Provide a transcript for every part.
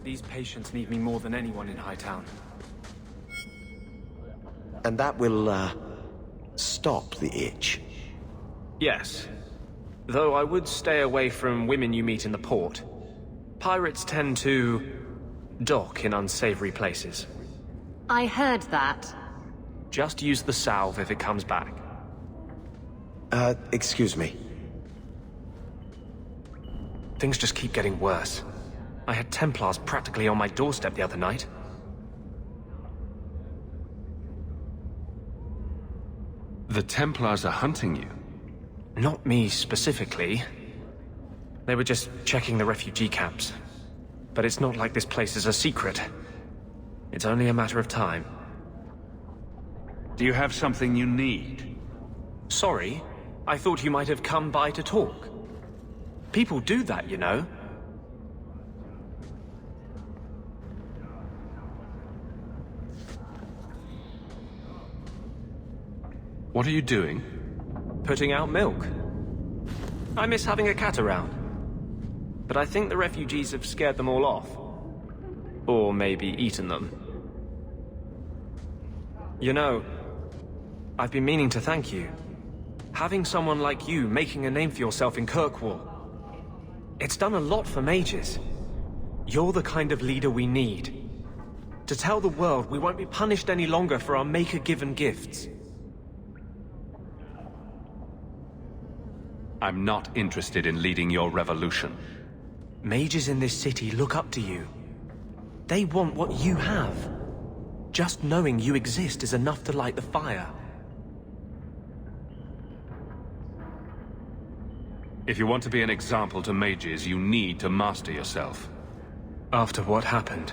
These patients need me more than anyone in Hightown. And that will, stop the itch. Yes. Though I would stay away from women you meet in the port. Pirates tend to dock in unsavory places. I heard that. Just use the salve if it comes back. Excuse me. Things just keep getting worse. I had Templars practically on my doorstep the other night. The Templars are hunting you? Not me specifically. They were just checking the refugee camps. But it's not like this place is a secret. It's only a matter of time. Do you have something you need? Sorry, I thought you might have come by to talk. People do that, you know. What are you doing? Putting out milk. I miss having a cat around. But I think the refugees have scared them all off. Or maybe eaten them. You know, I've been meaning to thank you. Having someone like you making a name for yourself in Kirkwall. It's done a lot for mages. You're the kind of leader we need. To tell the world we won't be punished any longer for our Maker-given gifts. I'm not interested in leading your revolution. Mages in this city look up to you. They want what you have. Just knowing you exist is enough to light the fire. If you want to be an example to mages, you need to master yourself. After what happened,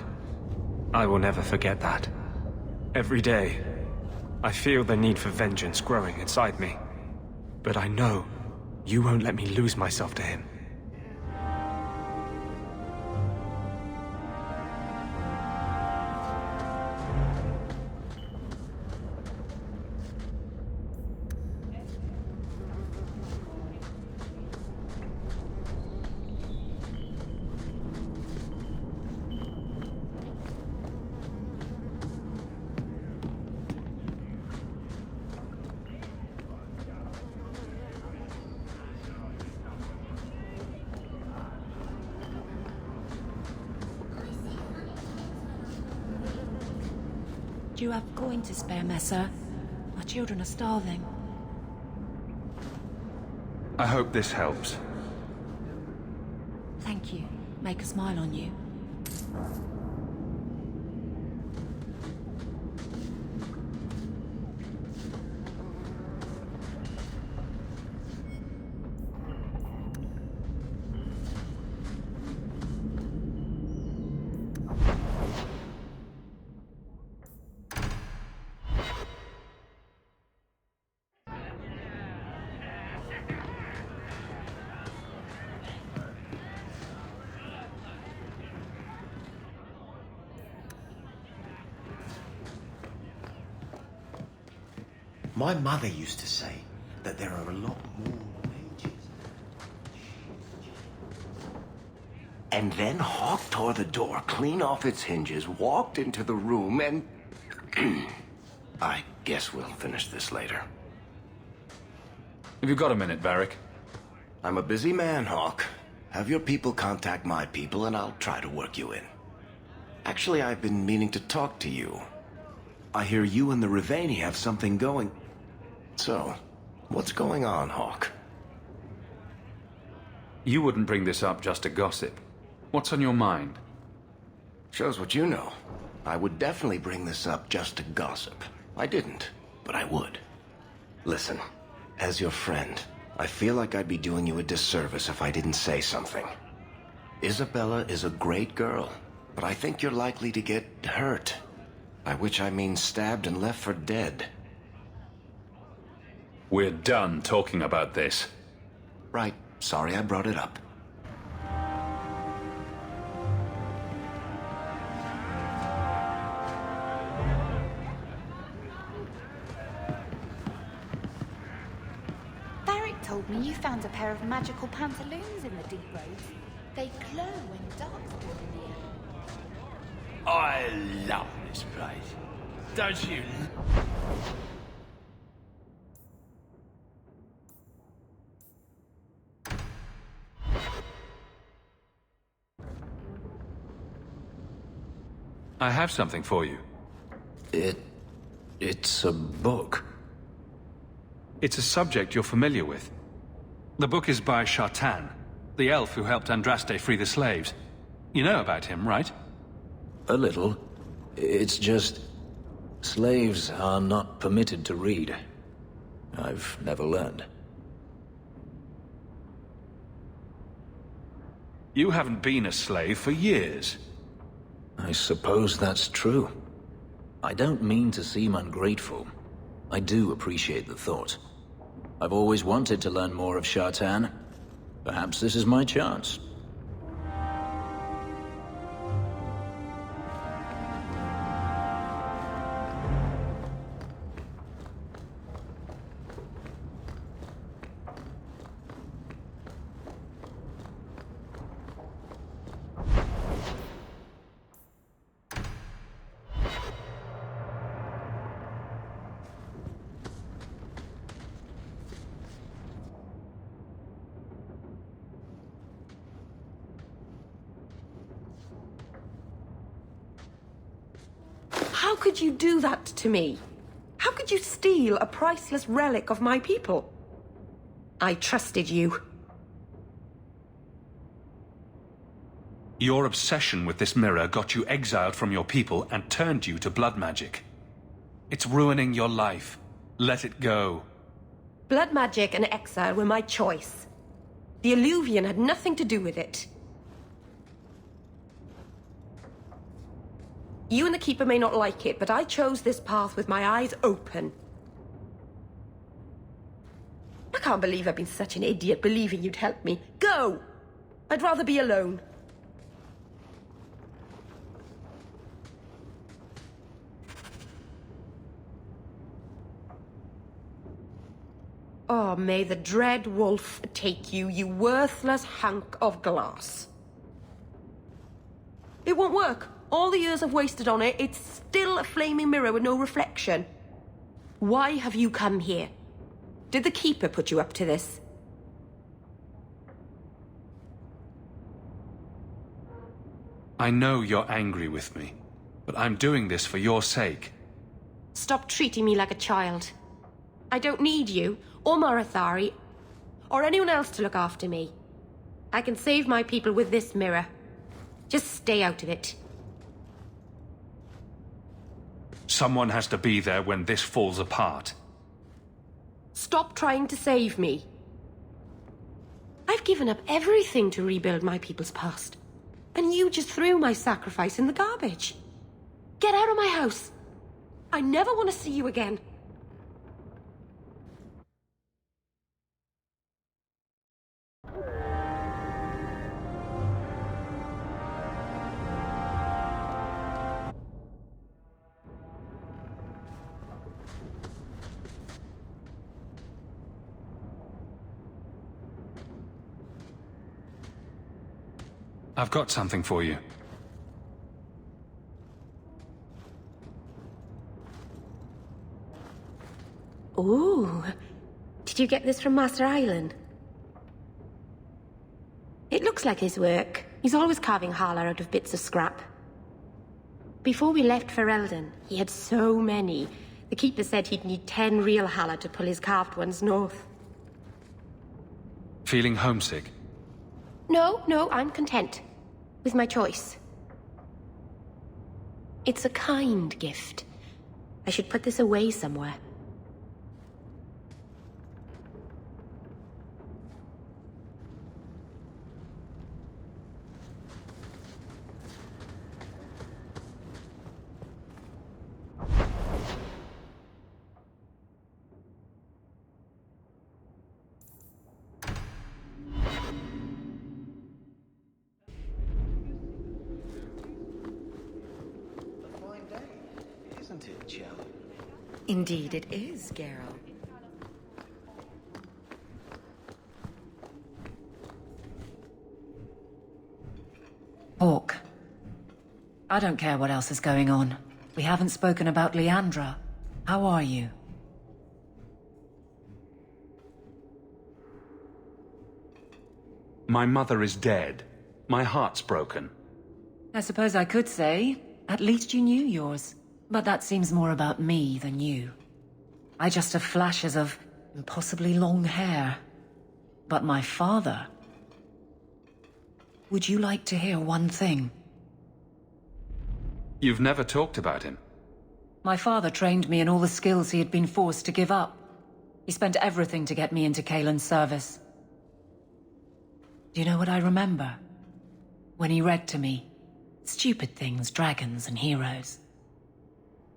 I will never forget that. Every day, I feel the need for vengeance growing inside me. But I know you won't let me lose myself to him. Do you have coin to spare, Messer? My children are starving. I hope this helps. Thank you. Make a smile on you. My mother used to say that there are a lot more mages. And then Hawk tore the door clean off its hinges, walked into the room, and... I guess we'll finish this later. Have you got a minute, Varric? I'm a busy man, Hawk. Have your people contact my people, and I'll try to work you in. Actually, I've been meaning to talk to you. I hear you and the Riveni have something going. So, what's going on, Hawk? You wouldn't bring this up just to gossip. What's on your mind? Shows what you know. I would definitely bring this up just to gossip. I didn't, but I would. Listen, as your friend, I feel like I'd be doing you a disservice if I didn't say something. Isabella is a great girl, but I think you're likely to get hurt. By which I mean stabbed and left for dead. We're done talking about this. Right, Sorry I brought it up. Barrick told me you found a pair of magical pantaloons in the deep roads. They glow when dark's drawn near. I love this place. Don't you? I have something for you. It's a book. It's a subject you're familiar with. The book is by Shartan, the elf who helped Andraste free the slaves. You know about him, right? A little. It's just... slaves are not permitted to read. I've never learned. You haven't been a slave for years. I suppose that's true. I don't mean to seem ungrateful. I do appreciate the thought. I've always wanted to learn more of Shartan. Perhaps this is my chance. How could you do that to me? How could you steal a priceless relic of my people? I trusted you. Your obsession with this mirror got you exiled from your people and turned you to blood magic. It's ruining your life. Let it go. Blood magic and exile were my choice. The Illuvian had nothing to do with it. You and the Keeper may not like it, but I chose this path with my eyes open. I can't believe I've been such an idiot believing you'd help me. Go! I'd rather be alone. Oh, may the dread wolf take you, you worthless hunk of glass. It won't work. All the years I've wasted on it, it's still a flaming mirror with no reflection. Why have you come here? Did the Keeper put you up to this? I know you're angry with me, but I'm doing this for your sake. Stop treating me like a child. I don't need you, or Marathari, or anyone else to look after me. I can save my people with this mirror. Just stay out of it. Someone has to be there when this falls apart. Stop trying to save me. I've given up everything to rebuild my people's past. And you just threw my sacrifice in the garbage. Get out of my house. I never want to see you again. I've got something for you. Ooh. Did you get this from Master Island? It looks like his work. He's always carving Hala out of bits of scrap. Before we left for Eldon, he had so many. The Keeper said he'd need 10 real Hala to pull his carved ones north. Feeling homesick? No, I'm content. With my choice. It's a kind gift. I should put this away somewhere. Indeed it is, Geralt. Hawk. I don't care what else is going on. We haven't spoken about Leandra. How are you? My mother is dead. My heart's broken. I suppose I could say, at least you knew yours. But that seems more about me than you. I just have flashes of impossibly long hair. But my father... Would you like to hear one thing? You've never talked about him. My father trained me in all the skills he had been forced to give up. He spent everything to get me into Kaelin's service. Do you know what I remember? When he read to me. Stupid things, dragons and heroes.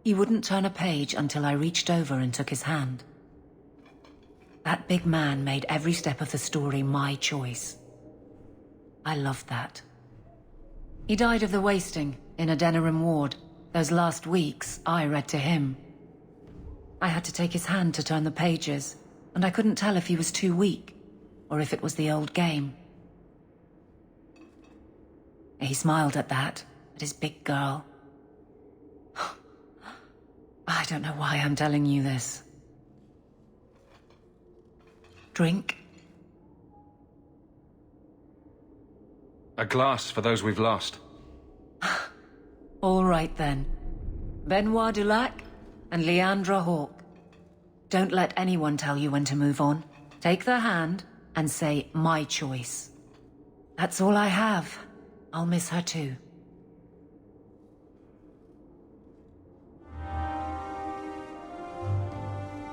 He wouldn't turn a page until I reached over and took his hand. That big man made every step of the story my choice. I loved that. He died of the wasting in a Denerim ward. Those last weeks, I read to him. I had to take his hand to turn the pages, and I couldn't tell if he was too weak, or if it was the old game. He smiled at that, at his big girl. I don't know why I'm telling you this. Drink? A glass for those we've lost. All right then. Benoit Dulac and Leandra Hawk. Don't let anyone tell you when to move on. Take their hand and say, my choice. That's all I have. I'll miss her too.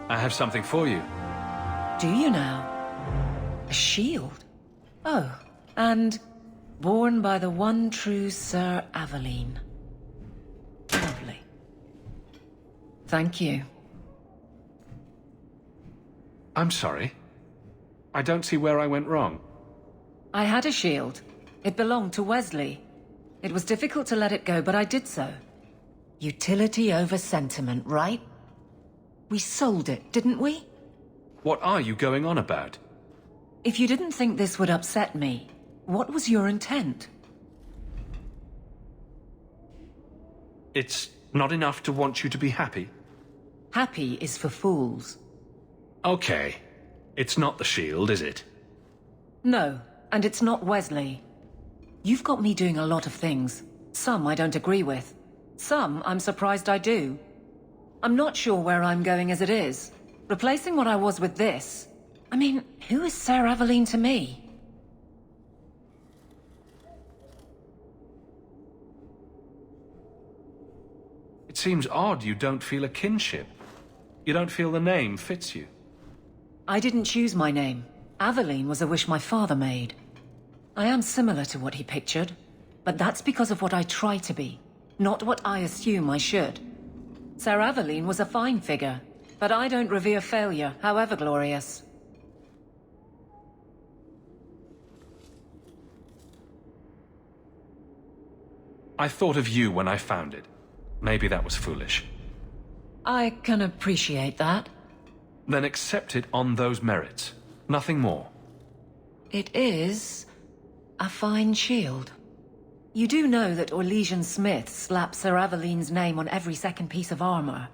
I have something for you. Do you now? A shield? Oh, and born by the one true Sir Aveline. Lovely. Thank you. I'm sorry. I don't see where I went wrong. I had a shield. It belonged to Wesley. It was difficult to let it go, but I did so. Utility over sentiment, right? We sold it, didn't we? What are you going on about? If you didn't think this would upset me, what was your intent? It's not enough to want you to be happy? Happy is for fools. Okay. It's not the shield, is it? No, and it's not Wesley. You've got me doing a lot of things. Some I don't agree with. Some I'm surprised I do. I'm not sure where I'm going as it is. Replacing what I was with this... I mean, who is Sir Aveline to me? It seems odd you don't feel a kinship. You don't feel the name fits you. I didn't choose my name. Aveline was a wish my father made. I am similar to what he pictured, but that's because of what I try to be, not what I assume I should. Sir Aveline was a fine figure, but I don't revere failure, however glorious. I thought of you when I found it. Maybe that was foolish. I can appreciate that. Then accept it on those merits. Nothing more. It is a fine shield. You do know that Orlesian Smith slapped Sir Aveline's name on every second piece of armor.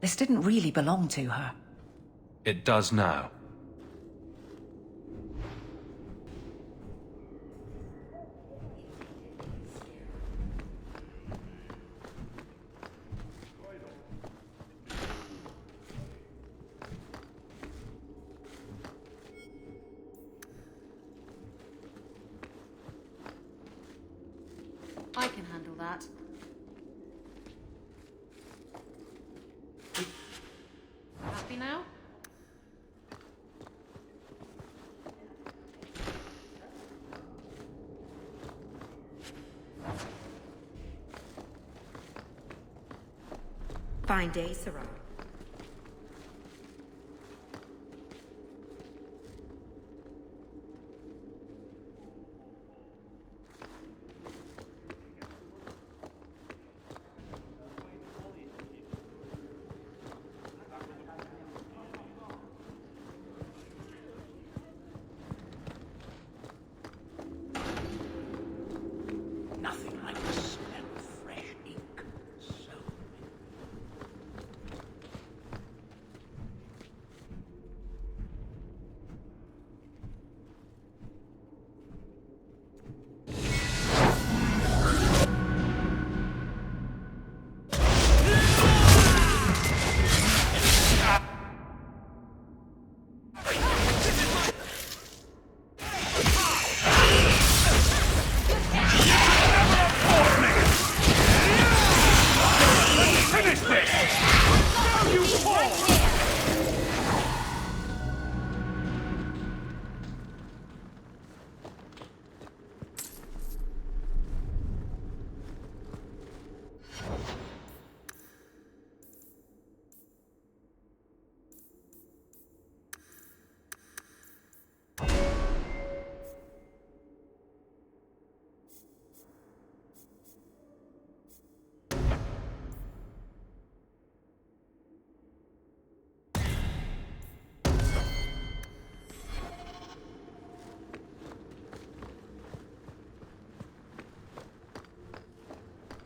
This didn't really belong to her. It does now. I can handle that. Happy now? Fine day, Sarah.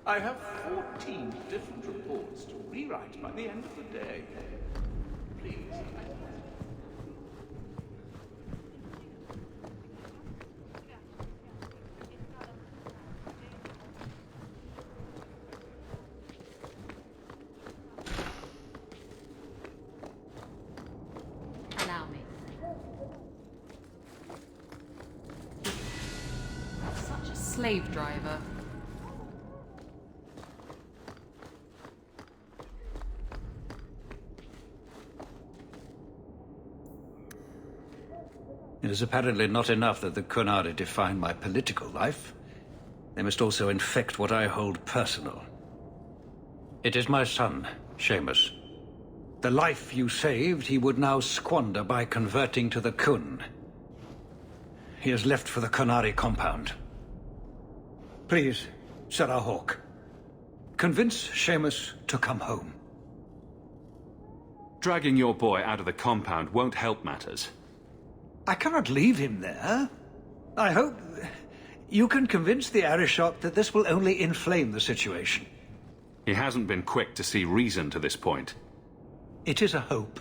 I have 14 different reports to rewrite by the end of the day. Please. Allow me. Such a slave driver. It is apparently not enough that the Kunari define my political life. They must also infect what I hold personal. It is my son, Seamus. The life you saved, he would now squander by converting to the Kun. He has left for the Kunari compound. Please, Sarah Hawke, convince Seamus to come home. Dragging your boy out of the compound won't help matters. I cannot leave him there. I hope you can convince the Arishok that this will only inflame the situation. He hasn't been quick to see reason to this point. It is a hope.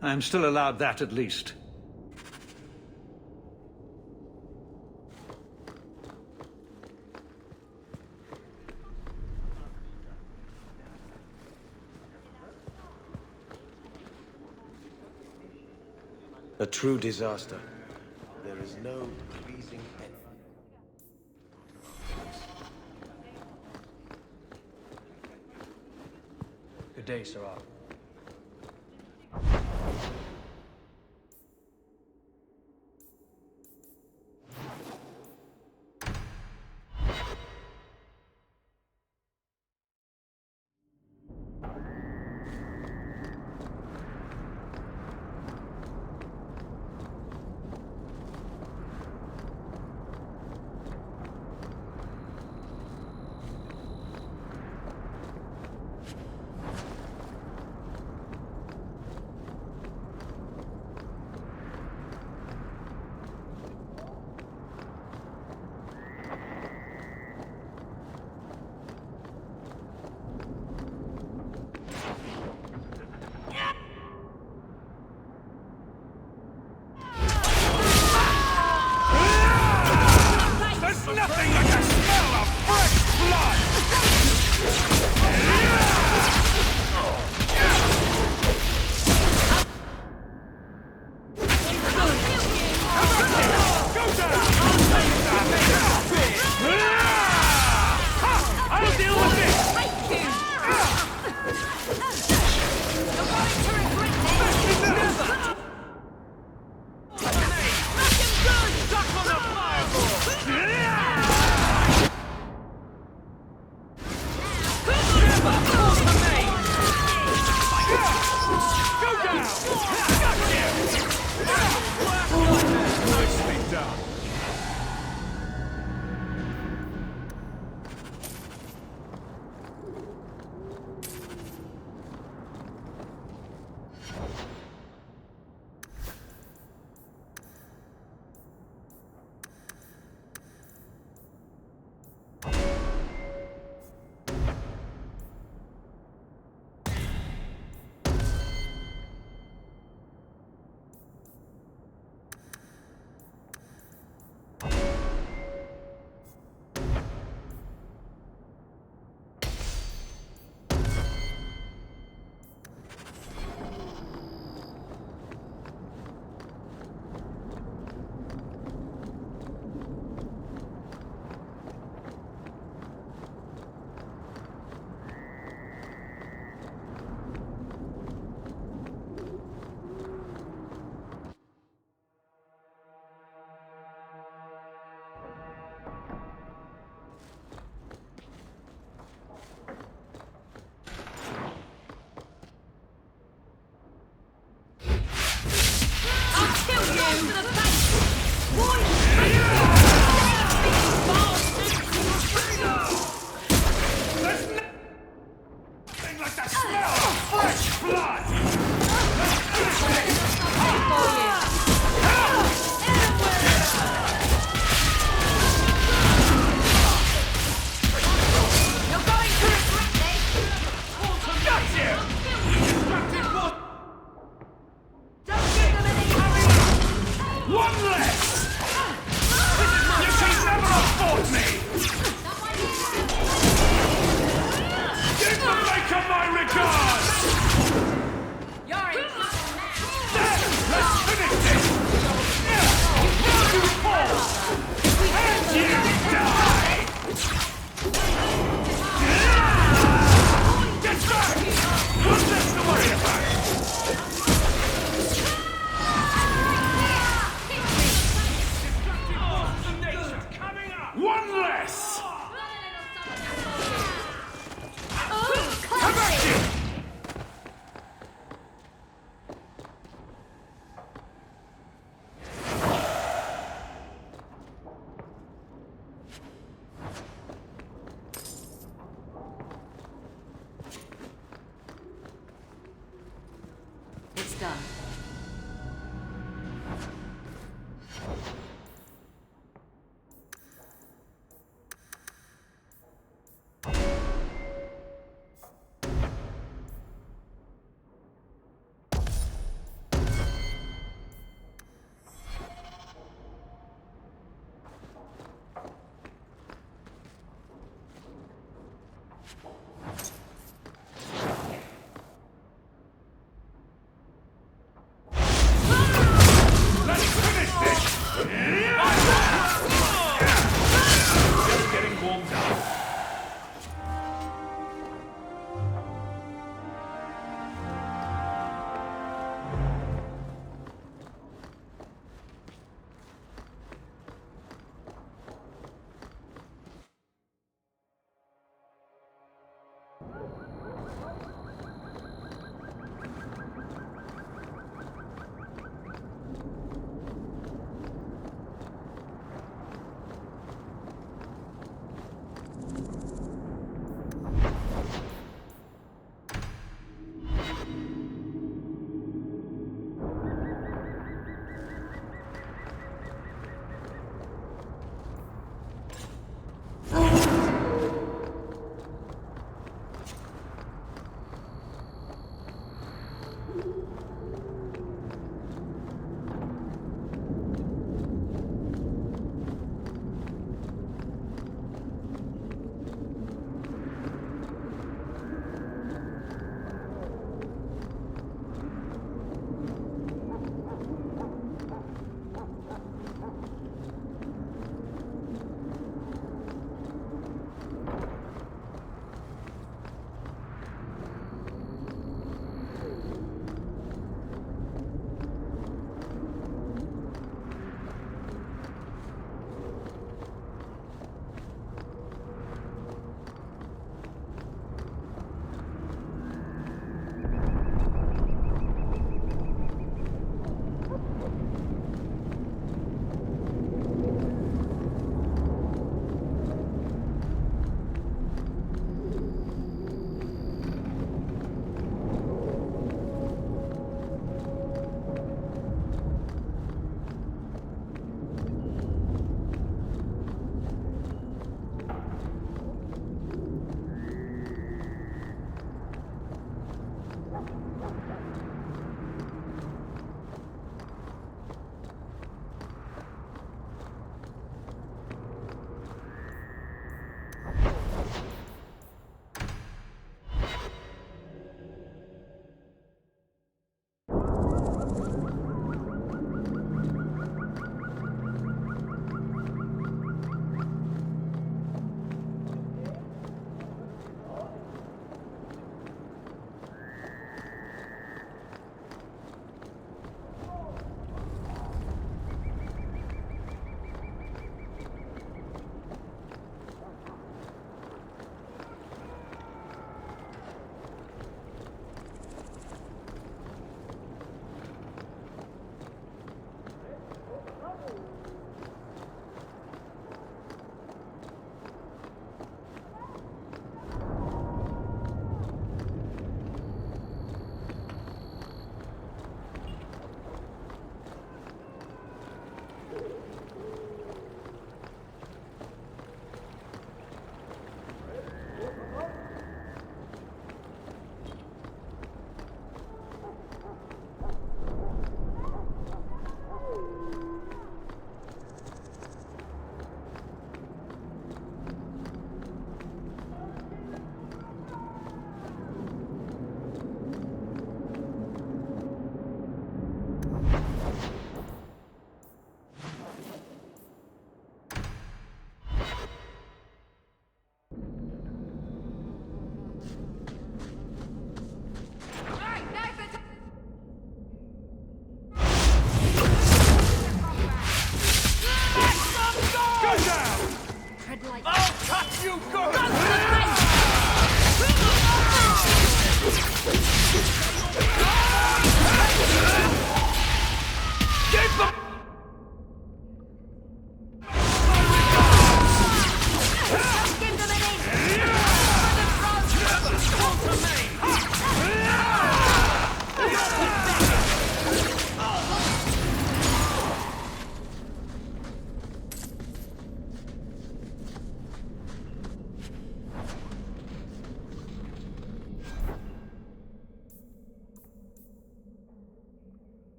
I am still allowed that at least. A true disaster. There is no pleasing end. Good day, Sarah. them my regards! Let's finish this! Now you fall! And you die! Get back! One less to worry about! One less! Come at you!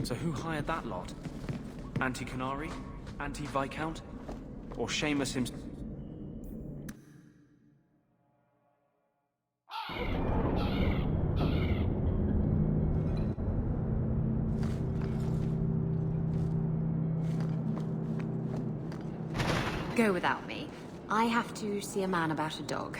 So who hired that lot? Anti-Canary? Anti-Viscount? Or Seamus himself? Go without me. I have to see a man about a dog.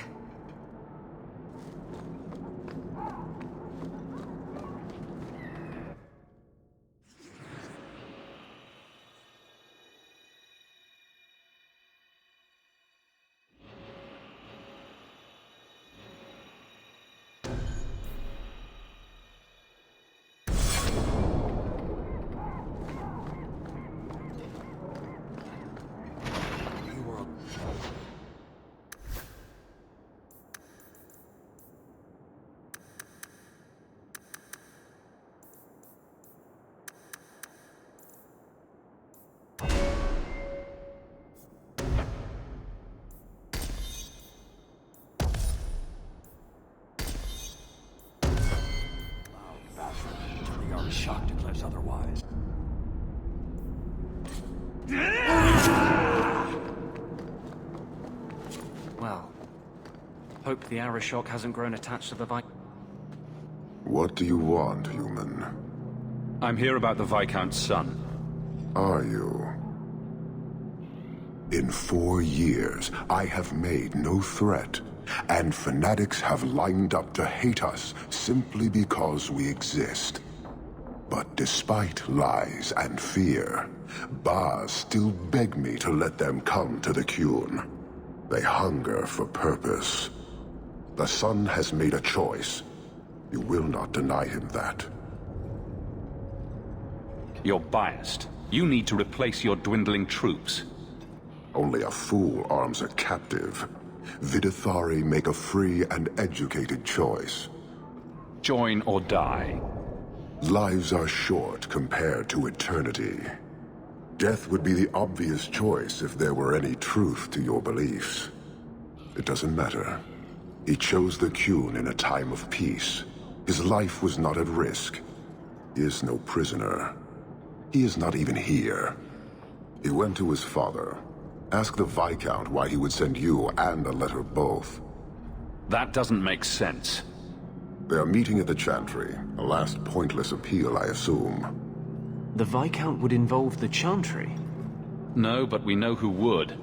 Shock declares otherwise. Well, hope the Arashock hasn't grown attached to the What do you want, human? I'm here about the Viscount's son. Are you? In 4 years, I have made no threat, and fanatics have lined up to hate us simply because we exist. But despite lies and fear, Baz still beg me to let them come to the Qun. They hunger for purpose. The son has made a choice. You will not deny him that. You're biased. You need to replace your dwindling troops. Only a fool arms a captive. Vidithari make a free and educated choice. Join or die. Lives are short compared to eternity. Death would be the obvious choice if there were any truth to your beliefs. It doesn't matter. He chose the Qun in a time of peace. His life was not at risk. He is no prisoner. He is not even here. He went to his father. Ask the Viscount why he would send you and a letter both. That doesn't make sense. They are meeting at the Chantry. A last pointless appeal, I assume. The Viscount would involve the Chantry? No, but we know who would.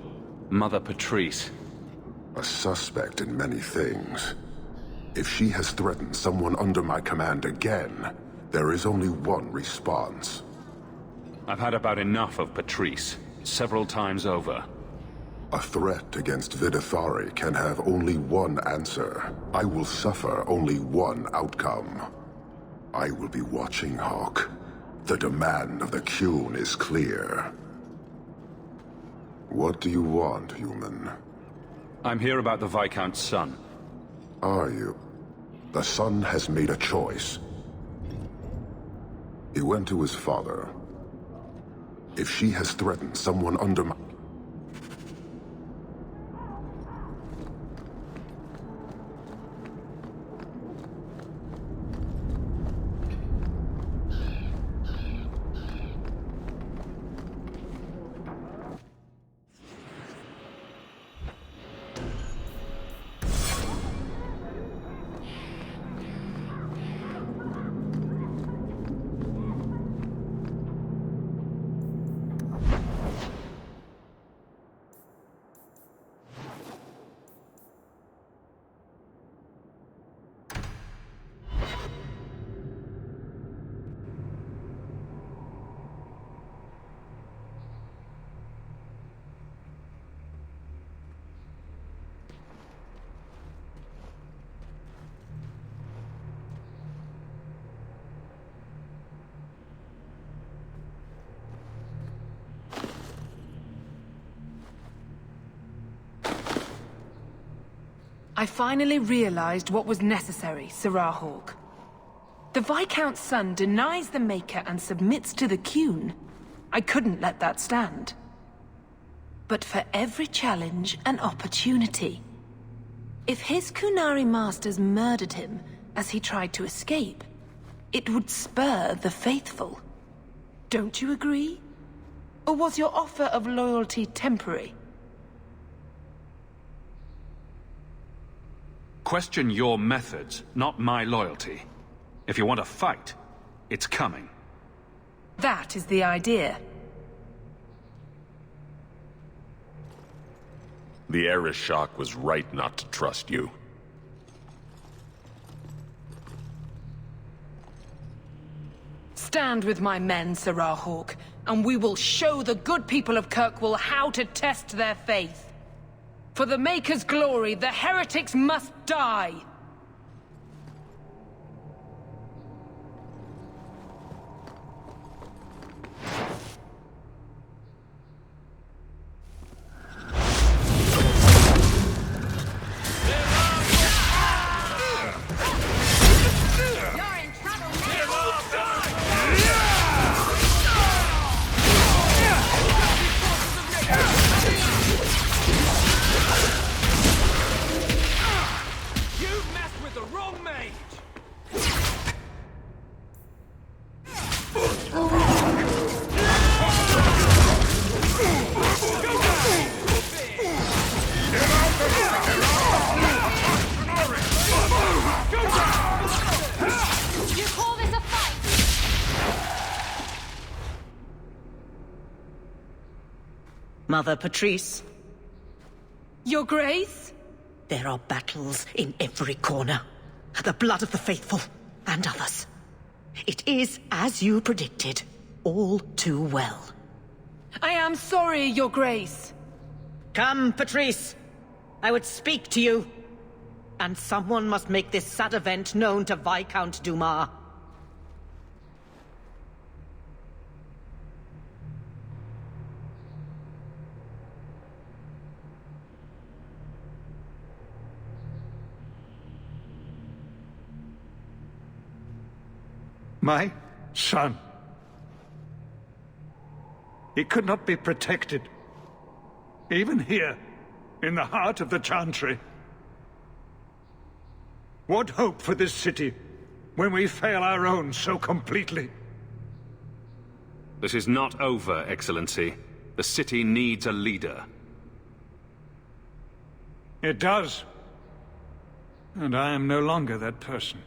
Mother Patrice. A suspect in many things. If she has threatened someone under my command again, there is only one response. I've had about enough of Patrice. Several times over. A threat against Vidithari can have only one answer. I will suffer only one outcome. I will be watching, Hawk. The demand of the Qun is clear. What do you want, human? I'm here about the Viscount's son. Are you? The son has made a choice. He went to his father. If she has threatened someone under my... I finally realized what was necessary, Sirrah Hawk. The Viscount's son denies the Maker and submits to the Qun. I couldn't let that stand. But for every challenge, an opportunity. If his Qunari masters murdered him as he tried to escape, it would spur the faithful. Don't you agree? Or was your offer of loyalty temporary? Question your methods, not my loyalty. If you want to fight, it's coming. That is the idea. The Arishok was right not to trust you. Stand with my men, Sirrah Hawk, and we will show the good people of Kirkwall how to test their faith. For the Maker's glory, the heretics must die! Mother Patrice. Your Grace? There are battles in every corner. The blood of the faithful, and others. It is, as you predicted, all too well. I am sorry, Your Grace. Come, Patrice. I would speak to you. And someone must make this sad event known to Viscount Dumas. My son. He could not be protected. Even here, in the heart of the Chantry. What hope for this city, when we fail our own so completely? This is not over, Excellency. The city needs a leader. It does. And I am no longer that person.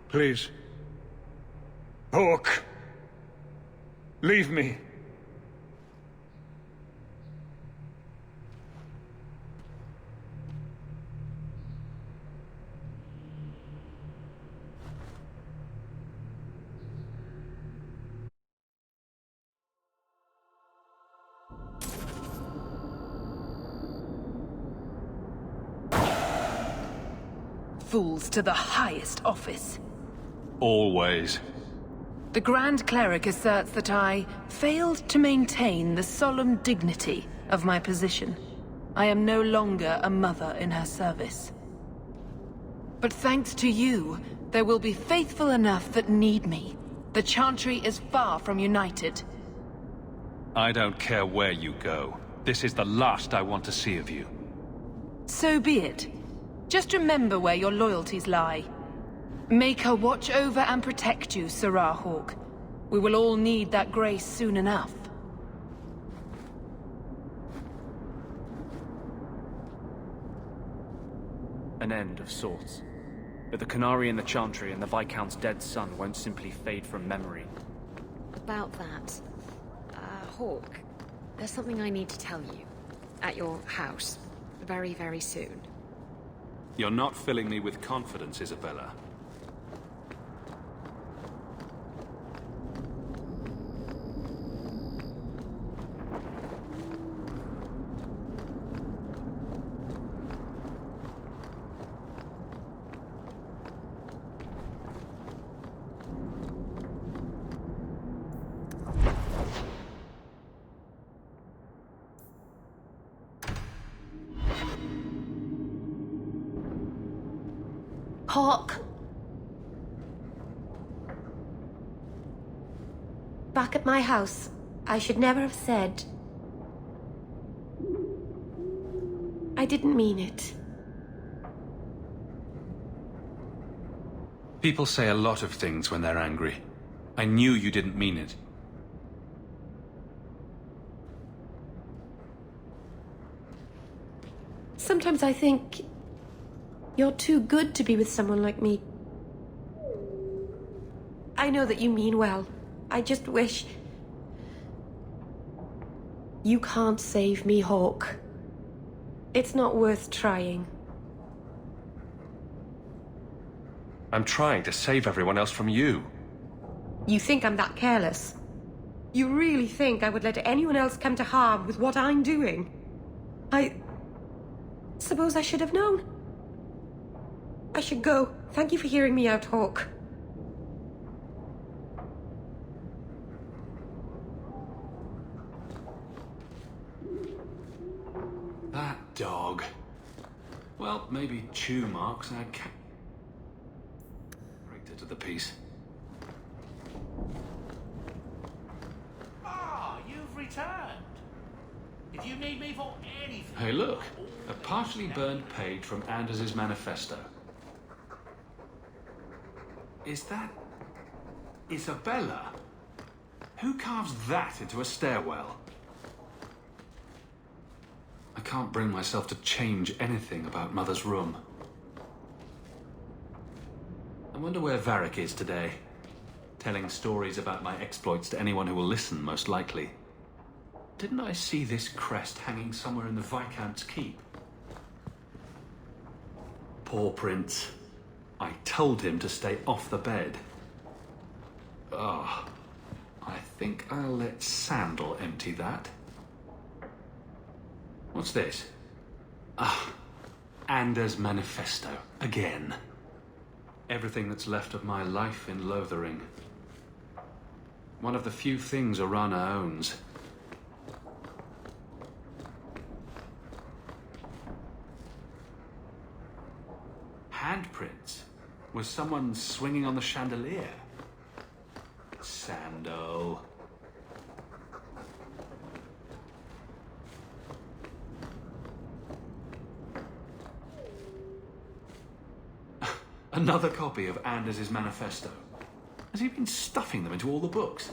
Please. Hawk. Leave me. Fools to the highest office. Always. The Grand Cleric asserts that I failed to maintain the solemn dignity of my position. I am no longer a mother in her service. But thanks to you, there will be faithful enough that need me. The Chantry is far from united. I don't care where you go. This is the last I want to see of you. So be it. Just remember where your loyalties lie. Make her watch over and protect you, Sirrah Hawk. We will all need that grace soon enough. An end of sorts. But the Canary and the Chantry and the Viscount's dead son won't simply fade from memory. About that, Hawk, there's something I need to tell you. At your house. Very, very soon. You're not filling me with confidence, Isabella. Hawk. Back at my house, I should never have said. I didn't mean it. People say a lot of things when they're angry. I knew you didn't mean it. Sometimes I think you're too good to be with someone like me. I know that you mean well. I just wish... You can't save me, Hawk. It's not worth trying. I'm trying to save everyone else from you. You think I'm that careless? You really think I would let anyone else come to harm with what I'm doing? I suppose I should have known. I should go. Thank you for hearing me out, Hawk. That dog. Well, maybe chew marks add character to the piece. Ah, you've returned. If you need me for anything... Hey, look. A partially burned page from Anders' manifesto. Is that... Isabella? Who carves that into a stairwell? I can't bring myself to change anything about Mother's room. I wonder where Varric is today. Telling stories about my exploits to anyone who will listen, most likely. Didn't I see this crest hanging somewhere in the Viscount's keep? Poor Prince. I told him to stay off the bed. Ah, I think I'll let Sandal empty that. What's this? Ah, Anders' manifesto. Again. Everything that's left of my life in Lothering. One of the few things Orana owns. Handprints? Was someone swinging on the chandelier? Sandal. Another copy of Anders' manifesto. Has he been stuffing them into all the books?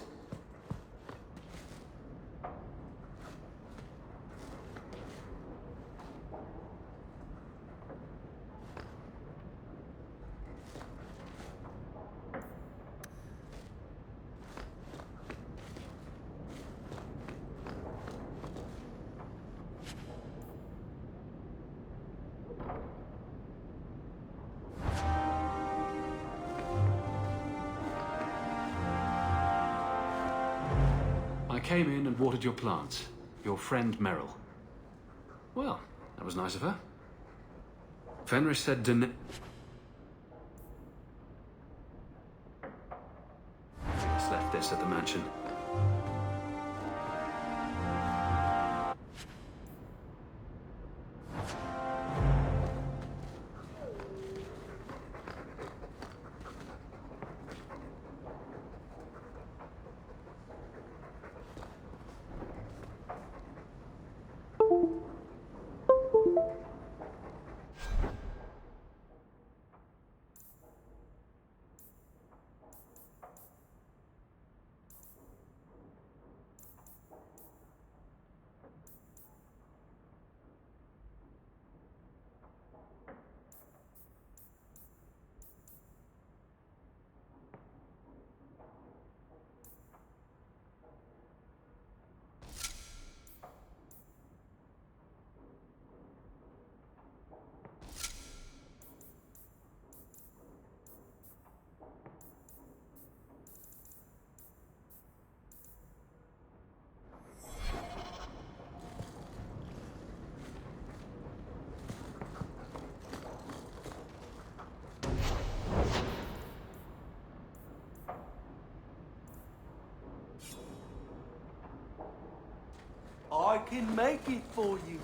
I came in and watered your plants. Your friend Merrill. Well, that was nice of her. Fenris said Just left this at the mansion. I can make it for you.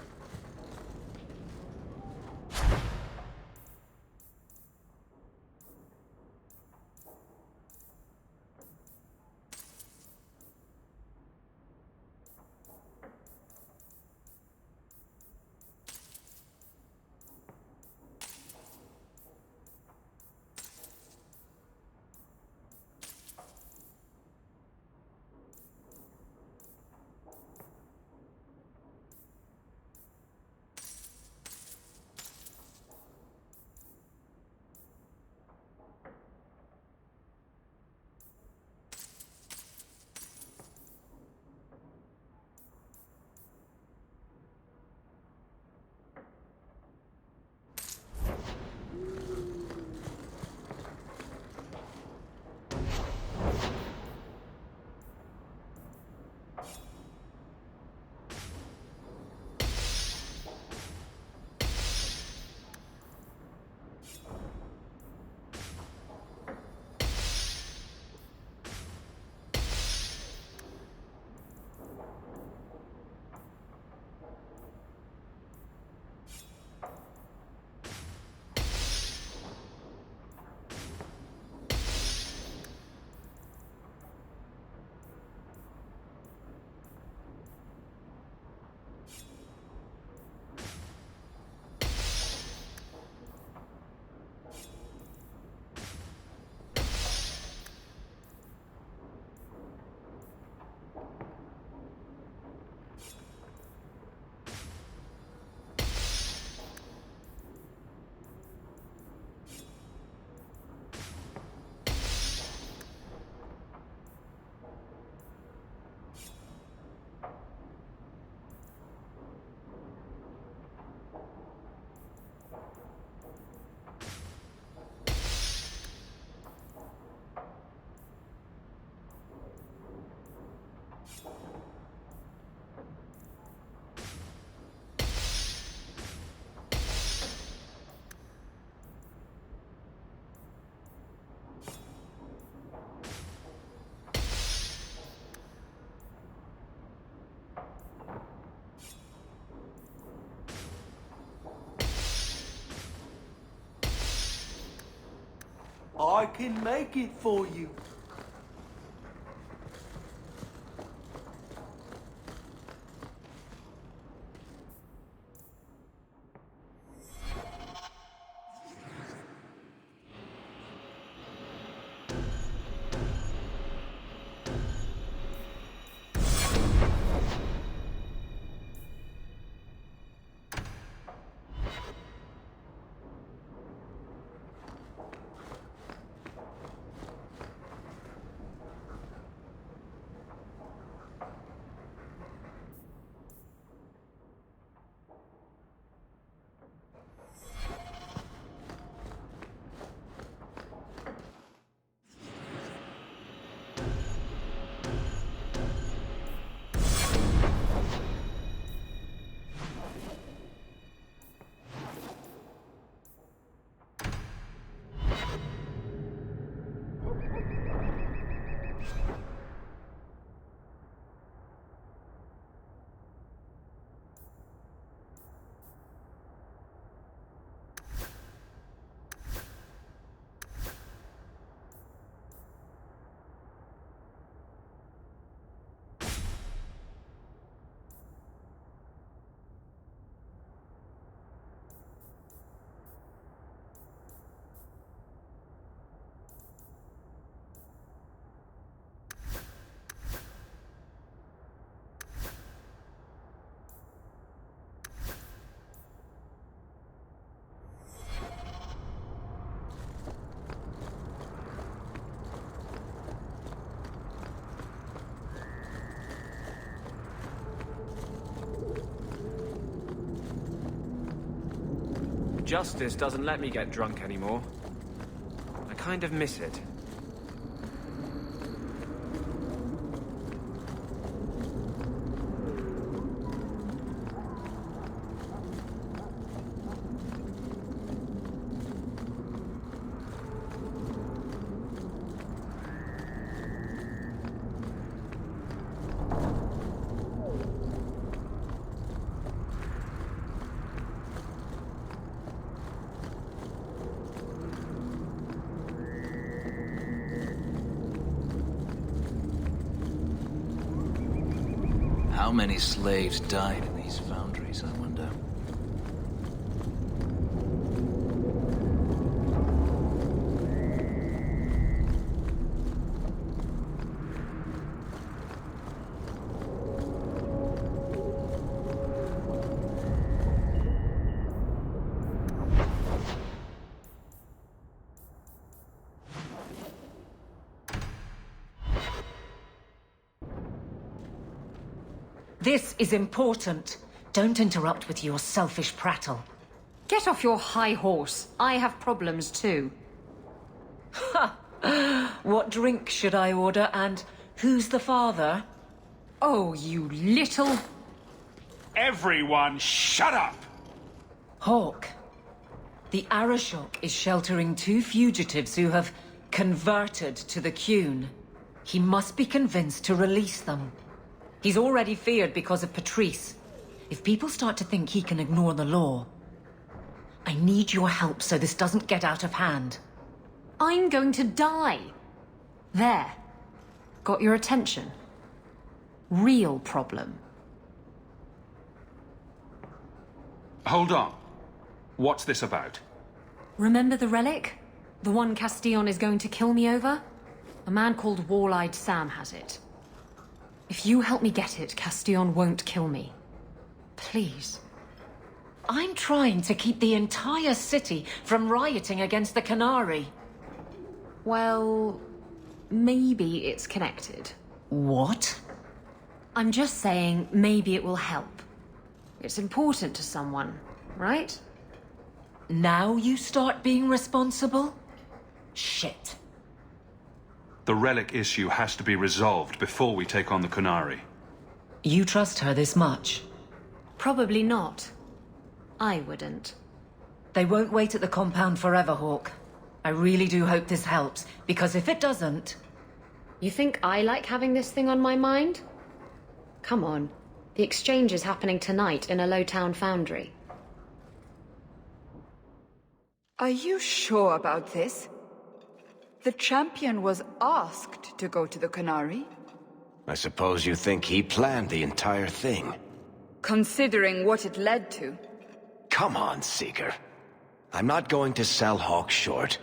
I can make it for you. Justice doesn't let me get drunk anymore. I kind of miss it. How many slaves died in these foundries, I wonder? This is important. Don't interrupt with your selfish prattle. Get off your high horse. I have problems too. Ha! What drink should I order, and who's the father? Oh, you little... Everyone, shut up! Hawk. The Arashok is sheltering 2 fugitives who have converted to the Qun. He must be convinced to release them. He's already feared because of Patrice. If people start to think he can ignore the law, I need your help so this doesn't get out of hand. I'm going to die. There. Got your attention? Real problem. Hold on. What's this about? Remember the relic? The one Castillon is going to kill me over? A man called Wall-Eyed Sam has it. If you help me get it, Castillon won't kill me. Please. I'm trying to keep the entire city from rioting against the Canary. Well, maybe it's connected. What? I'm just saying maybe it will help. It's important to someone, right? Now you start being responsible? Shit. The relic issue has to be resolved before we take on the Qunari. You trust her this much? Probably not. I wouldn't. They won't wait at the compound forever, Hawk. I really do hope this helps, because if it doesn't... You think I like having this thing on my mind? Come on. The exchange is happening tonight in a low-town foundry. Are you sure about this? The champion was asked to go to the Canary. I suppose you think he planned the entire thing. Considering what it led to. Come on, Seeker. I'm not going to sell Hawk short,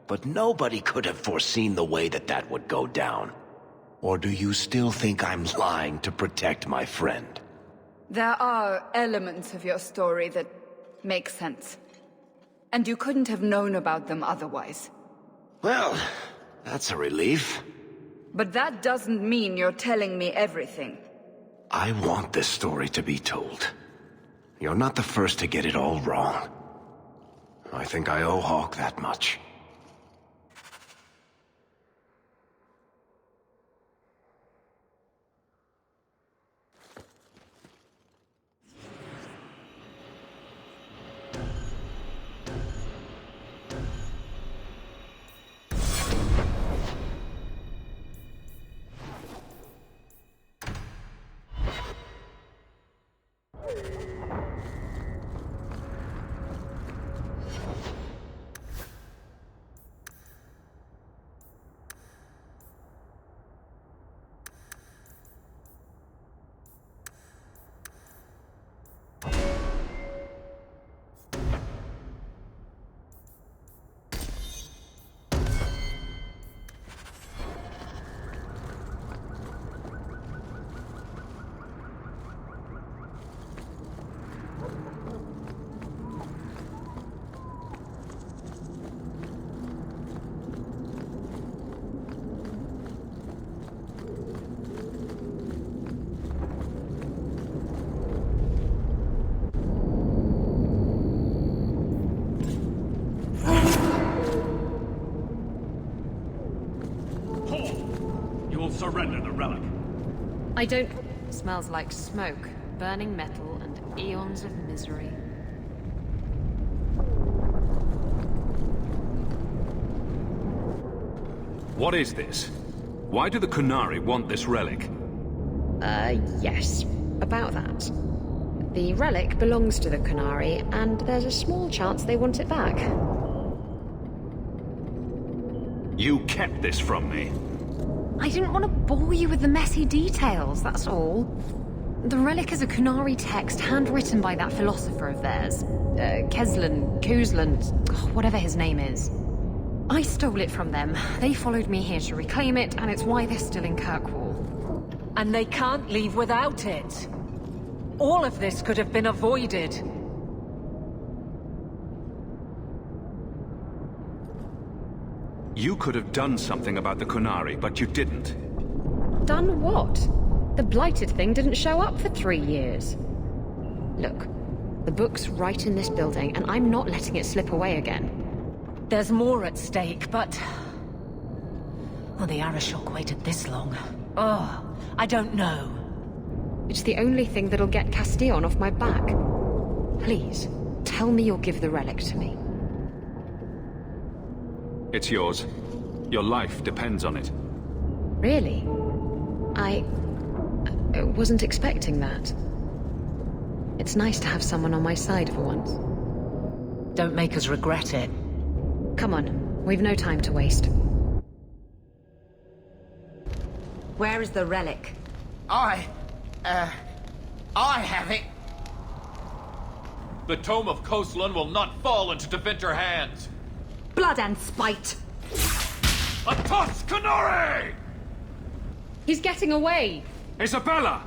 but nobody could have foreseen the way that would go down. Or do you still think I'm lying to protect my friend? There are elements of your story that make sense. And you couldn't have known about them otherwise. Well, that's a relief. But that doesn't mean you're telling me everything. I want this story to be told. You're not the first to get it all wrong. I think I owe Hawk that much. Surrender the relic. I don't... Smells like smoke, burning metal, and eons of misery. What is this? Why do the Qunari want this relic? Yes. About that. The relic belongs to the Qunari, and there's a small chance they want it back. You kept this from me. I didn't want to bore you with the messy details, that's all. The relic is a Qunari text handwritten by that philosopher of theirs. Kuzlan, whatever his name is. I stole it from them. They followed me here to reclaim it, and it's why they're still in Kirkwall. And they can't leave without it. All of this could have been avoided. You could have done something about the Qunari, but you didn't. Done what? The blighted thing didn't show up for 3 years. Look, the book's right in this building, and I'm not letting it slip away again. There's more at stake, but... Well, the Arishok waited this long. Oh, I don't know. It's the only thing that'll get Castillon off my back. Please, tell me you'll give the relic to me. It's yours. Your life depends on it. Really? I wasn't expecting that. It's nice to have someone on my side for once. Don't make us regret it. Come on, we've no time to waste. Where is the relic? I have it. The Tome of Koslan will not fall into Devinter hands. Blood and spite! A toss, Qunari! He's getting away! Isabella!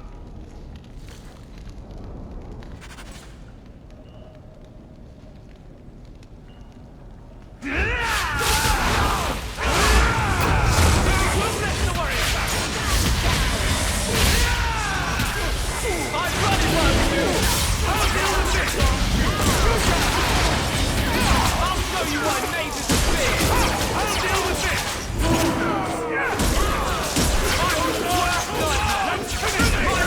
You want mazes to spin! I'll deal with this! My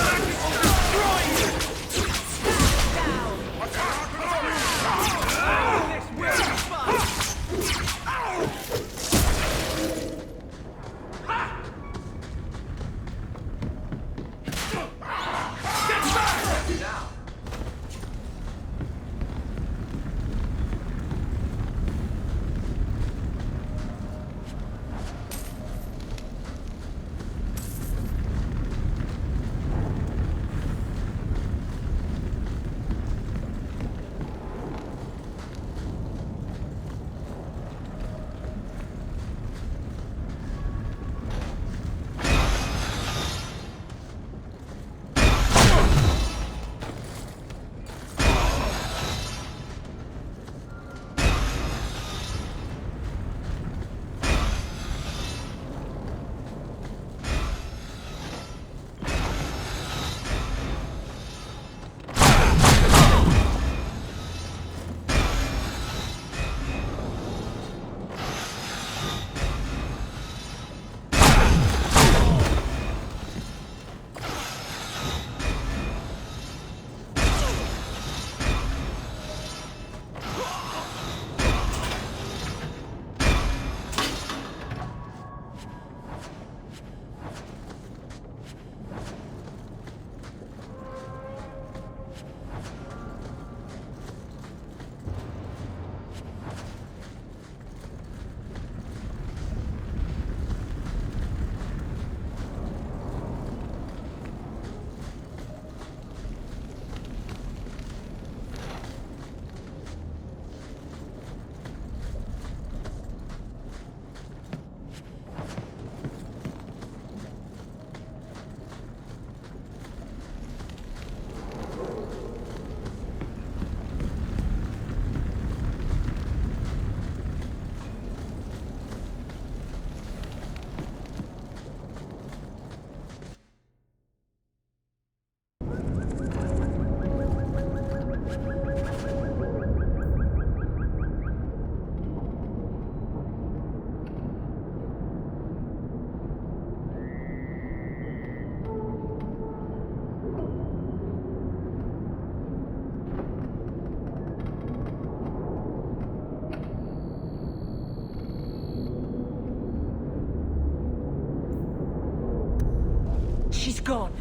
She's gone.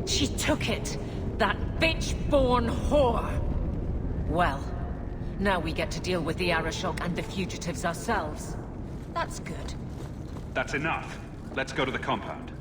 She took it. That bitch-born whore. Well, now we get to deal with the Arashok and the fugitives ourselves. That's good. That's enough. Let's go to the compound.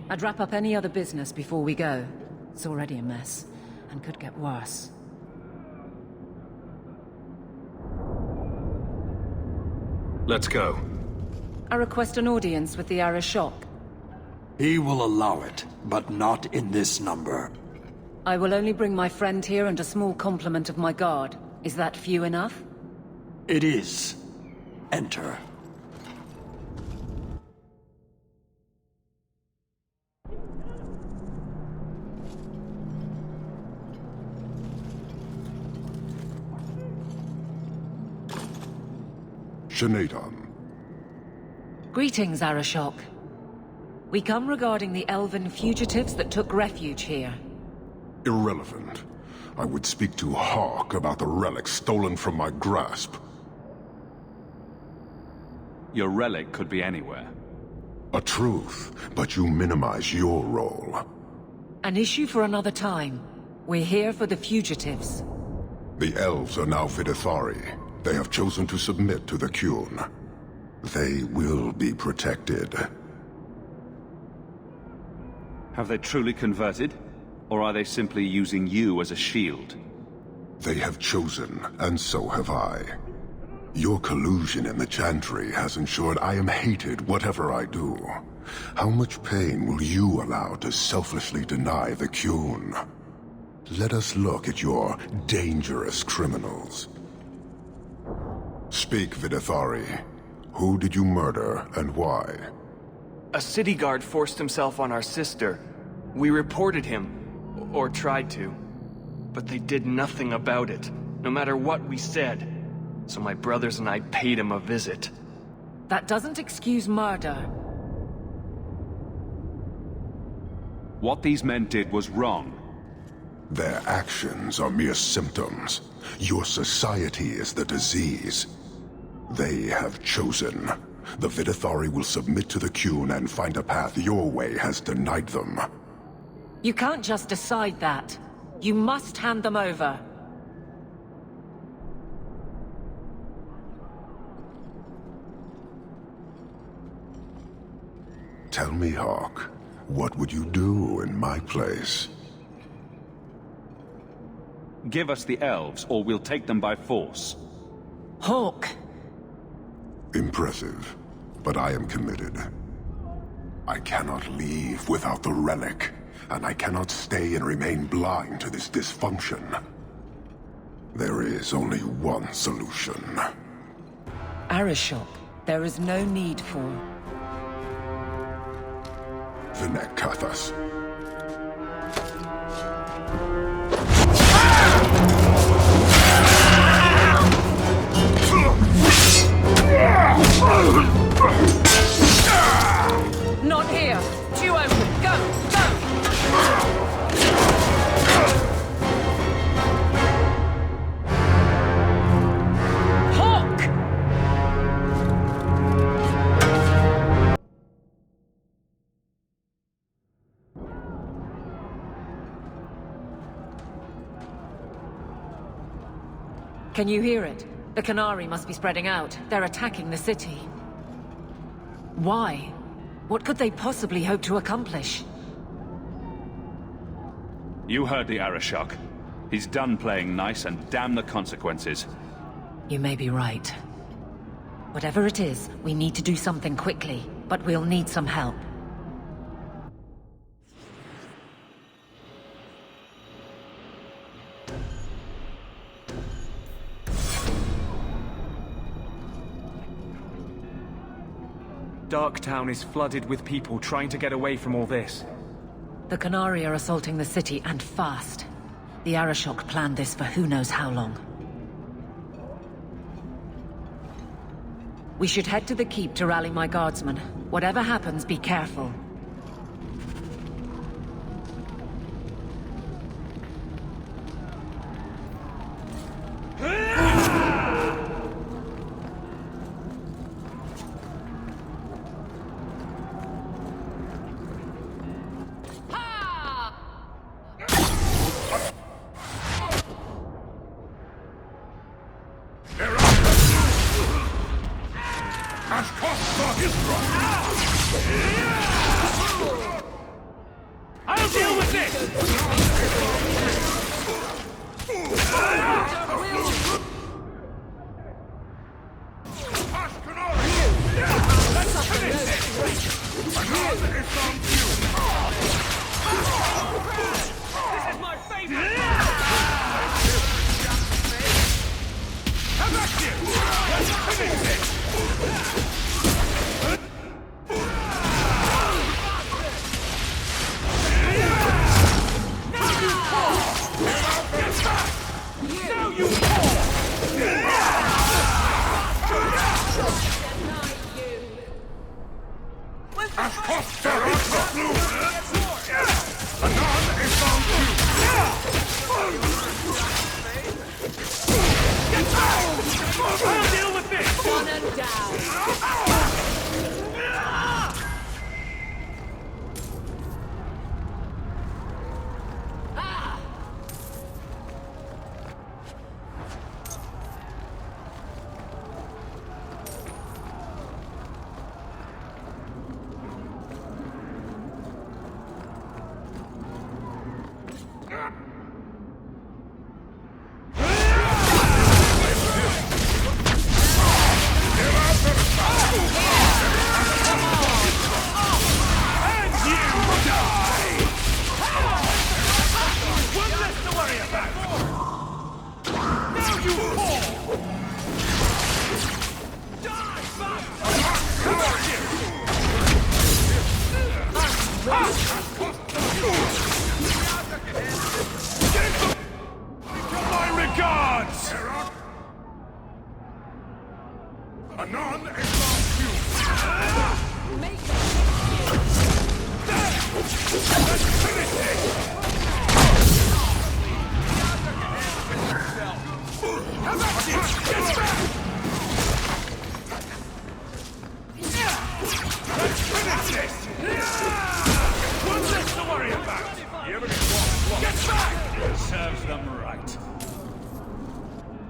I'd wrap up any other business before we go. It's already a mess, and could get worse. Let's go. I request an audience with the Arashok. He will allow it, but not in this number. I will only bring my friend here and a small complement of my guard. Is that few enough? It is. Enter. Shanatan. Greetings, Arashok. We come regarding the elven fugitives that took refuge here. Irrelevant. I would speak to Hawk about the relic stolen from my grasp. Your relic could be anywhere. A truth, but you minimize your role. An issue for another time. We're here for the fugitives. The elves are now Vidithari. They have chosen to submit to the Qun. They will be protected. Have they truly converted? Or are they simply using you as a shield? They have chosen, and so have I. Your collusion in the Chantry has ensured I am hated whatever I do. How much pain will you allow to selflessly deny the Qun? Let us look at your dangerous criminals. Speak, Vidithari. Who did you murder, and why? A city guard forced himself on our sister. We reported him, or tried to. But they did nothing about it, no matter what we said. So my brothers and I paid him a visit. That doesn't excuse murder. What these men did was wrong. Their actions are mere symptoms. Your society is the disease. They have chosen. The Vidithari will submit to the Qun and find a path your way has denied them. You can't just decide that. You must hand them over. Tell me, Hawk, what would you do in my place? Give us the elves, or we'll take them by force. Hawk! Impressive, but I am committed. I cannot leave without the relic, and I cannot stay and remain blind to this dysfunction. There is only one solution. Arashok, there is no need for... Vinekathas. Not here! Too open! Go! Can you hear it? The Canary must be spreading out. They're attacking the city. Why? What could they possibly hope to accomplish? You heard the Arashok. He's done playing nice and damn the consequences. You may be right. Whatever it is, we need to do something quickly, but we'll need some help. Darktown is flooded with people trying to get away from all this. The Canary are assaulting the city, and fast. The Arashok planned this for who knows how long. We should head to the keep to rally my guardsmen. Whatever happens, be careful. I'll deal with this! I'll deal with this! One and down!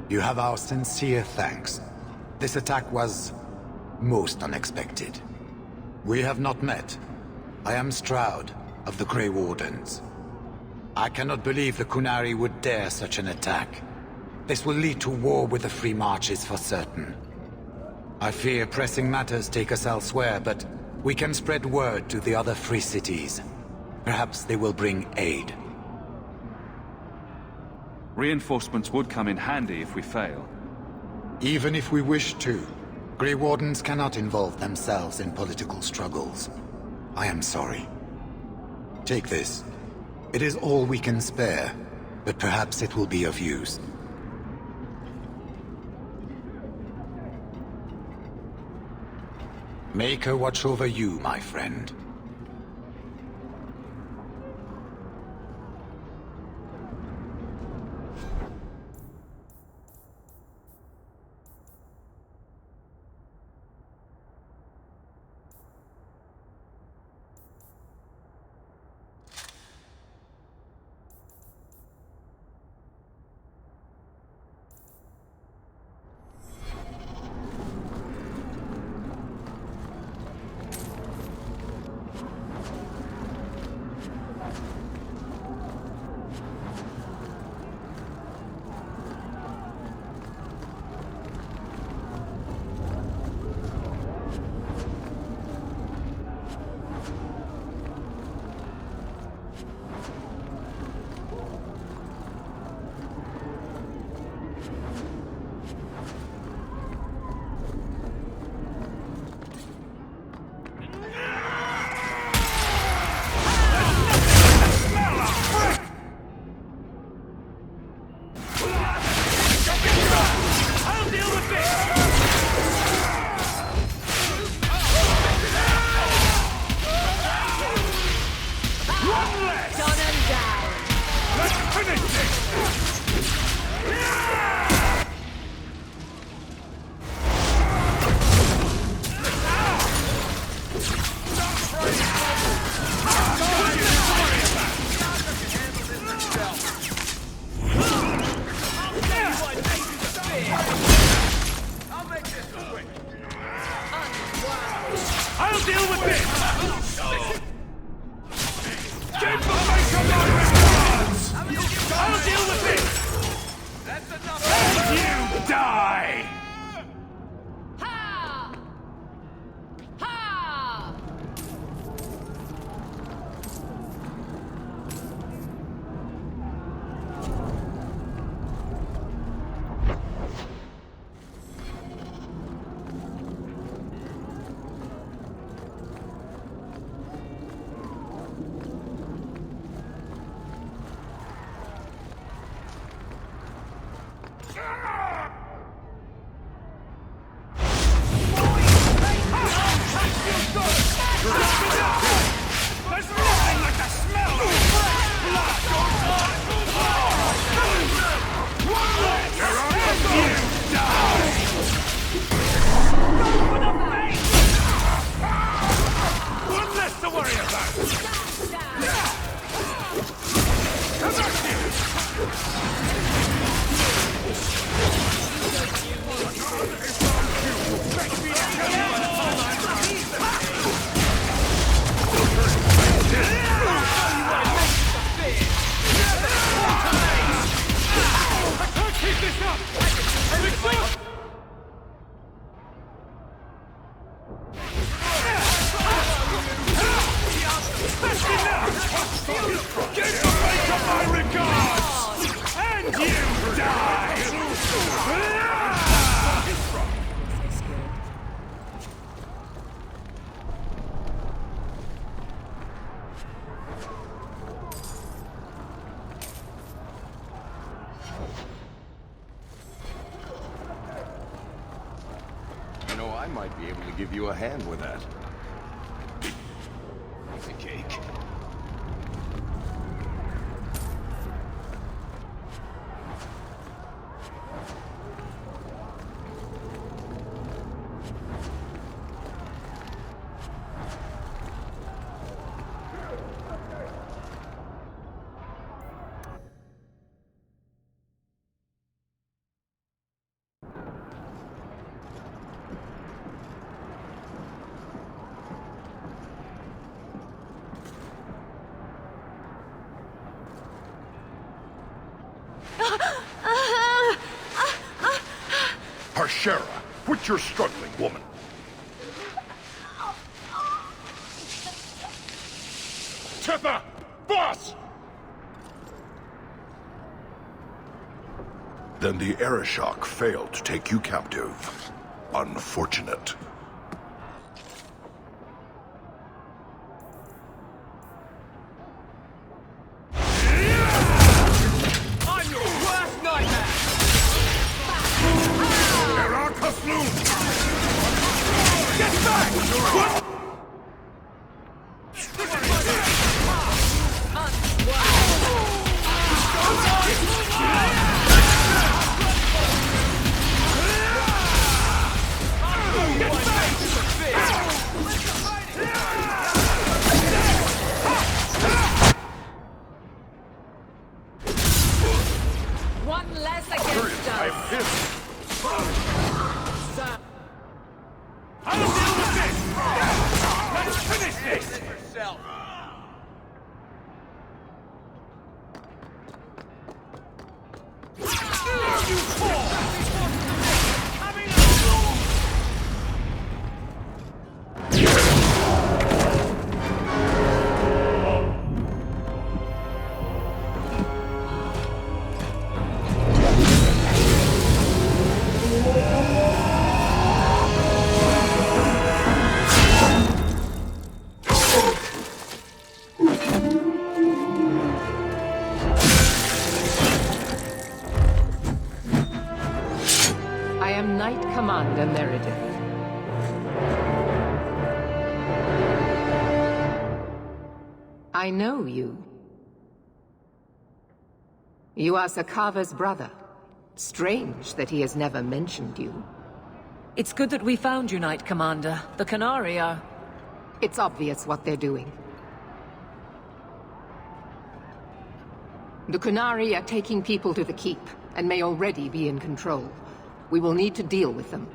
You have our sincere thanks. This attack was most unexpected. We have not met. I am Stroud of the Grey Wardens. I cannot believe the Kunari would dare such an attack. This will lead to war with the Free Marches for certain. I fear pressing matters take us elsewhere, but we can spread word to the other free cities. Perhaps they will bring aid. Reinforcements would come in handy if we fail. Even if we wish to, Grey Wardens cannot involve themselves in political struggles. I am sorry. Take this. It is all we can spare, but perhaps it will be of use. Make her watch over you, my friend. I'll make this quick. I'll deal with this! Get the face of my rewards! I'll deal with this! That's enough. And you die! Ha! Ha! There's nothing like the smell of fresh blood! And you die! Go for the face! One less to worry about! Come back here! Keep this up! That's enough! Get the face of my regards! And you die! You know, I might be able to give you a hand with that. Piece of cake. Harshera, quit your struggling, woman. Tetha! Boss! Then the Arishok failed to take you captive. Unfortunate. I'm your worst nightmare! Get back! One less against us. I'll deal with this! Let's finish this! Yourself. You fall! I am Knight Commander Meredith. I know you. You are Sakava's brother. Strange that he has never mentioned you. It's good that we found you, Knight Commander. The Qunari are... It's obvious what they're doing. The Qunari are taking people to the Keep, and may already be in control. We will need to deal with them.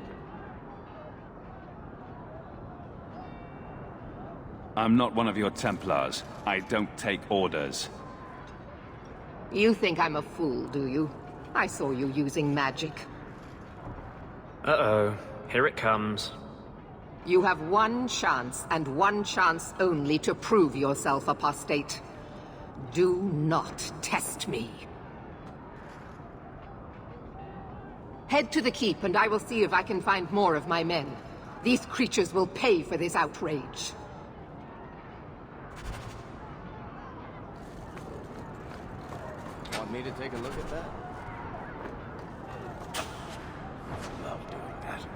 I'm not one of your Templars. I don't take orders. You think I'm a fool, do you? I saw you using magic. Uh-oh. Here it comes. You have one chance, and one chance only, to prove yourself apostate. Do not test me. Head to the keep, and I will see if I can find more of my men. These creatures will pay for this outrage. Want me to take a look at that? Love doing that.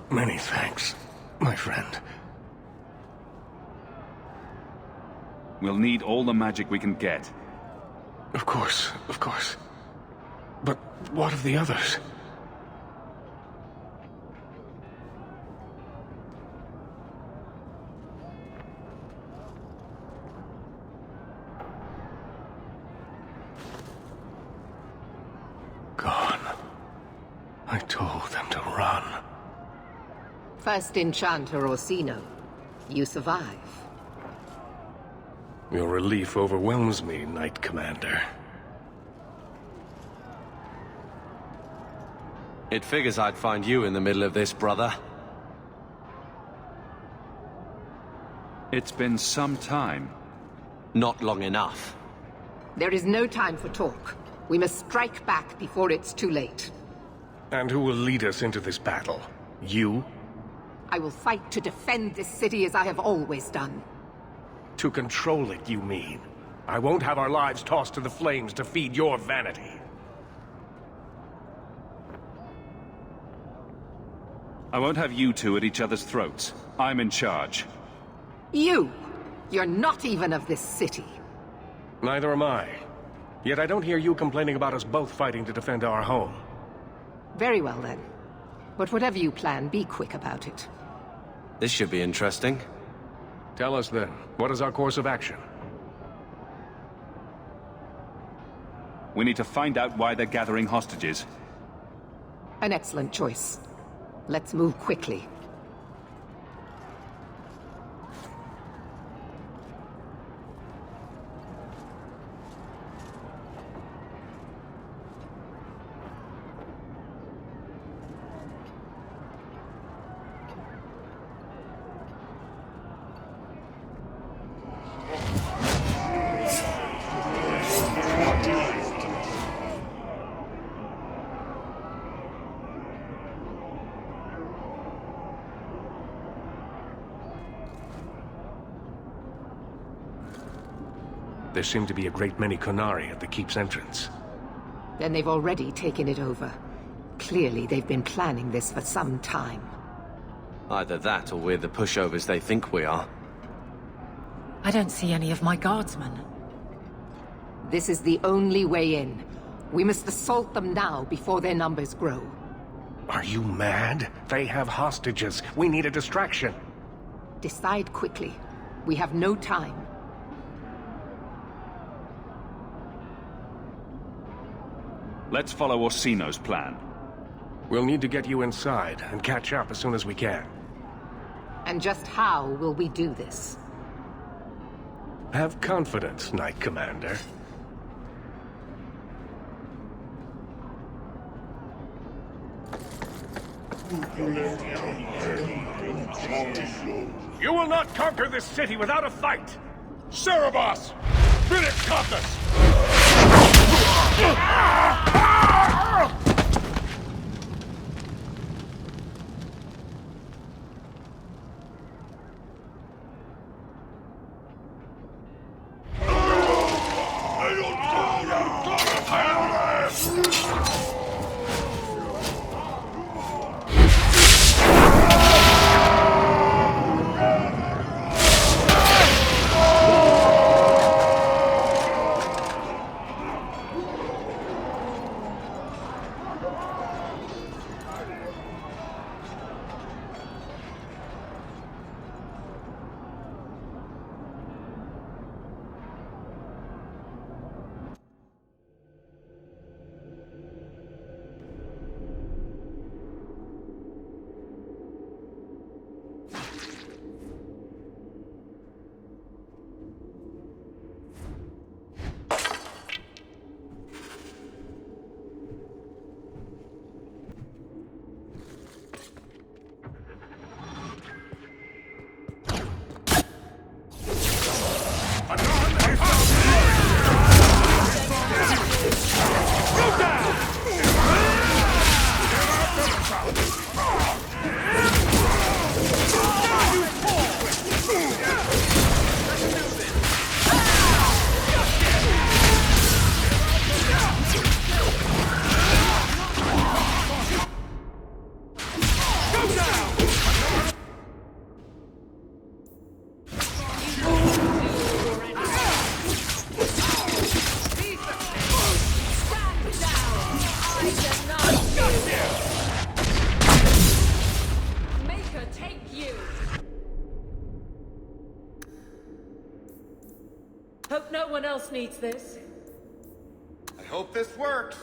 Many thanks, my friend. We'll need all the magic we can get. Of course, of course. But what of the others? told them to run. First enchanter Orsino. You survive. Your relief overwhelms me, Knight Commander. It figures I'd find you in the middle of this, brother. It's been some time. Not long enough. There is no time for talk. We must strike back before it's too late. And who will lead us into this battle? You? I will fight to defend this city as I have always done. To control it, you mean? I won't have our lives tossed to the flames to feed your vanity. I won't have you two at each other's throats. I'm in charge. You! You're not even of this city. Neither am I. Yet I don't hear you complaining about us both fighting to defend our home. Very well then. But whatever you plan, be quick about it. This should be interesting. Tell us then, what is our course of action? We need to find out why they're gathering hostages. An excellent choice. Let's move quickly. There seem to be a great many Qunari at the keep's entrance. Then they've already taken it over. Clearly, they've been planning this for some time. Either that, or we're the pushovers they think we are. I don't see any of my guardsmen. This is the only way in. We must assault them now before their numbers grow. Are you mad? They have hostages. We need a distraction. Decide quickly. We have no time. Let's follow Orsino's plan. We'll need to get you inside and catch up as soon as we can. And just how will we do this? Have confidence, Knight Commander. You will not conquer this city without a fight! Cerebos! Finish Caucus! Hope no one else needs this. I hope this works.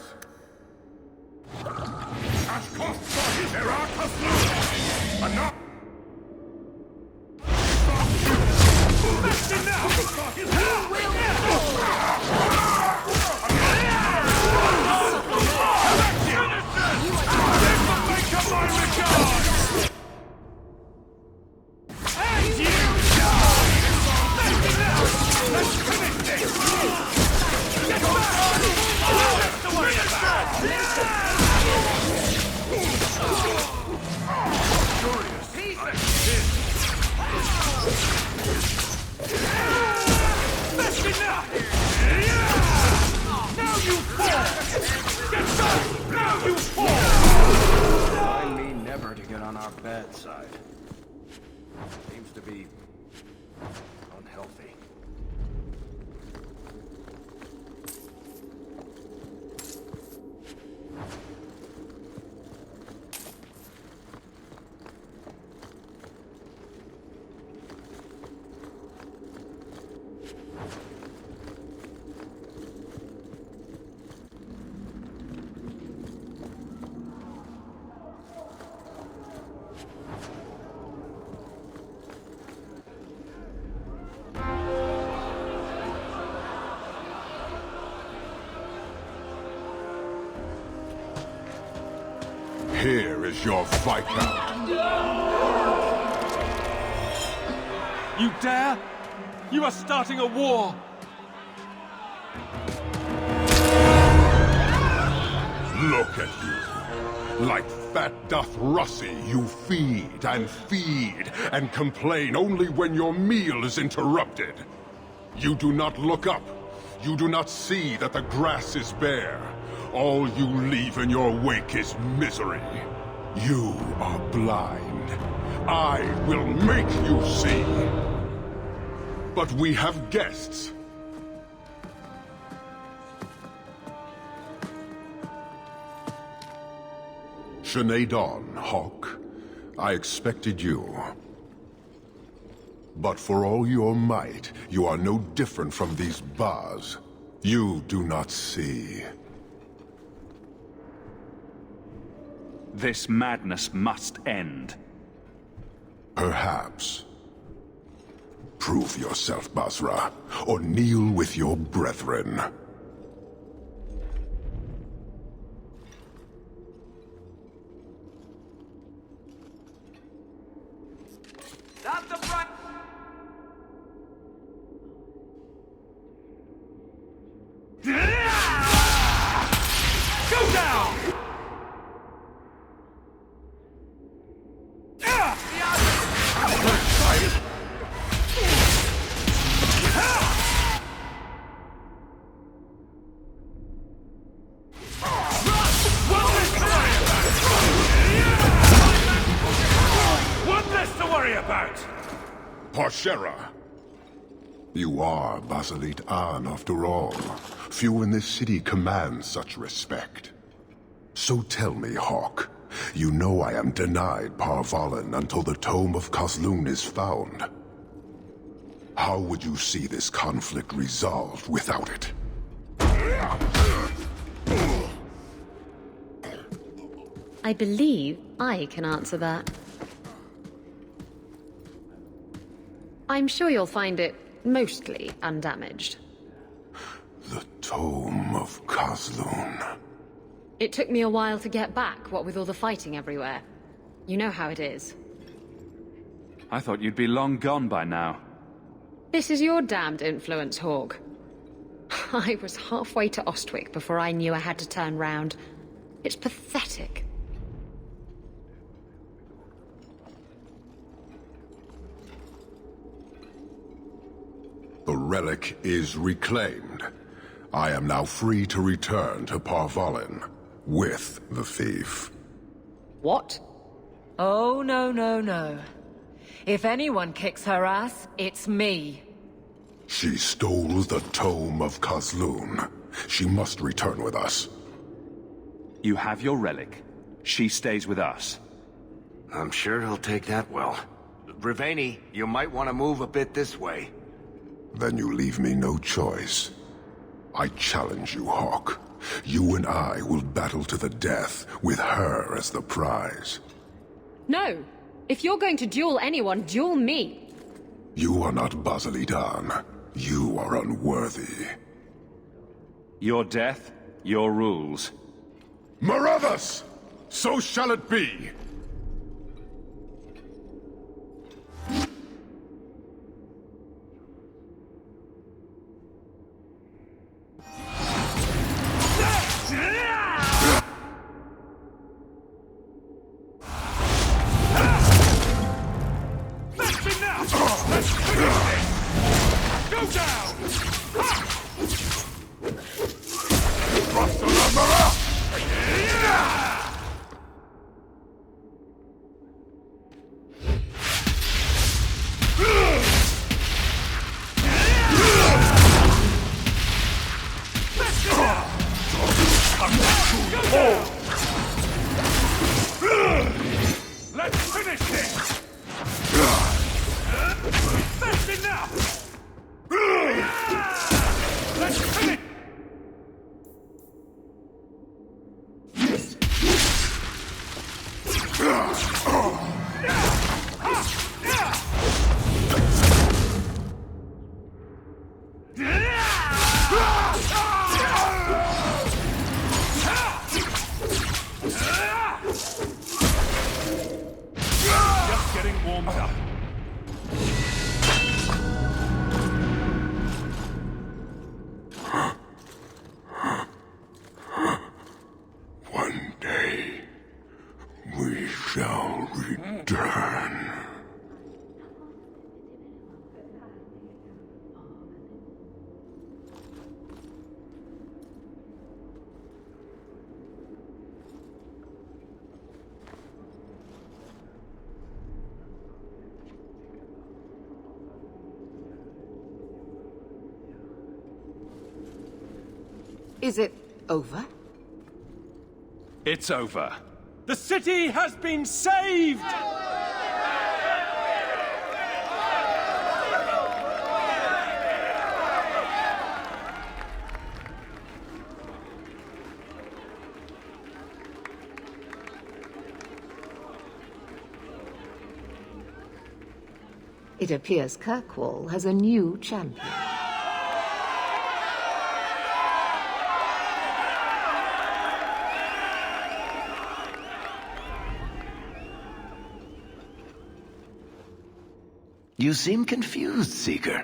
I mean never to get on our bad side. Seems to be unhealthy. Here is your Viscount. You dare? You are starting a war! Look at you. Like fat doth Russie, you feed and complain only when your meal is interrupted. You do not look up. You do not see that the grass is bare. All you leave in your wake is misery. You are blind. I will make you see. But we have guests. Sinead Dawn, Hawk. I expected you. But for all your might, you are no different from these bars. You do not see. This madness must end. Perhaps. Prove yourself, Basra, or kneel with your brethren. Stop the front! Go down! Porchera! You are Basilit An, after all. Few in this city command such respect. So tell me, Hawk, you know I am denied Parvalan until the Tome of Kozlun is found. How would you see this conflict resolved without it? I believe I can answer that. I'm sure you'll find it mostly undamaged. The Tome of Kozlun. It took me a while to get back, what with all the fighting everywhere. You know how it is. I thought you'd be long gone by now. This is your damned influence, Hawk. I was halfway to Ostwick before I knew I had to turn round. It's pathetic. The relic is reclaimed. I am now free to return to Parvalan with the thief. What? Oh, no, no, no. If anyone kicks her ass, it's me. She stole the Tome of Kozlun. She must return with us. You have your relic. She stays with us. I'm sure he'll take that well. Riveni, you might want to move a bit this way. Then you leave me no choice. I challenge you, Hawk. You and I will battle to the death, with her as the prize. No. If you're going to duel anyone, duel me. You are not Basilidan. You are unworthy. Your death, your rules. Marathas! So shall it be! Let's finish this! That's enough! Let's finish! Just getting warmed up. One day, we shall return. Is it over? It's over. The city has been saved! It appears Kirkwall has a new champion. You seem confused, Seeker.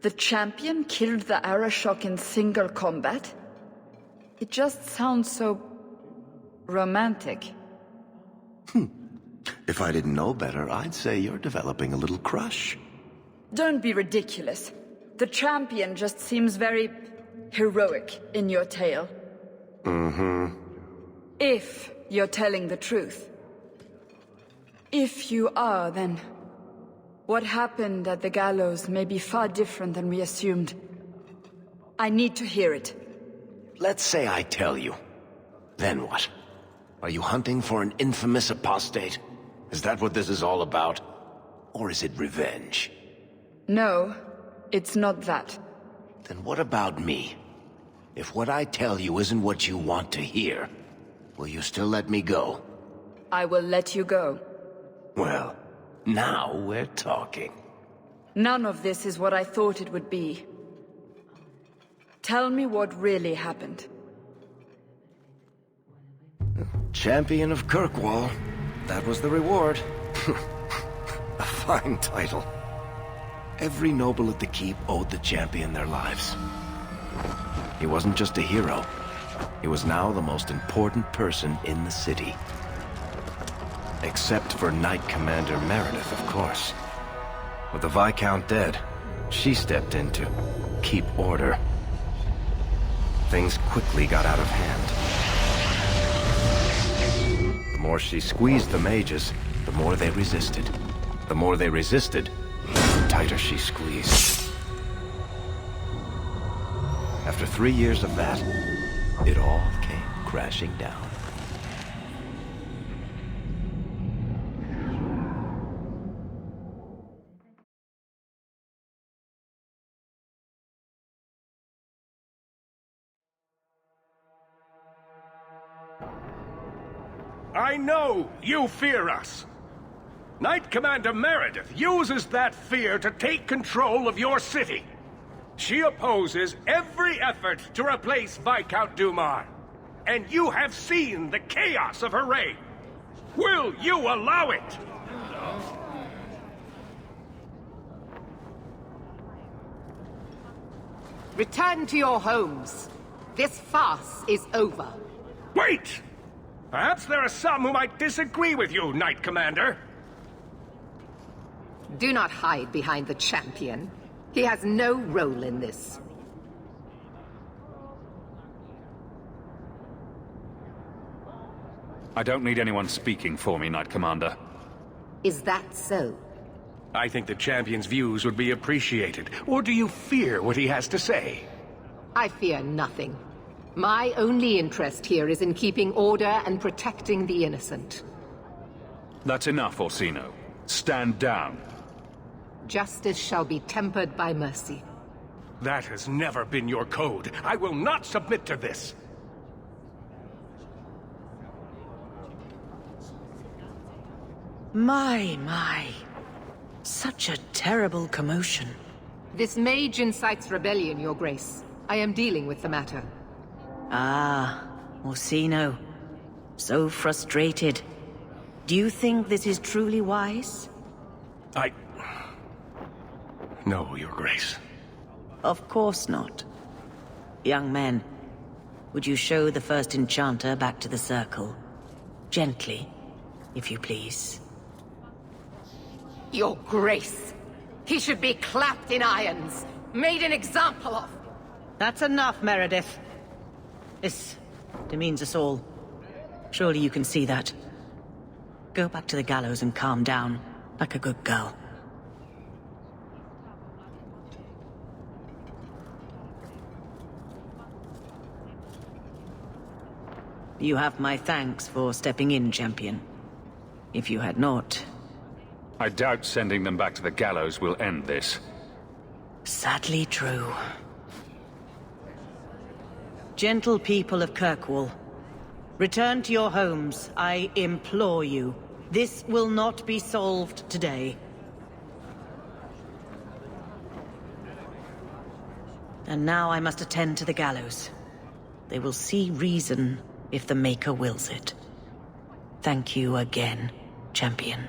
The champion killed the Arashok in single combat? It just sounds so... romantic. If I didn't know better, I'd say you're developing a little crush. Don't be ridiculous. The champion just seems very... heroic in your tale. Mm-hmm. If you're telling the truth. If you are, then... what happened at the gallows may be far different than we assumed. I need to hear it. Let's say I tell you. Then what? Are you hunting for an infamous apostate? Is that what this is all about? Or is it revenge? No, it's not that. Then what about me? If what I tell you isn't what you want to hear, will you still let me go? I will let you go. Well, now we're talking. None of this is what I thought it would be. Tell me what really happened. Champion of Kirkwall. That was the reward. A fine title. Every noble at the keep owed the champion their lives. He wasn't just a hero. He was now the most important person in the city. Except for Knight Commander Meredith, of course. With the Viscount dead, she stepped in to keep order. Things quickly got out of hand. The more she squeezed the mages, the more they resisted. The more they resisted, the tighter she squeezed. After 3 years of that, it all came crashing down. I know you fear us. Knight Commander Meredith uses that fear to take control of your city. She opposes every effort to replace Viscount Dumar. And you have seen the chaos of her reign. Will you allow it? Return to your homes. This farce is over. Wait! Perhaps there are some who might disagree with you, Knight Commander. Do not hide behind the champion. He has no role in this. I don't need anyone speaking for me, Knight Commander. Is that so? I think the champion's views would be appreciated. Or do you fear what he has to say? I fear nothing. My only interest here is in keeping order and protecting the innocent. That's enough, Orsino. Stand down. Justice shall be tempered by mercy. That has never been your code. I will not submit to this. My. Such a terrible commotion. This mage incites rebellion, Your Grace. I am dealing with the matter. Ah, Orsino. So frustrated. Do you think this is truly wise? No, Your Grace. Of course not. Young men, would you show the first enchanter back to the circle? Gently, if you please. Your Grace! He should be clapped in irons, made an example of! That's enough, Meredith. This demeans us all. Surely you can see that. Go back to the gallows and calm down, like a good girl. You have my thanks for stepping in, champion. If you had not... I doubt sending them back to the gallows will end this. Sadly true. Gentle people of Kirkwall, return to your homes, I implore you. This will not be solved today. And now I must attend to the gallows. They will see reason if the Maker wills it. Thank you again, champion.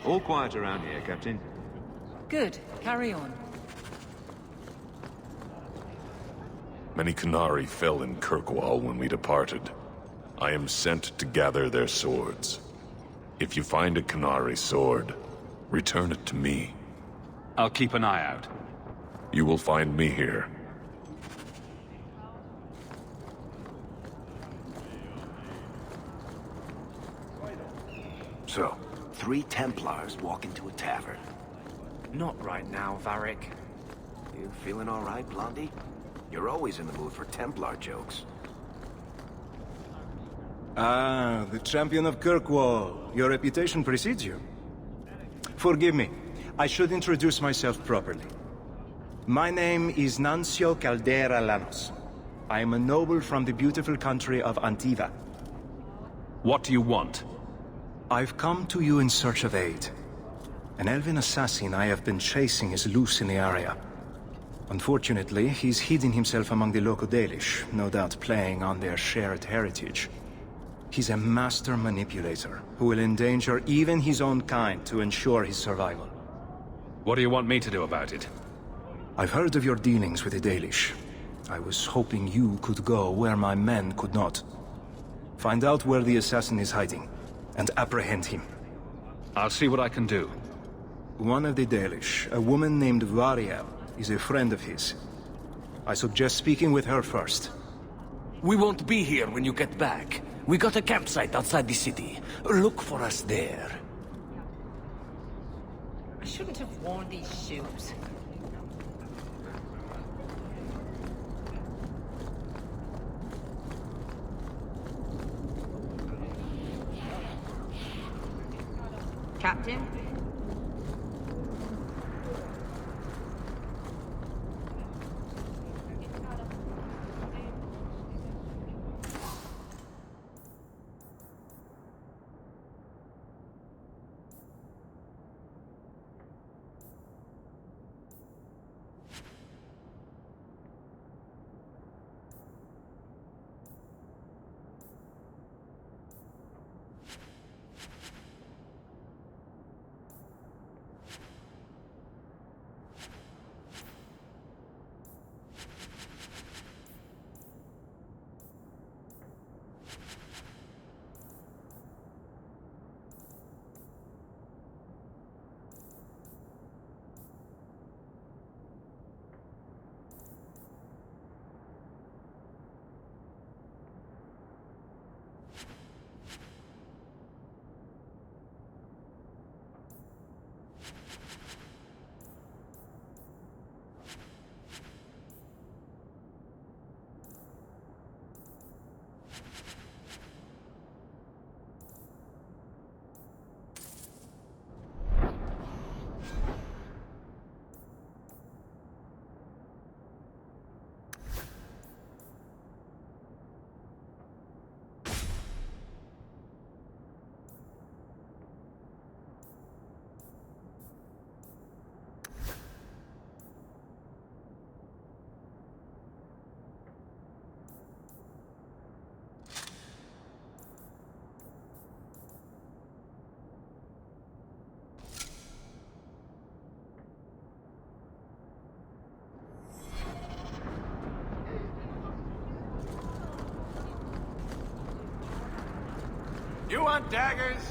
All quiet around here, Captain. Good. Carry on. Many Qunari fell in Kirkwall when we departed. I am sent to gather their swords. If you find a Qunari sword, return it to me. I'll keep an eye out. You will find me here. So, 3 Templars walk into a tavern. Not right now, Varric. You feeling all right, Blondie? You're always in the mood for Templar jokes. Ah, the champion of Kirkwall. Your reputation precedes you. Forgive me. I should introduce myself properly. My name is Nancio Caldera Lanos. I am a noble from the beautiful country of Antiva. What do you want? I've come to you in search of aid. An elven assassin I have been chasing is loose in the area. Unfortunately, he's hidden himself among the local Dalish, no doubt playing on their shared heritage. He's a master manipulator, who will endanger even his own kind to ensure his survival. What do you want me to do about it? I've heard of your dealings with the Dalish. I was hoping you could go where my men could not. Find out where the assassin is hiding, and apprehend him. I'll see what I can do. One of the Dalish, a woman named Variel, is a friend of his. I suggest speaking with her first. We won't be here when you get back. We got a campsite outside the city. Look for us there. I shouldn't have worn these shoes. Captain? You want daggers?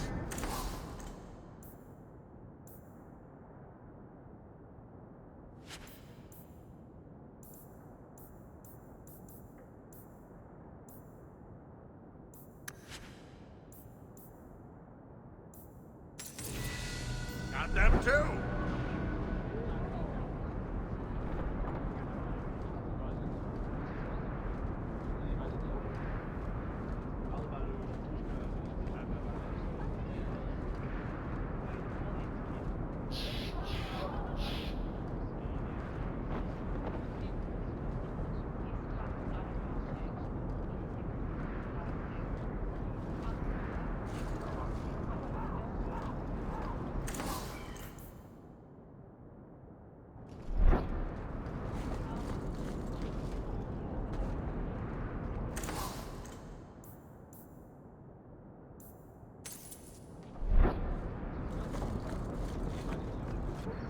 Got them too.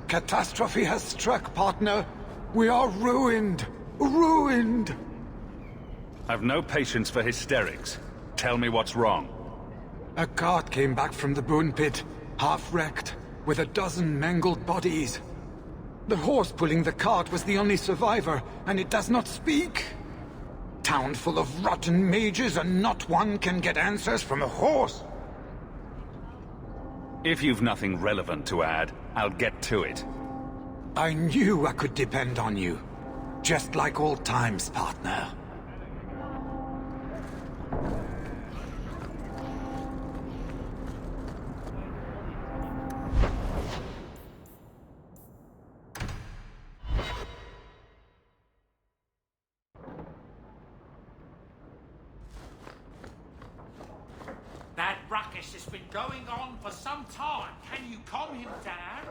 Catastrophe has struck, partner. We are ruined. Ruined! I've no patience for hysterics. Tell me what's wrong. A cart came back from the Boon Pit, half-wrecked, with a dozen mangled bodies. The horse pulling the cart was the only survivor, and it does not speak. Town full of rotten mages, and not one can get answers from a horse. If you've nothing relevant to add, I'll get to it. I knew I could depend on you. Just like old times, partner. That ruckus has been going on for some time. Can you calm him down?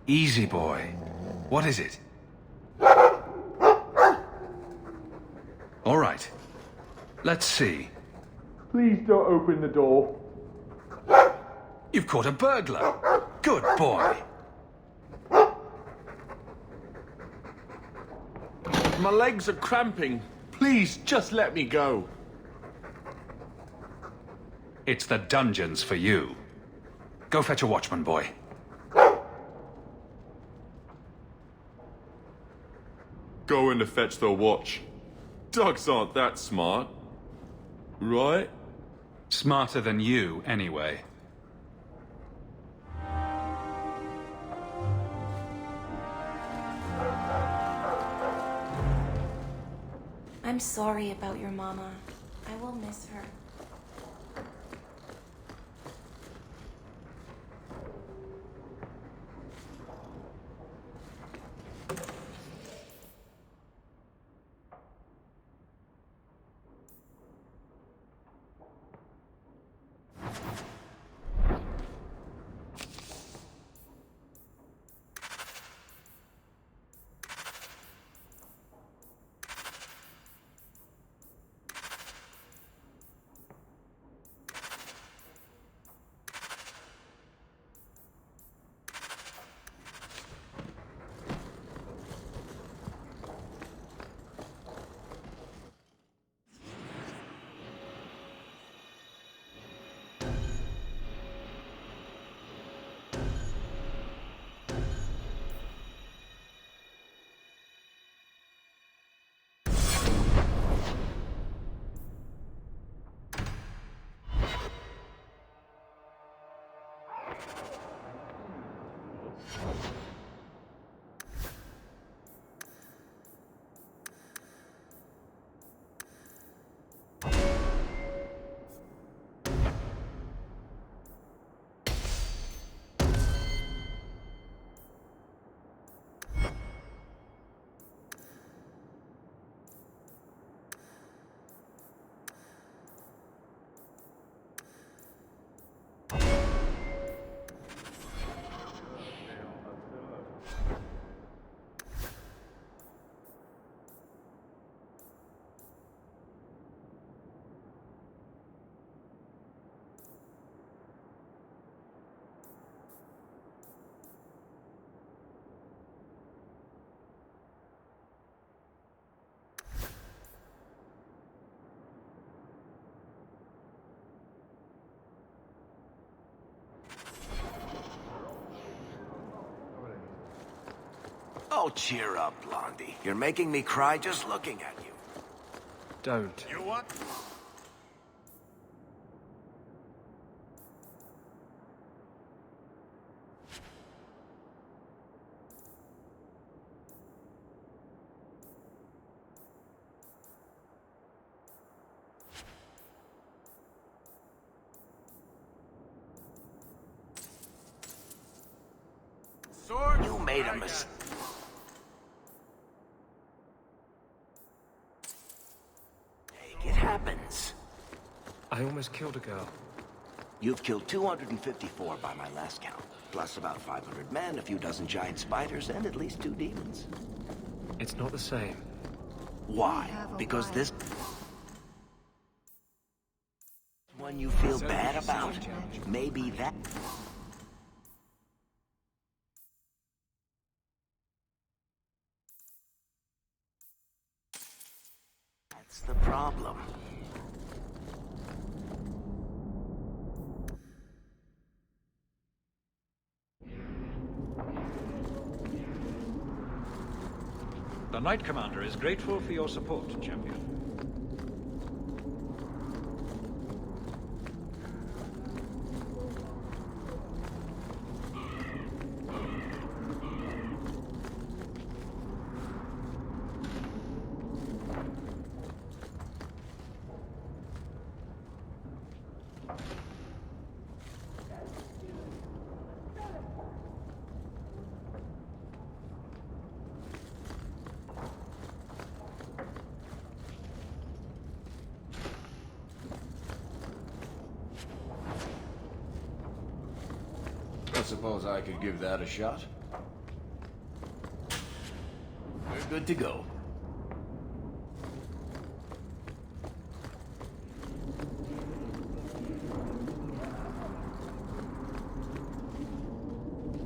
Easy, boy. What is it? All right. Let's see. Please don't open the door. You've caught a burglar. Good boy. My legs are cramping. Please, just let me go. It's the dungeons for you. Go fetch a watchman, boy. Going to fetch the watch. Dogs aren't that smart. Right? Smarter than you, anyway. I'm sorry about your mama. I will miss her. Oh, cheer up, Blondie. You're making me cry just looking at you. Don't. You what? Sword? You made a mistake. It happens. I almost killed a girl. You've killed 254 by my last count, plus about 500 men, a few dozen giant spiders, and at least 2 demons. It's not the same. Why? Because this one you feel bad about? Maybe that... That's the problem. The Knight Commander is grateful for your support, Champion. I suppose I could give that a shot. We're good to go.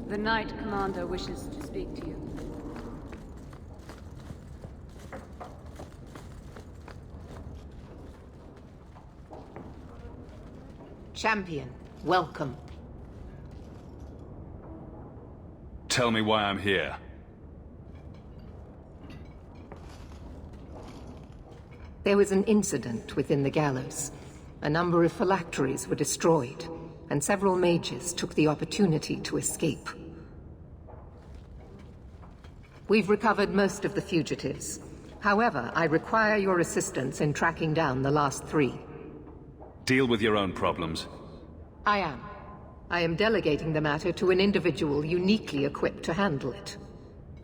The Knight Commander wishes to speak to you. Champion, welcome. Tell me why I'm here. There was an incident within the gallows. A number of phylacteries were destroyed, and several mages took the opportunity to escape. We've recovered most of the fugitives. However, I require your assistance in tracking down the last 3. Deal with your own problems. I am. I am delegating the matter to an individual uniquely equipped to handle it.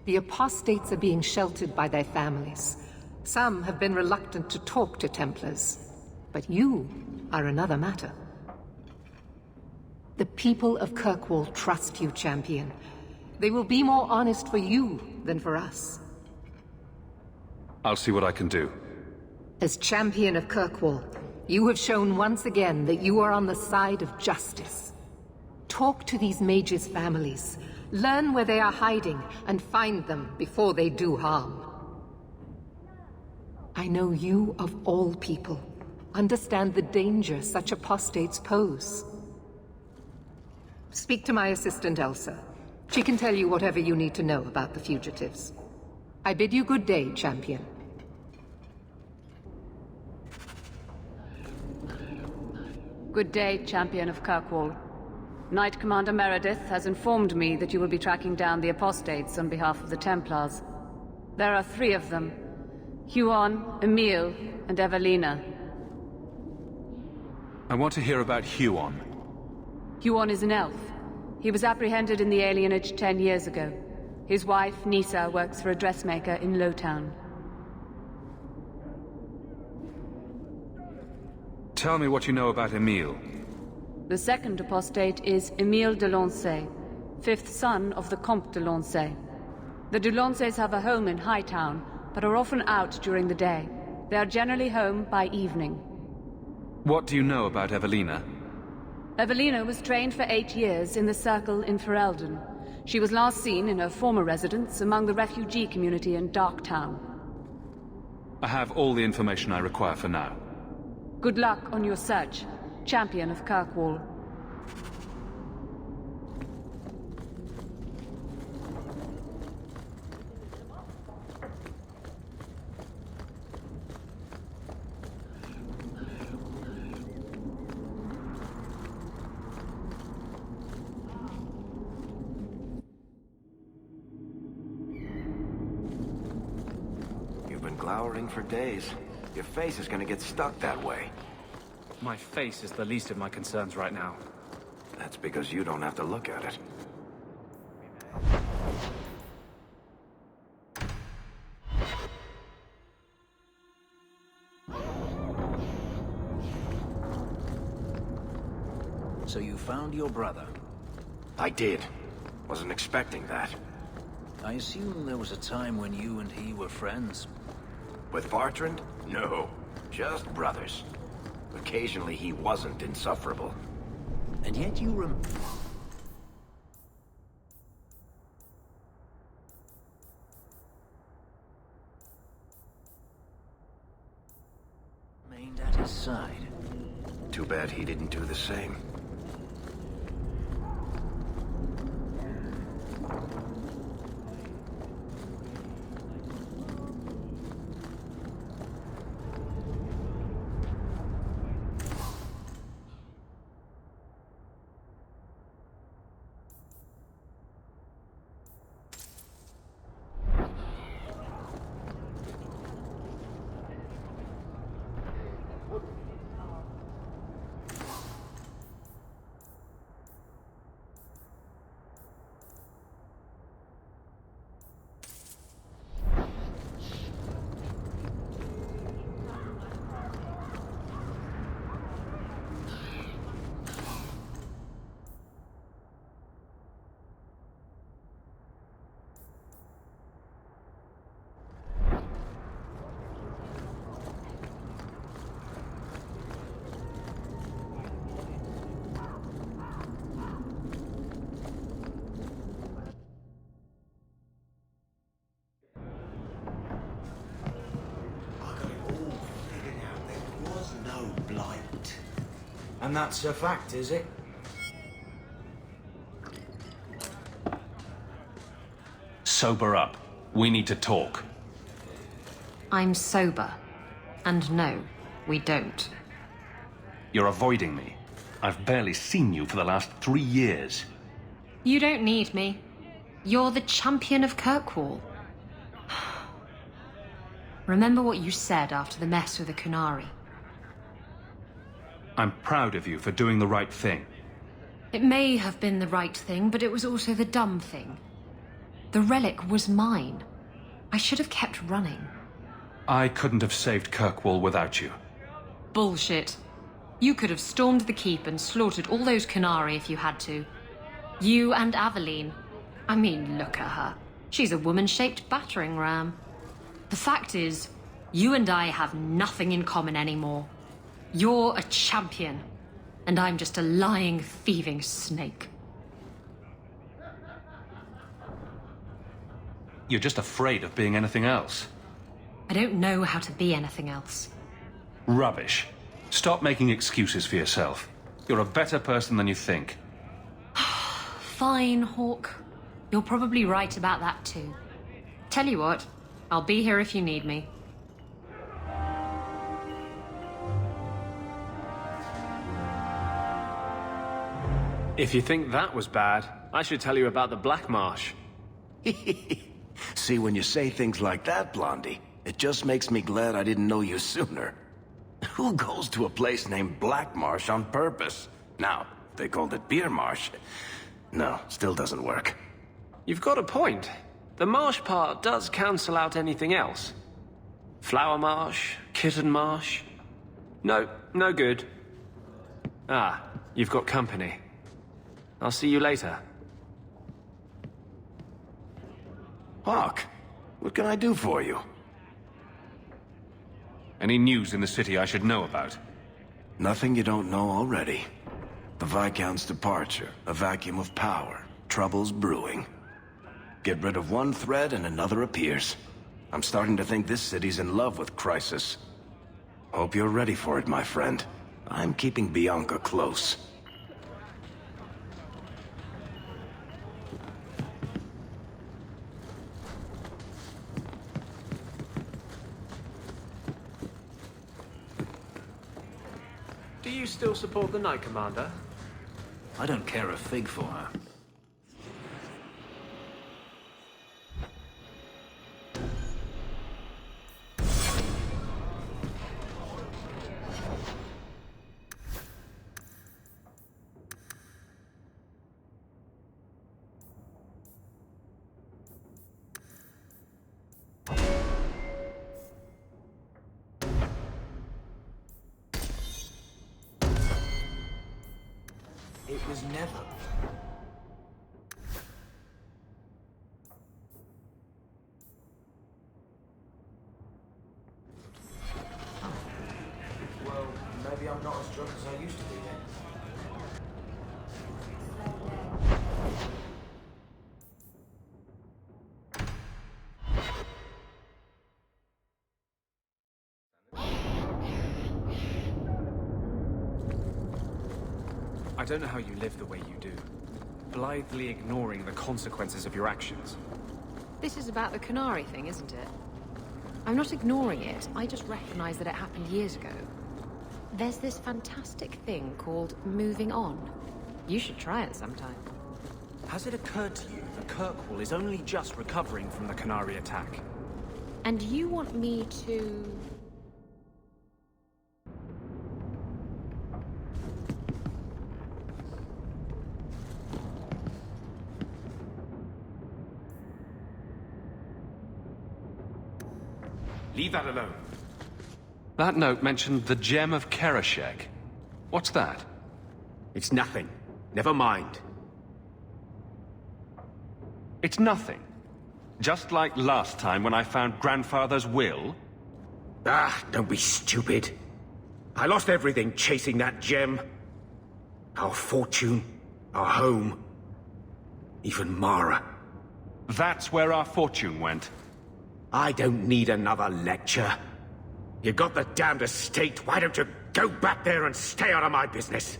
The apostates are being sheltered by their families. Some have been reluctant to talk to Templars, but you are another matter. The people of Kirkwall trust you, Champion. They will be more honest for you than for us. I'll see what I can do. As Champion of Kirkwall, you have shown once again that you are on the side of justice. Talk to these mages' families. Learn where they are hiding and find them before they do harm. I know you, of all people, understand the danger such apostates pose. Speak to my assistant, Elsa. She can tell you whatever you need to know about the fugitives. I bid you good day, Champion. Good day, Champion of Kirkwall. Knight Commander Meredith has informed me that you will be tracking down the apostates on behalf of the Templars. There are 3 of them. Huon, Emile, and Evelina. I want to hear about Huon. Huon is an elf. He was apprehended in the alienage 10 years ago. His wife, Nisa, works for a dressmaker in Lowtown. Tell me what you know about Emile. The second apostate is Emile de Lancey, 5th son of the Comte de Lancey. The de Lanceys have a home in Hightown, but are often out during the day. They are generally home by evening. What do you know about Evelina? Evelina was trained for 8 years in the Circle in Ferelden. She was last seen in her former residence among the refugee community in Darktown. I have all the information I require for now. Good luck on your search, Champion of Kirkwall. You've been glowering for days. Your face is gonna get stuck that way. My face is the least of my concerns right now. That's because you don't have to look at it. So you found your brother? I did. Wasn't expecting that. I assume there was a time when you and he were friends? With Bartrand? No. Just brothers. Occasionally he wasn't insufferable. And yet you remained at his side. Too bad he didn't do the same. so blind. And that's a fact, is it? Sober up. We need to talk. I'm sober. And no, we don't. You're avoiding me. I've barely seen you for the last 3 years. You don't need me. You're the champion of Kirkwall. Remember what you said after the mess with the Qunari. I'm proud of you for doing the right thing. It may have been the right thing, but it was also the dumb thing. The relic was mine. I should have kept running. I couldn't have saved Kirkwall without you. Bullshit. You could have stormed the keep and slaughtered all those Qunari if you had to. You and Aveline. I mean, look at her. She's a woman-shaped battering ram. The fact is, you and I have nothing in common anymore. You're a champion, and I'm just a lying, thieving snake. You're just afraid of being anything else. I don't know how to be anything else. Rubbish. Stop making excuses for yourself. You're a better person than you think. Fine, Hawk. You're probably right about that too. Tell you what, I'll be here if you need me. If you think that was bad, I should tell you about the Black Marsh. See, when you say things like that, Blondie, it just makes me glad I didn't know you sooner. Who goes to a place named Black Marsh on purpose? Now, if they called it Beer Marsh. No, still doesn't work. You've got a point. The marsh part does cancel out anything else. Flower Marsh, Kitten Marsh. No, no good. Ah, you've got company. I'll see you later. Hawk, what can I do for you? Any news in the city I should know about? Nothing you don't know already. The Viscount's departure, a vacuum of power, troubles brewing. Get rid of one thread and another appears. I'm starting to think this city's in love with Crisis. Hope you're ready for it, my friend. I'm keeping Bianca close. Do you still support the Knight Commander? I don't care a fig for her. It was never. Well, maybe I'm not as drunk as I used to be then. I don't know how you live the way you do, blithely ignoring the consequences of your actions. This is about the Qunari thing, isn't it? I'm not ignoring it, I just recognize that it happened years ago. There's this fantastic thing called moving on. You should try it sometime. Has it occurred to you that Kirkwall is only just recovering from the Qunari attack? And you want me to... Leave that alone. That note mentioned the Gem of Kerashek. What's that? It's nothing. Never mind. It's nothing. Just like last time when I found Grandfather's will? Ah, don't be stupid. I lost everything chasing that gem. Our fortune, our home, even Mara. That's where our fortune went. I don't need another lecture. You got the damned estate, why don't you go back there and stay out of my business?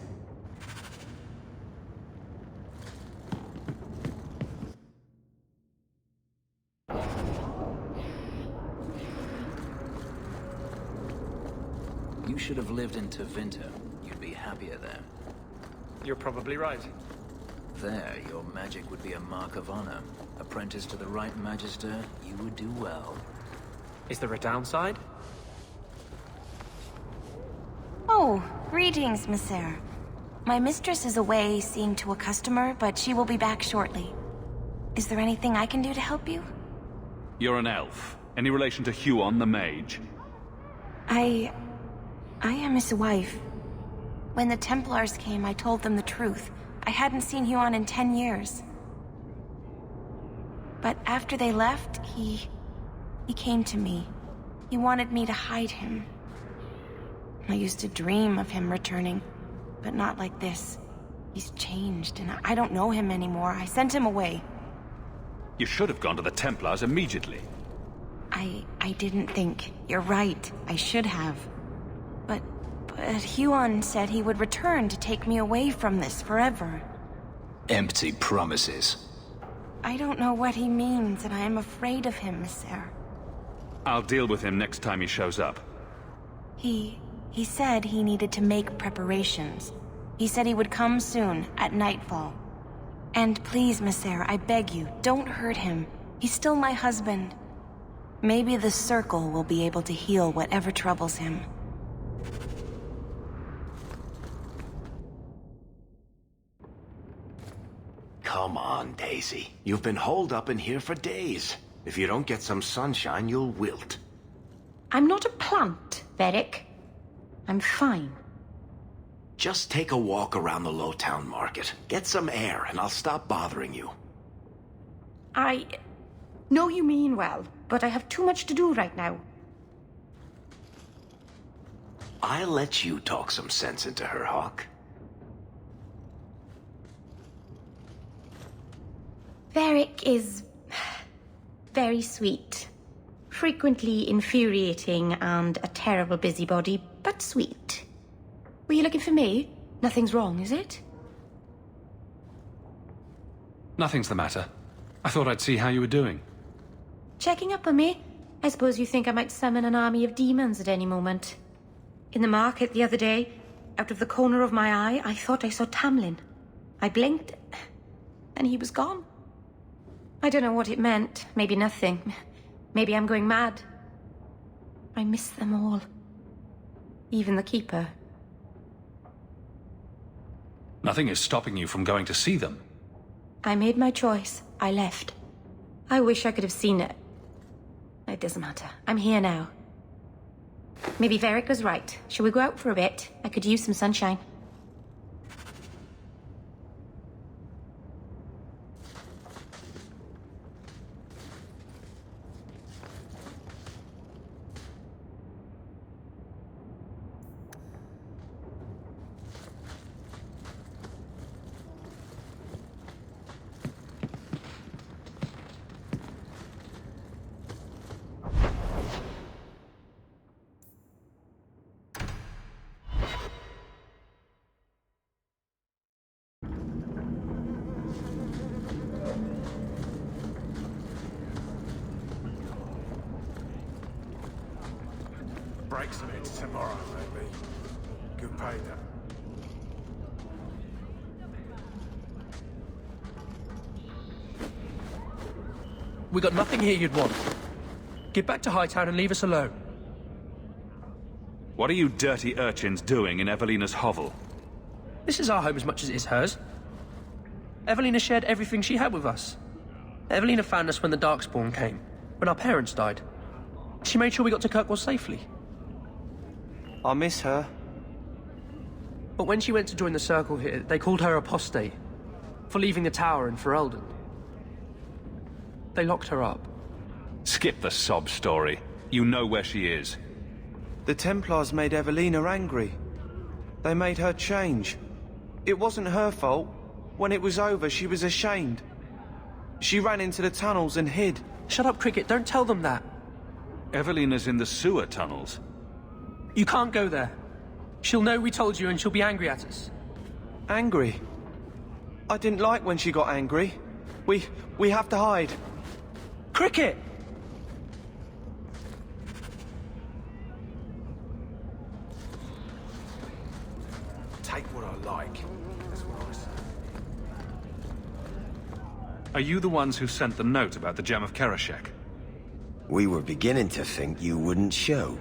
You should have lived in Tevinter. You'd be happier there. You're probably right. There, your magic would be a mark of honor. Apprentice to the right magister, you would do well. Is there a downside? Oh, greetings, Messer. My mistress is away seeing to a customer, but she will be back shortly. Is there anything I can do to help you? You're an elf. Any relation to Huon the mage? I am his wife. When the Templars came, I told them the truth. I hadn't seen Huon in 10 years. But after they left, he came to me. He wanted me to hide him. I used to dream of him returning, but not like this. He's changed, and I don't know him anymore. I sent him away. You should have gone to the Templars immediately. I didn't think. You're right. I should have. But Huon said he would return to take me away from this forever. Empty promises. I don't know what he means, and I am afraid of him, Messer. I'll deal with him next time he shows up. He said he needed to make preparations. He said he would come soon, at nightfall. And please, Messer, I beg you, don't hurt him. He's still my husband. Maybe the Circle will be able to heal whatever troubles him. Come on, Daisy. You've been holed up in here for days. If you don't get some sunshine, you'll wilt. I'm not a plant, Varric. I'm fine. Just take a walk around the Lowtown Market. Get some air, and I'll stop bothering you. I know you mean well, but I have too much to do right now. I'll let you talk some sense into her, Hawk. Varric is very sweet. Frequently infuriating and a terrible busybody, but sweet. Were you looking for me? Nothing's wrong, is it? Nothing's the matter. I thought I'd see how you were doing. Checking up on me? I suppose you think I might summon an army of demons at any moment. In the market the other day, out of the corner of my eye, I thought I saw Tamlin. I blinked, and he was gone. I don't know what it meant. Maybe nothing. Maybe I'm going mad. I miss them all. Even the Keeper. Nothing is stopping you from going to see them. I made my choice. I left. I wish I could have seen it. It doesn't matter. I'm here now. Maybe Varric was right. Shall we go out for a bit? I could use some sunshine. Break some heads tomorrow, maybe. Good payday. We got nothing here you'd want. Get back to Hightown and leave us alone. What are you dirty urchins doing in Evelina's hovel? This is our home as much as it is hers. Evelina shared everything she had with us. Evelina found us when the Darkspawn came, when our parents died. She made sure we got to Kirkwall safely. I miss her. But when she went to join the Circle here, they called her apostate for leaving the tower in Ferelden. They locked her up. Skip the sob story. You know where she is. The Templars made Evelina angry. They made her change. It wasn't her fault. When it was over, she was ashamed. She ran into the tunnels and hid. Shut up, Cricket. Don't tell them that. Evelina's in the sewer tunnels. You can't go there. She'll know we told you and she'll be angry at us. Angry? I didn't like when she got angry. We have to hide. Cricket! Take what I like. That's what I say. Are you the ones who sent the note about the gem of Kerashek? We were beginning to think you wouldn't show.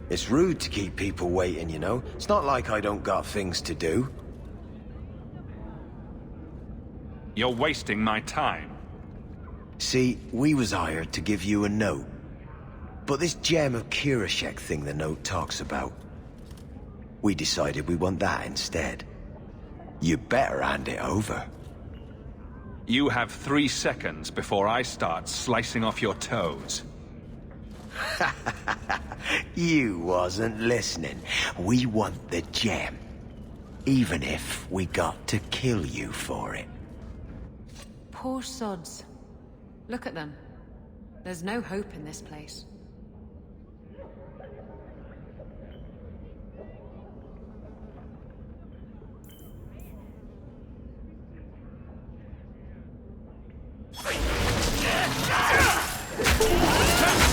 It's rude to keep people waiting, you know? It's not like I don't got things to do. You're wasting my time. See, we was hired to give you a note. But this gem of Kerashek thing the note talks about, we decided we want that instead. You better hand it over. You have 3 seconds before I start slicing off your toes. You wasn't listening. We want the gem. Even if we got to kill you for it. Poor sods. Look at them. There's no hope in this place.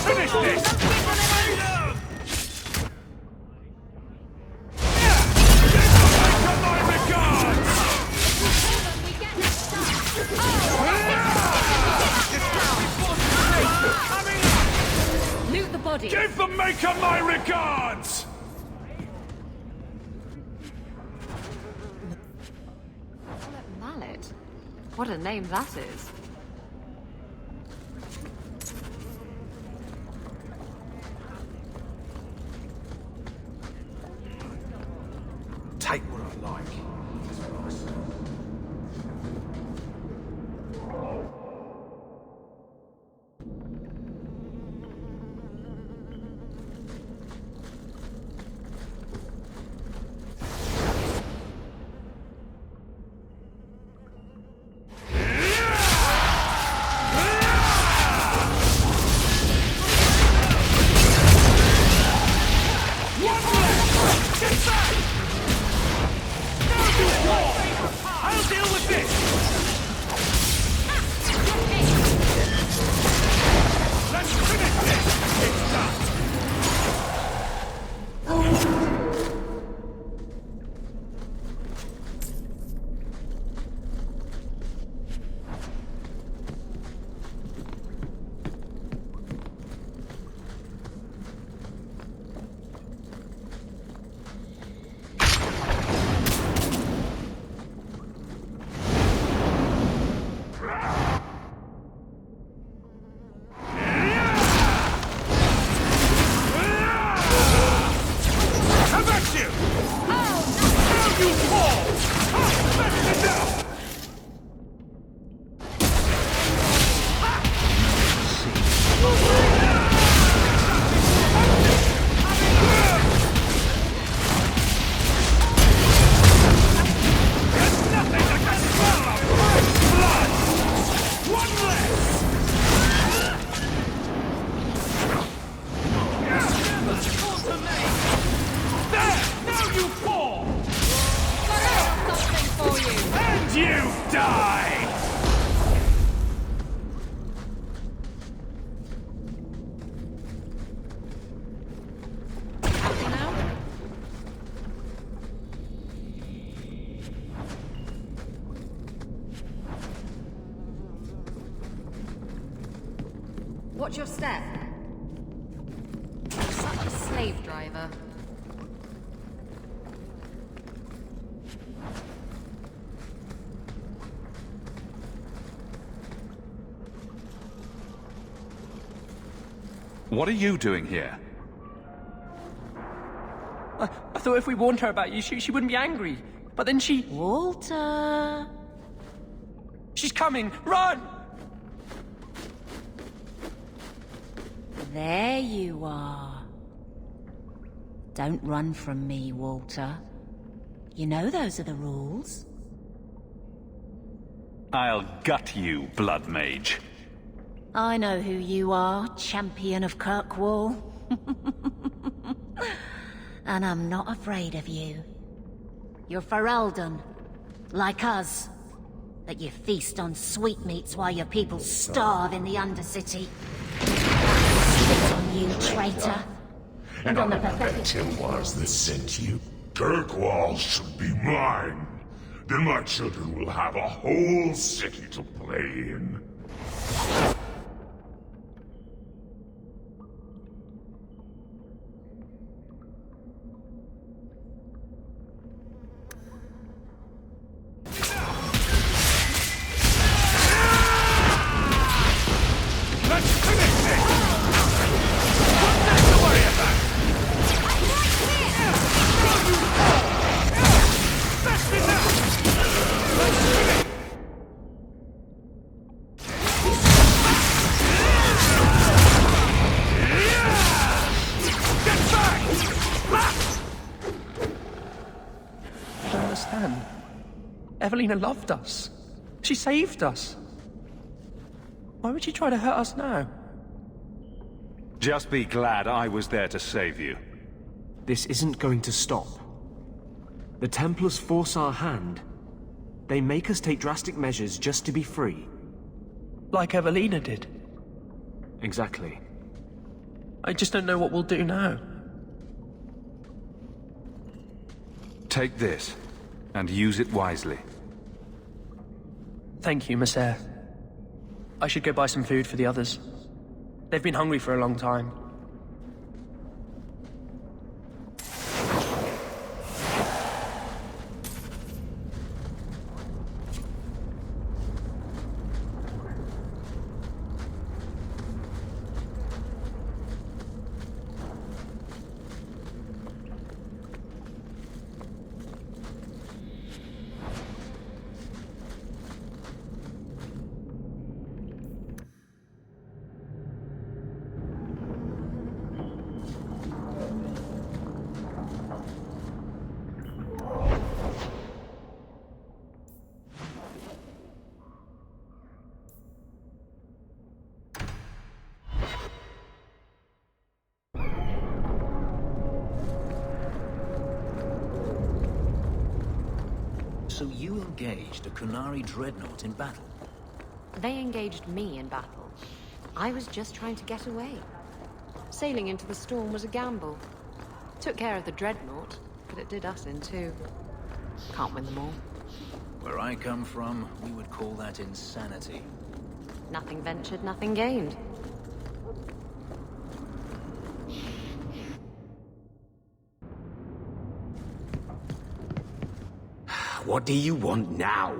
Finish this! Loot the body. Give the Maker my regards! Mallet? What a name that is. Take what I like. That's what I say. Watch your step. Such a slave driver. What are you doing here? I thought if we warned her about you, she wouldn't be angry. But then she... Walter! She's coming! Run! There you are. Don't run from me, Walter. You know those are the rules. I'll gut you, Blood Mage. I know who you are, champion of Kirkwall. And I'm not afraid of you. You're Ferelden, like us. But you feast on sweetmeats while your people starve in the Undercity. Spit on you, traitor. And on the pathetic Templars that sent you. Kirkwall should be mine. Then my children will have a whole city to play in. Evelina loved us. She saved us. Why would she try to hurt us now? Just be glad I was there to save you. This isn't going to stop. The Templars force our hand. They make us take drastic measures just to be free. Like Evelina did. Exactly. I just don't know what we'll do now. Take this, and use it wisely. Thank you, Maser. I should go buy some food for the others. They've been hungry for a long time. So you engaged a Kunari dreadnought in battle? They engaged me in battle. I was just trying to get away. Sailing into the storm was a gamble. Took care of the dreadnought, but it did us in too. Can't win them all. Where I come from, we would call that insanity. Nothing ventured, nothing gained. What do you want now?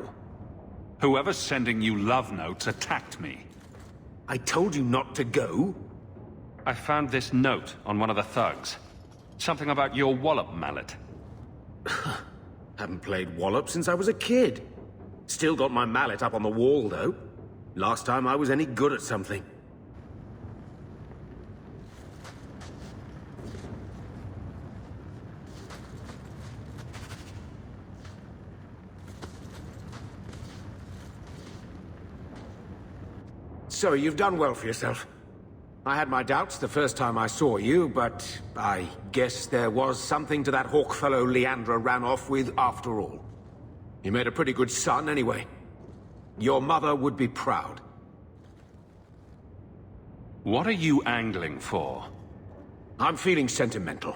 Whoever's sending you love notes attacked me. I told you not to go. I found this note on one of the thugs. Something about your wallop mallet. Haven't played wallop since I was a kid. Still got my mallet up on the wall, though. Last time I was any good at something. So, you've done well for yourself. I had my doubts the first time I saw you, but I guess there was something to that hawk fellow Leandra ran off with after all. You made a pretty good son, anyway. Your mother would be proud. What are you angling for? I'm feeling sentimental.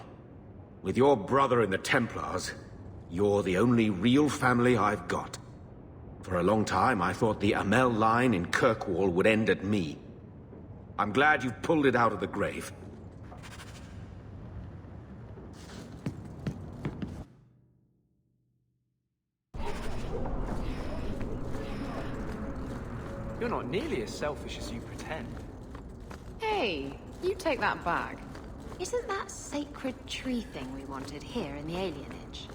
With your brother in the Templars, you're the only real family I've got. For a long time, I thought the Amel line in Kirkwall would end at me. I'm glad you've pulled it out of the grave. You're not nearly as selfish as you pretend. Hey, you take that back. Isn't that sacred tree thing we wanted here in the alienage?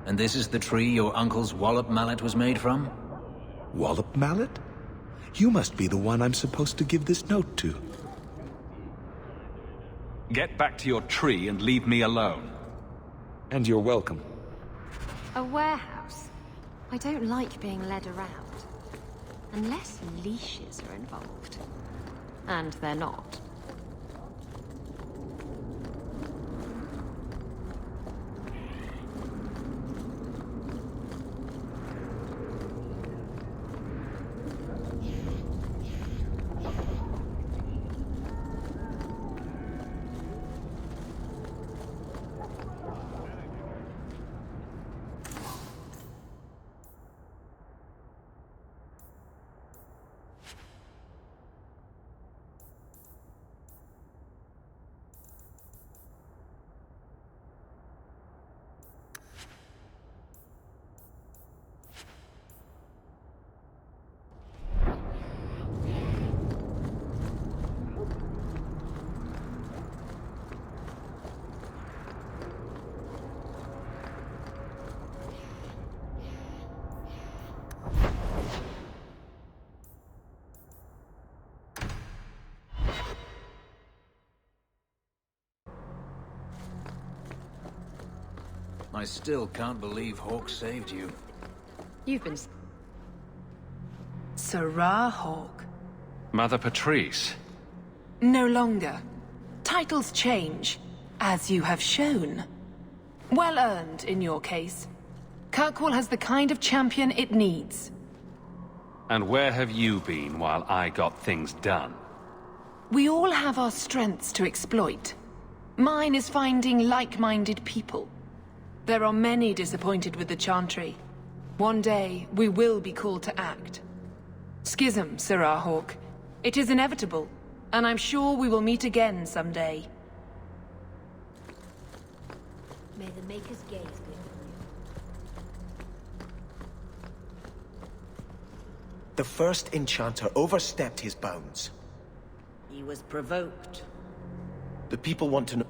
And this is the tree your uncle's wallop mallet was made from? Wallop mallet? You must be the one I'm supposed to give this note to. Get back to your tree and leave me alone. And you're welcome. A warehouse? I don't like being led around. Unless leashes are involved. And they're not. I still can't believe Hawk saved you. You've been... Sarah Hawk. Mother Patrice. No longer. Titles change, as you have shown. Well earned, in your case. Kirkwall has the kind of champion it needs. And where have you been while I got things done? We all have our strengths to exploit. Mine is finding like-minded people. There are many disappointed with the Chantry. One day, we will be called to act. Schism, Sarah Hawk. It is inevitable, and I'm sure we will meet again someday. May the Maker's gaze be upon you. The first enchanter overstepped his bounds. He was provoked. The people want to know...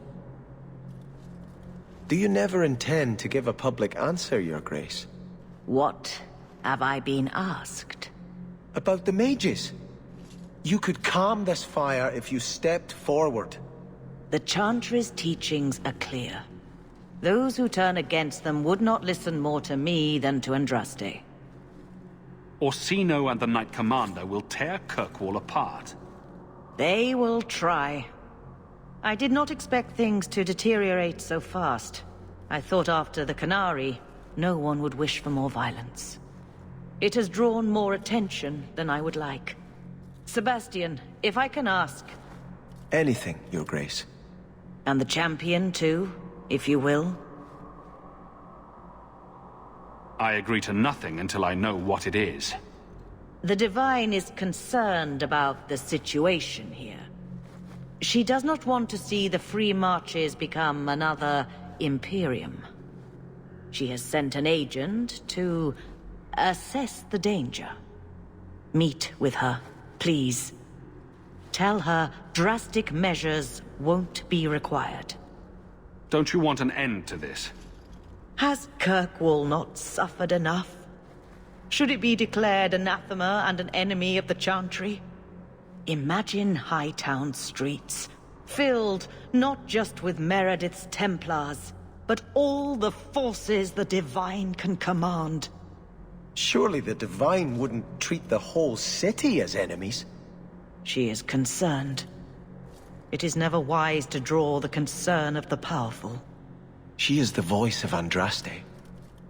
Do you never intend to give a public answer, Your Grace? What have I been asked? About the mages. You could calm this fire if you stepped forward. The Chantry's teachings are clear. Those who turn against them would not listen more to me than to Andraste. Orsino and the Knight Commander will tear Kirkwall apart. They will try. I did not expect things to deteriorate so fast. I thought after the Canary, no one would wish for more violence. It has drawn more attention than I would like. Sebastian, if I can ask... Anything, Your Grace. And the champion, too, if you will? I agree to nothing until I know what it is. The Divine is concerned about the situation here. She does not want to see the Free Marches become another Imperium. She has sent an agent to assess the danger. Meet with her, please. Tell her drastic measures won't be required. Don't you want an end to this? Has Kirkwall not suffered enough? Should it be declared anathema and an enemy of the Chantry? Imagine Hightown streets, filled not just with Meredith's Templars, but all the forces the Divine can command. Surely the Divine wouldn't treat the whole city as enemies. She is concerned. It is never wise to draw the concern of the powerful. She is the voice of Andraste.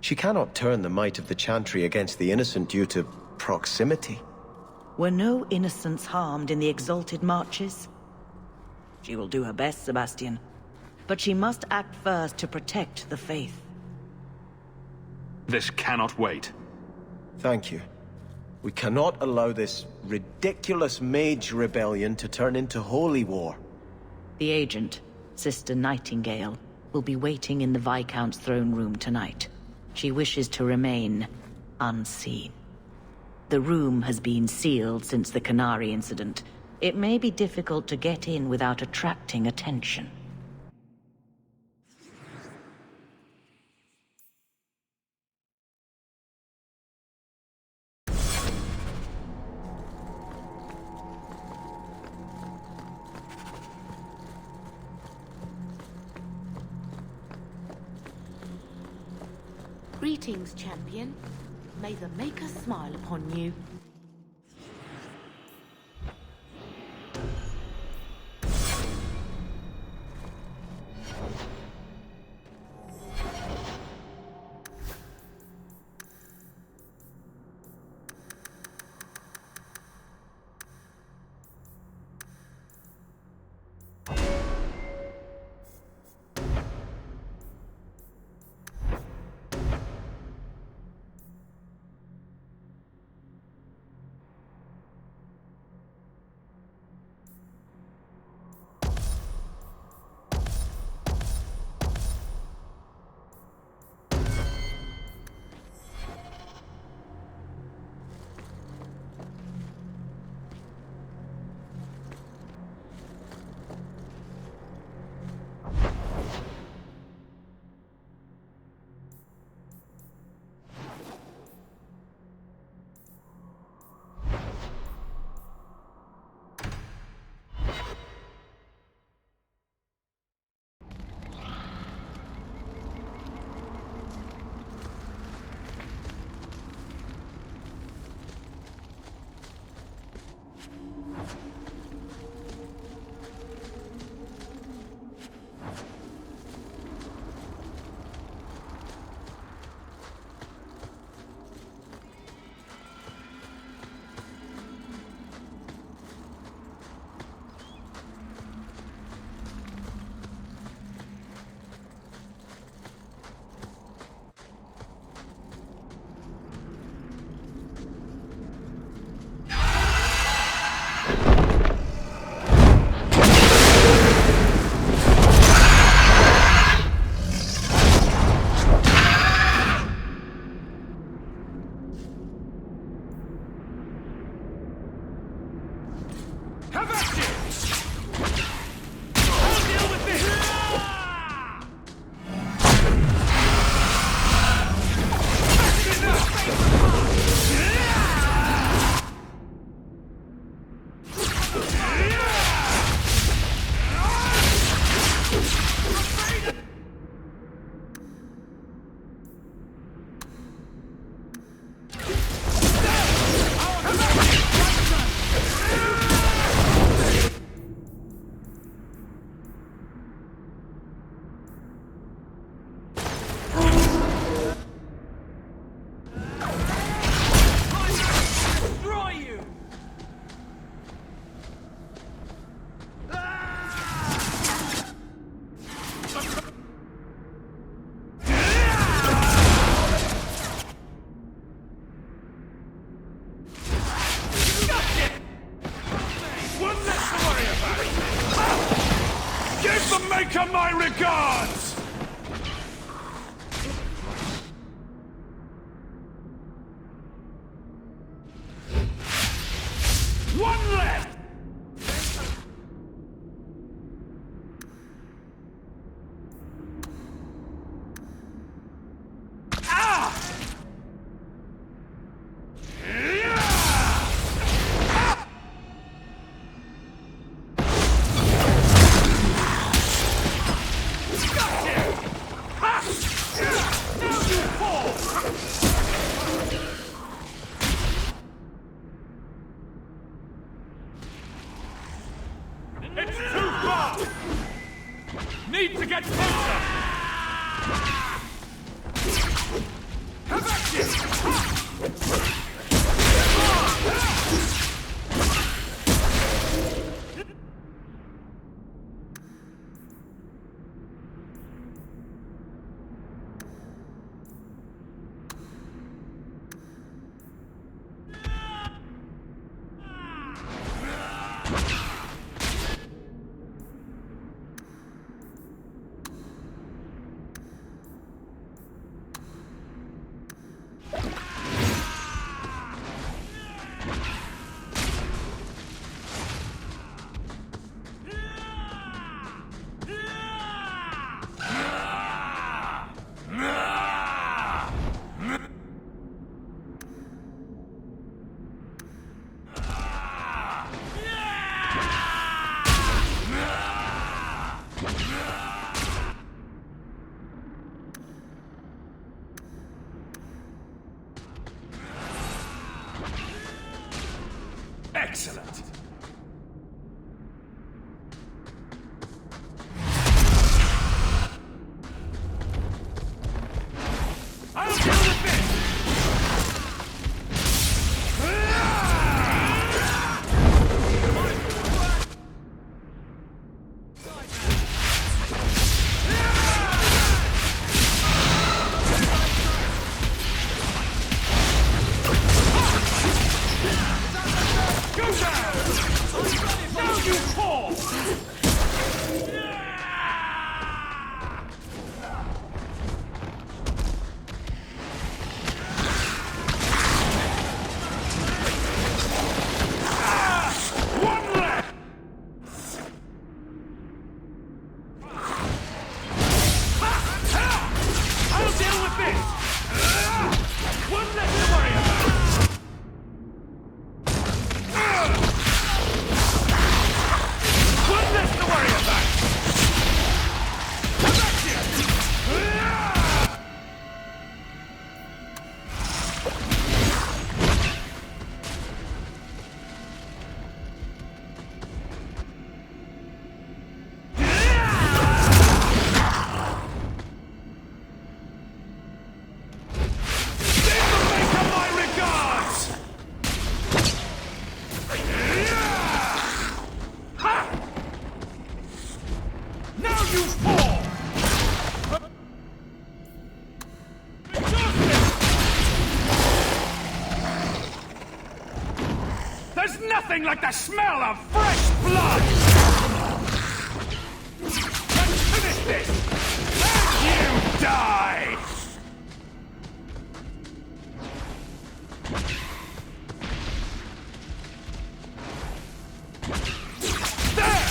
She cannot turn the might of the Chantry against the innocent due to proximity. Were no innocents harmed in the exalted marches? She will do her best, Sebastian. But she must act first to protect the faith. This cannot wait. Thank you. We cannot allow this ridiculous mage rebellion to turn into holy war. The agent, Sister Nightingale, will be waiting in the Viscount's throne room tonight. She wishes to remain unseen. The room has been sealed since the Canary incident. It may be difficult to get in without attracting attention. Greetings, champion. May the Maker smile upon you. the Maker my regards! One left! It's too far! Need to get closer! Come back here! Excellent! I'll deal with this! Go down! Now you fall! One left! I'll deal with this! One less to worry about! One less to worry about! Come back here! Give the Maker my regards! Ha! Now you fall! There's nothing like the smell of fresh blood! Let's finish this! And you die! There!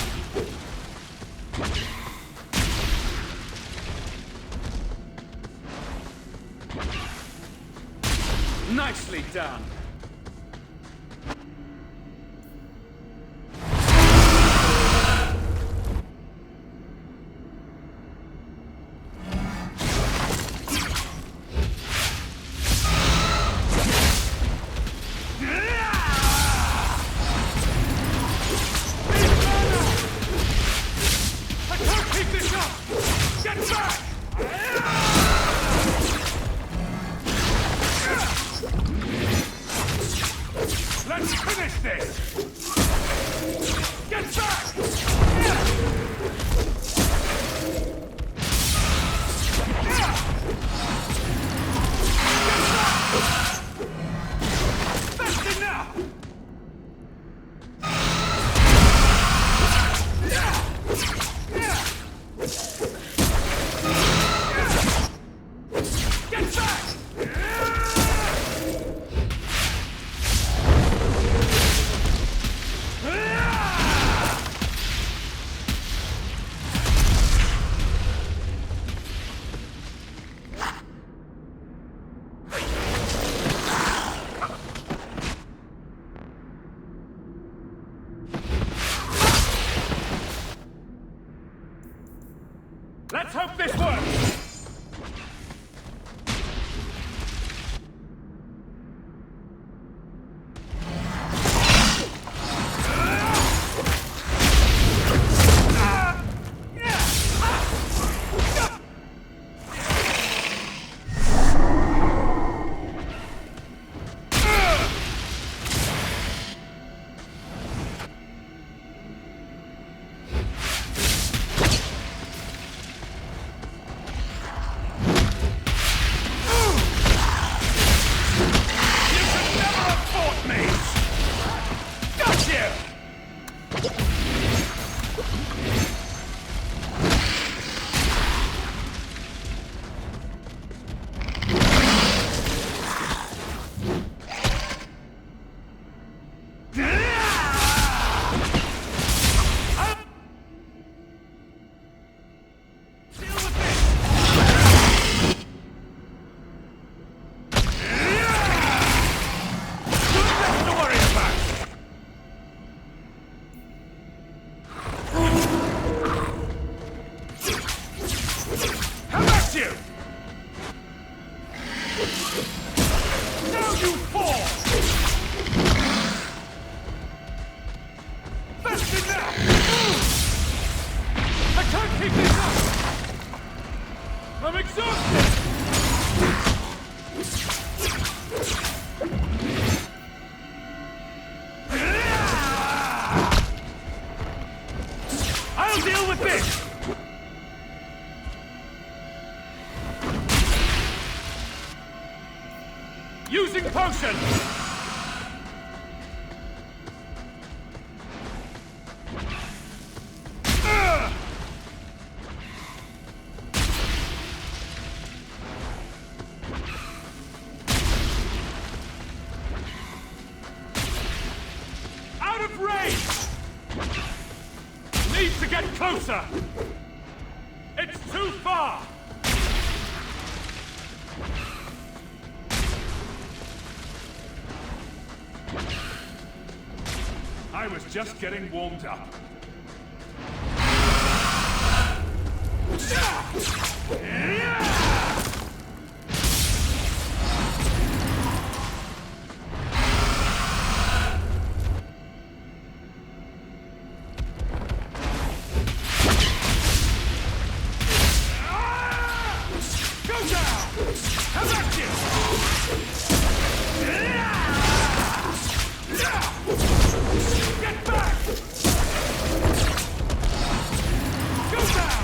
Nicely done! I can't keep this up! Get back! Let's hope this works! Using potion! Out of range! Need to get closer! It's too far! I was just getting warmed up. Go down! How about you? Get back! Go down!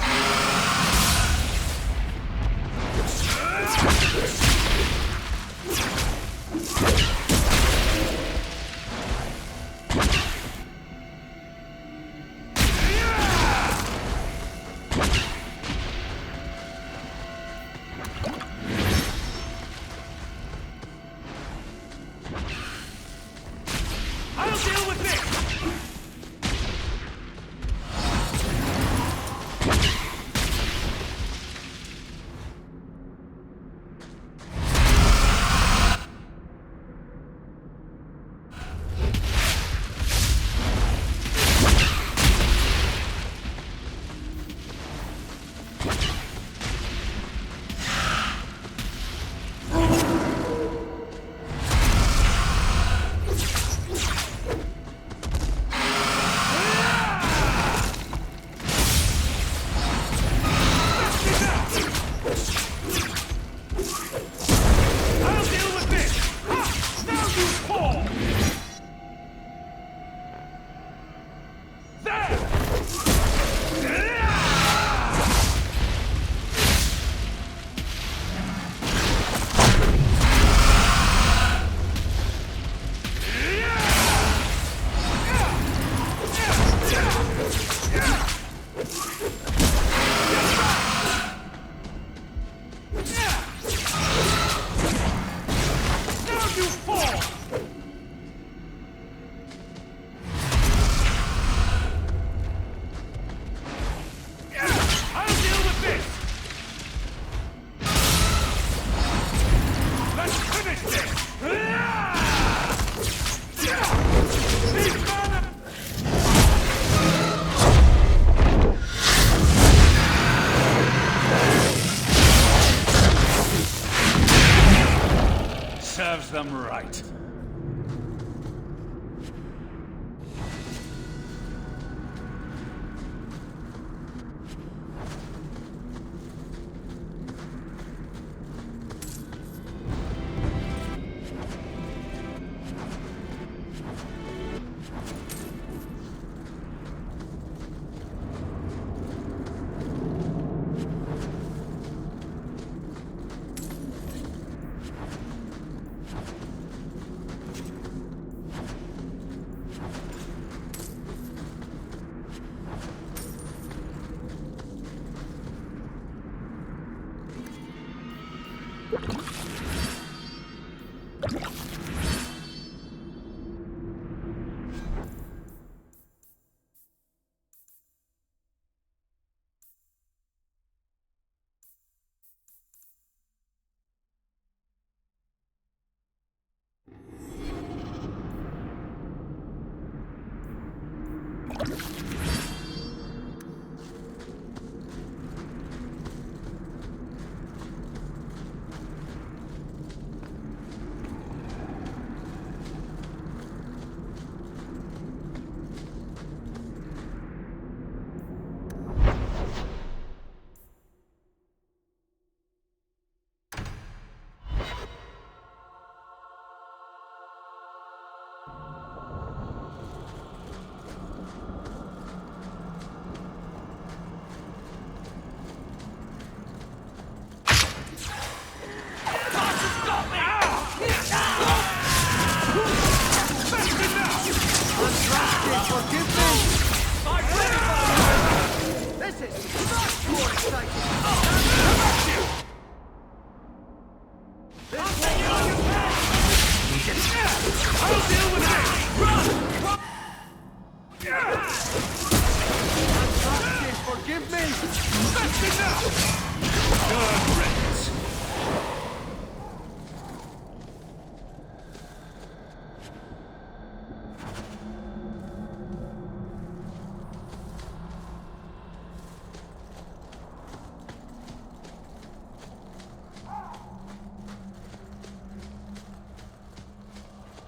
them right.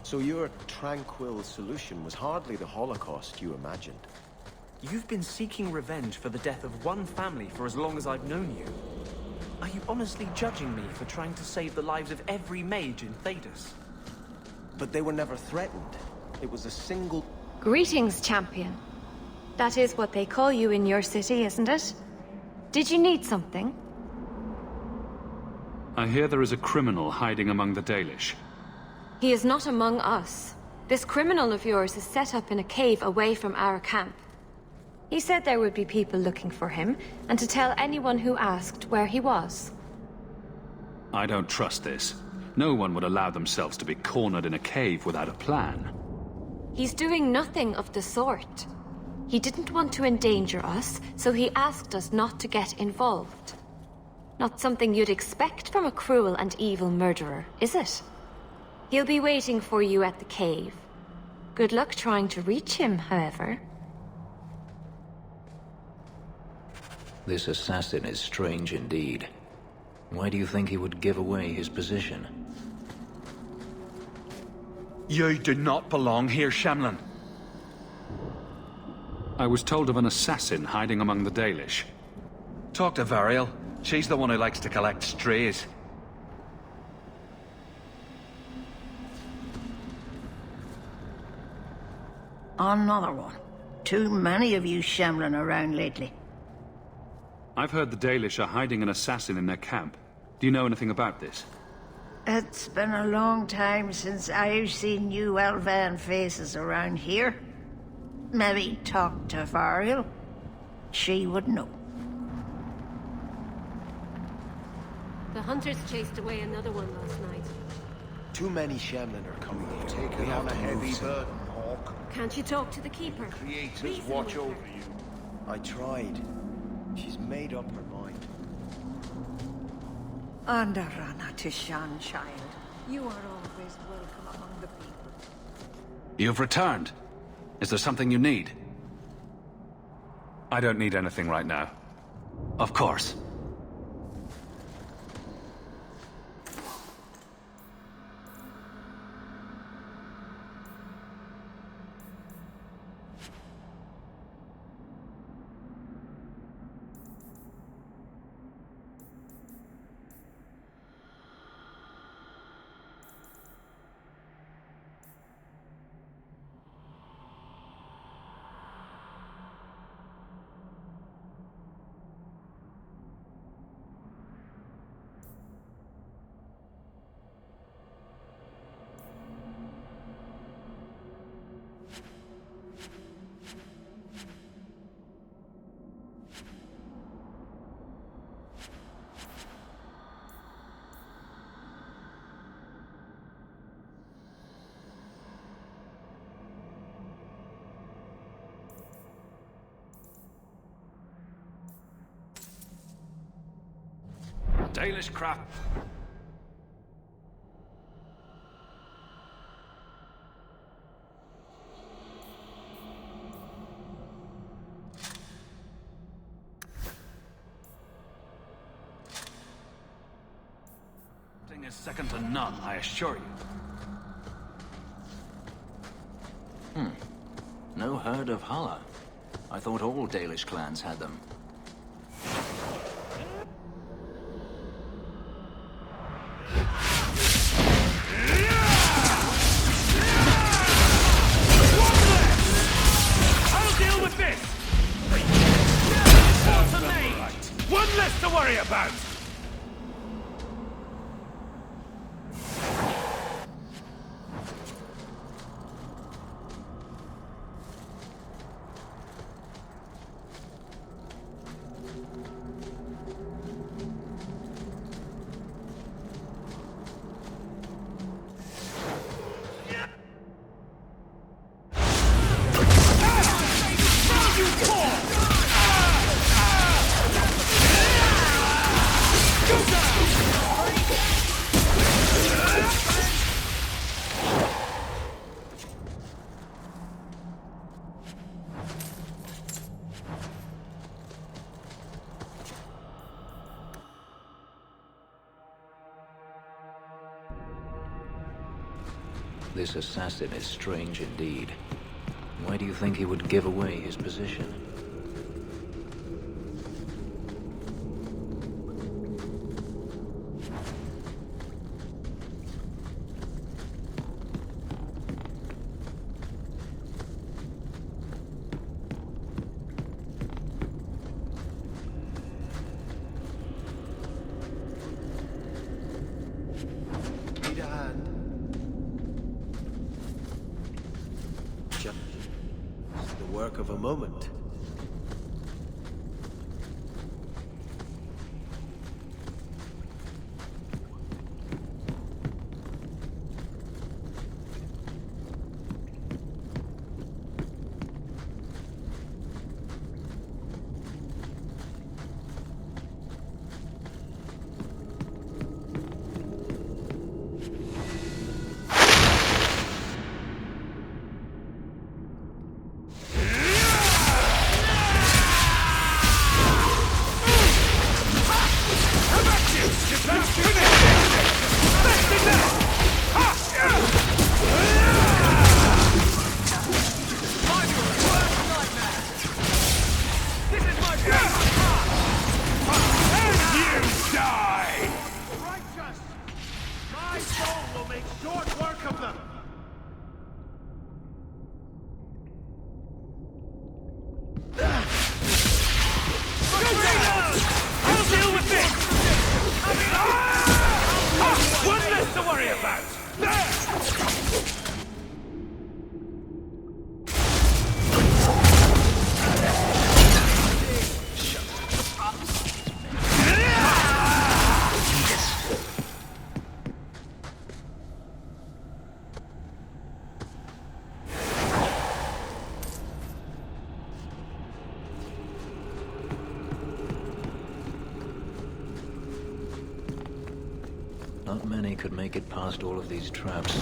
So your tranquil solution was hardly the Holocaust you imagined. You've been seeking revenge for the death of one family for as long as I've known you. Are you honestly judging me for trying to save the lives of every mage in Thedas? But they were never threatened. It was a single... Greetings, champion. That is what they call you in your city, isn't it? Did you need something? I hear there is a criminal hiding among the Dalish. He is not among us. This criminal of yours is set up in a cave away from our camp. He said there would be people looking for him, and to tell anyone who asked where he was. I don't trust this. No one would allow themselves to be cornered in a cave without a plan. He's doing nothing of the sort. He didn't want to endanger us, so he asked us not to get involved. Not something you'd expect from a cruel and evil murderer, is it? He'll be waiting for you at the cave. Good luck trying to reach him, however. This assassin is strange indeed. Why do you think he would give away his position? You do not belong here, Shamlan. I was told of an assassin hiding among the Dalish. Talk to Variel. She's the one who likes to collect strays. Another one. Too many of you shambling around lately. I've heard the Dalish are hiding an assassin in their camp. Do you know anything about this? It's been a long time since I've seen you Elvan faces around here. Maybe talk to Variel. She would know. The hunters chased away another one last night. Too many Shemlin are coming here. Taking on a heavy burden, Hawk. Can't you talk to the Keeper? Creators watch over you. I tried. She's made up her mind. Andarana Tishan, child. You are always welcome among the people. You've returned. Is there something you need? I don't need anything right now. Of course. Dalish craft. Is second to none, I assure you. No herd of Hala. I thought all Dalish clans had them. I'll deal with this! What's a mage? One less to worry about! This assassin is strange indeed. Why do you think he would give away his position? Need a hand? Just the work of a moment. Not many could make it past all of these traps.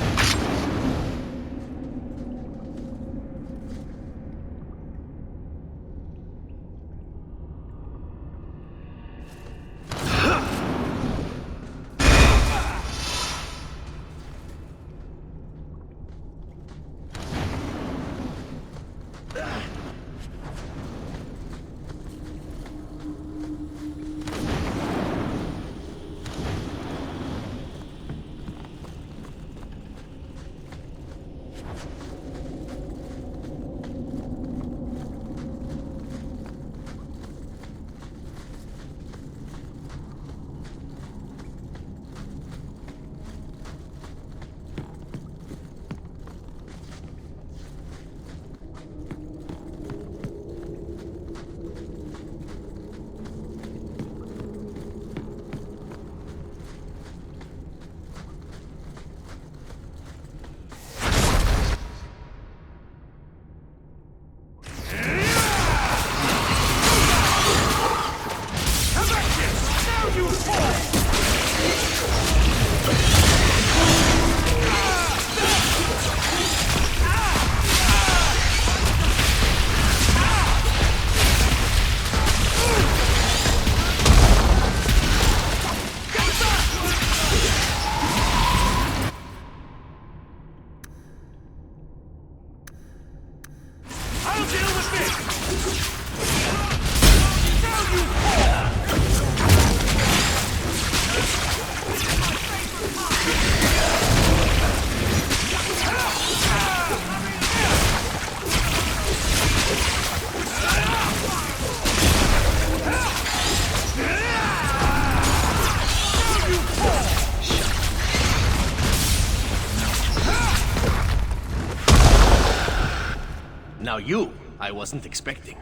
you, I wasn't expecting.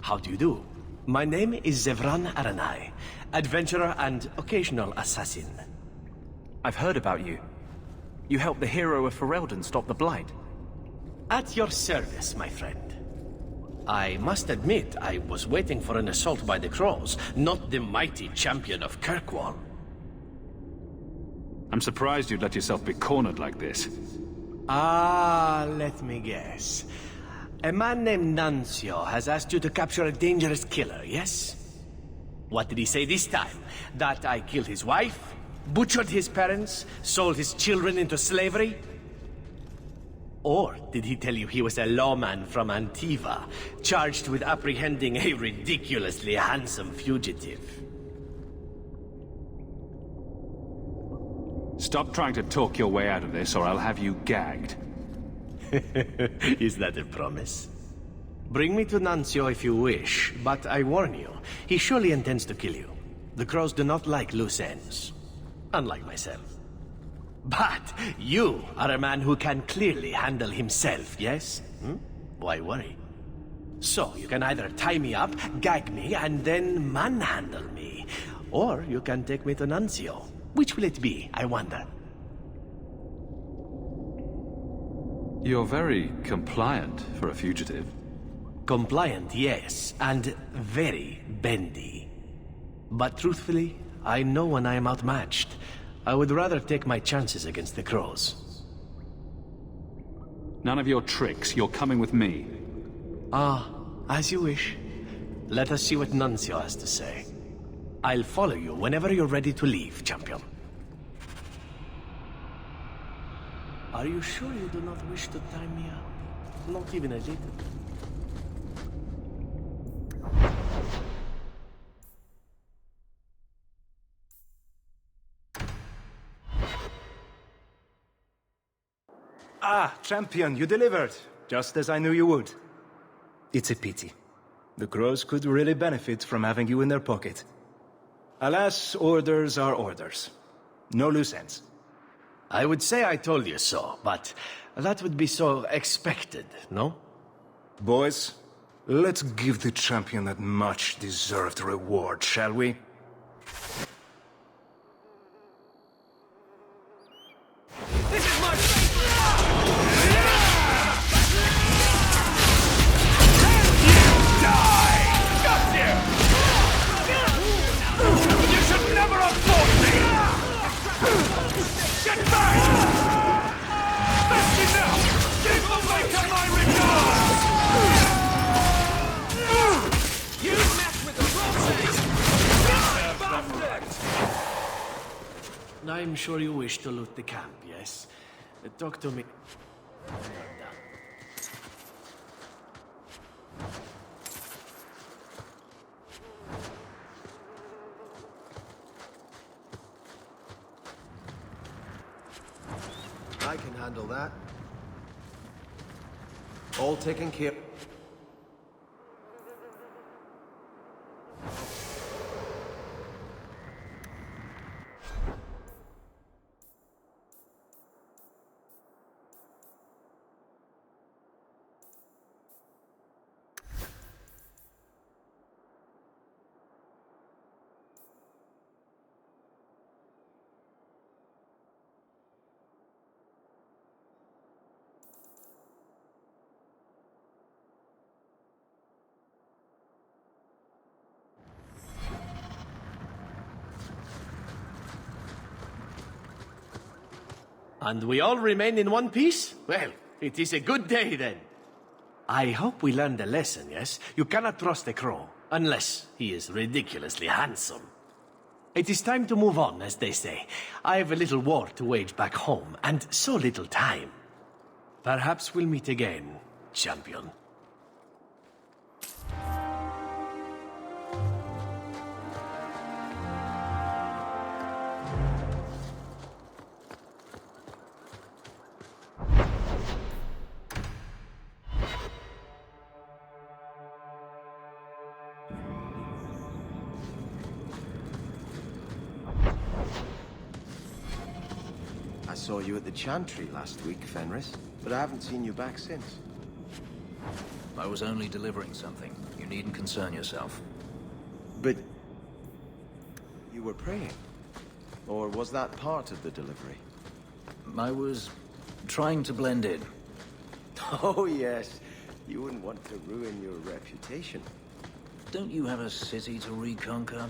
How do you do? My name is Zevran Aranai, adventurer and occasional assassin. I've heard about you. You helped the hero of Ferelden stop the Blight. At your service, my friend. I must admit, I was waiting for an assault by the Crows, not the mighty champion of Kirkwall. I'm surprised you'd let yourself be cornered like this. Ah, let me guess. A man named Nuncio has asked you to capture a dangerous killer, yes? What did he say this time? That I killed his wife? Butchered his parents? Sold his children into slavery? Or did he tell you he was a lawman from Antiva, charged with apprehending a ridiculously handsome fugitive? Stop trying to talk your way out of this, or I'll have you gagged. Is that a promise? Bring me to Nuncio if you wish, but I warn you, he surely intends to kill you. The Crows do not like loose ends. Unlike myself. But you are a man who can clearly handle himself, yes? Why worry? So, you can either tie me up, gag me, and then manhandle me. Or you can take me to Nuncio. Which will it be, I wonder? You're very compliant for a fugitive. Compliant, yes, and very bendy. But truthfully, I know when I am outmatched. I would rather take my chances against the Crows. None of your tricks. You're coming with me. Ah, as you wish. Let us see what Nuncio has to say. I'll follow you whenever you're ready to leave, champion. Are you sure you do not wish to tie me up? Not even a little. Ah, champion, you delivered. Just as I knew you would. It's a pity. The Crows could really benefit from having you in their pocket. Alas, orders are orders. No loose ends. I would say I told you so, but that would be so expected, no? Boys, let's give the champion that much-deserved reward, shall we? This is my You should never have fought me! Get back! That's enough! Give the maker my regards! You mess with the wrong bastard! I'm sure you wish to loot the camp, yes? Talk to me. I can handle that. All taken care. And we all remain in one piece? Well, it is a good day then. I hope we learned a lesson, yes? You cannot trust a crow, unless he is ridiculously handsome. It is time to move on, as they say. I have a little war to wage back home, and so little time. Perhaps we'll meet again, champion. I saw you at the Chantry last week, Fenris. but I haven't seen you back since. I was only delivering something. You needn't concern yourself. But... you were praying? Or was that part of the delivery? I was trying to blend in. Oh, yes. You wouldn't want to ruin your reputation. Don't you have a city to reconquer?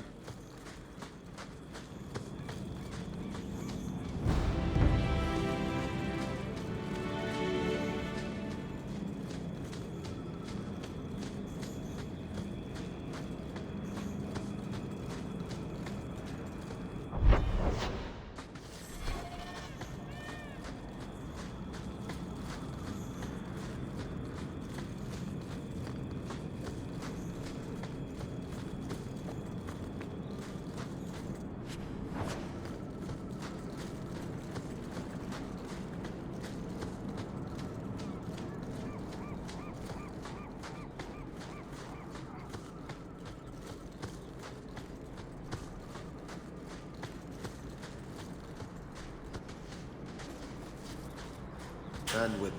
And with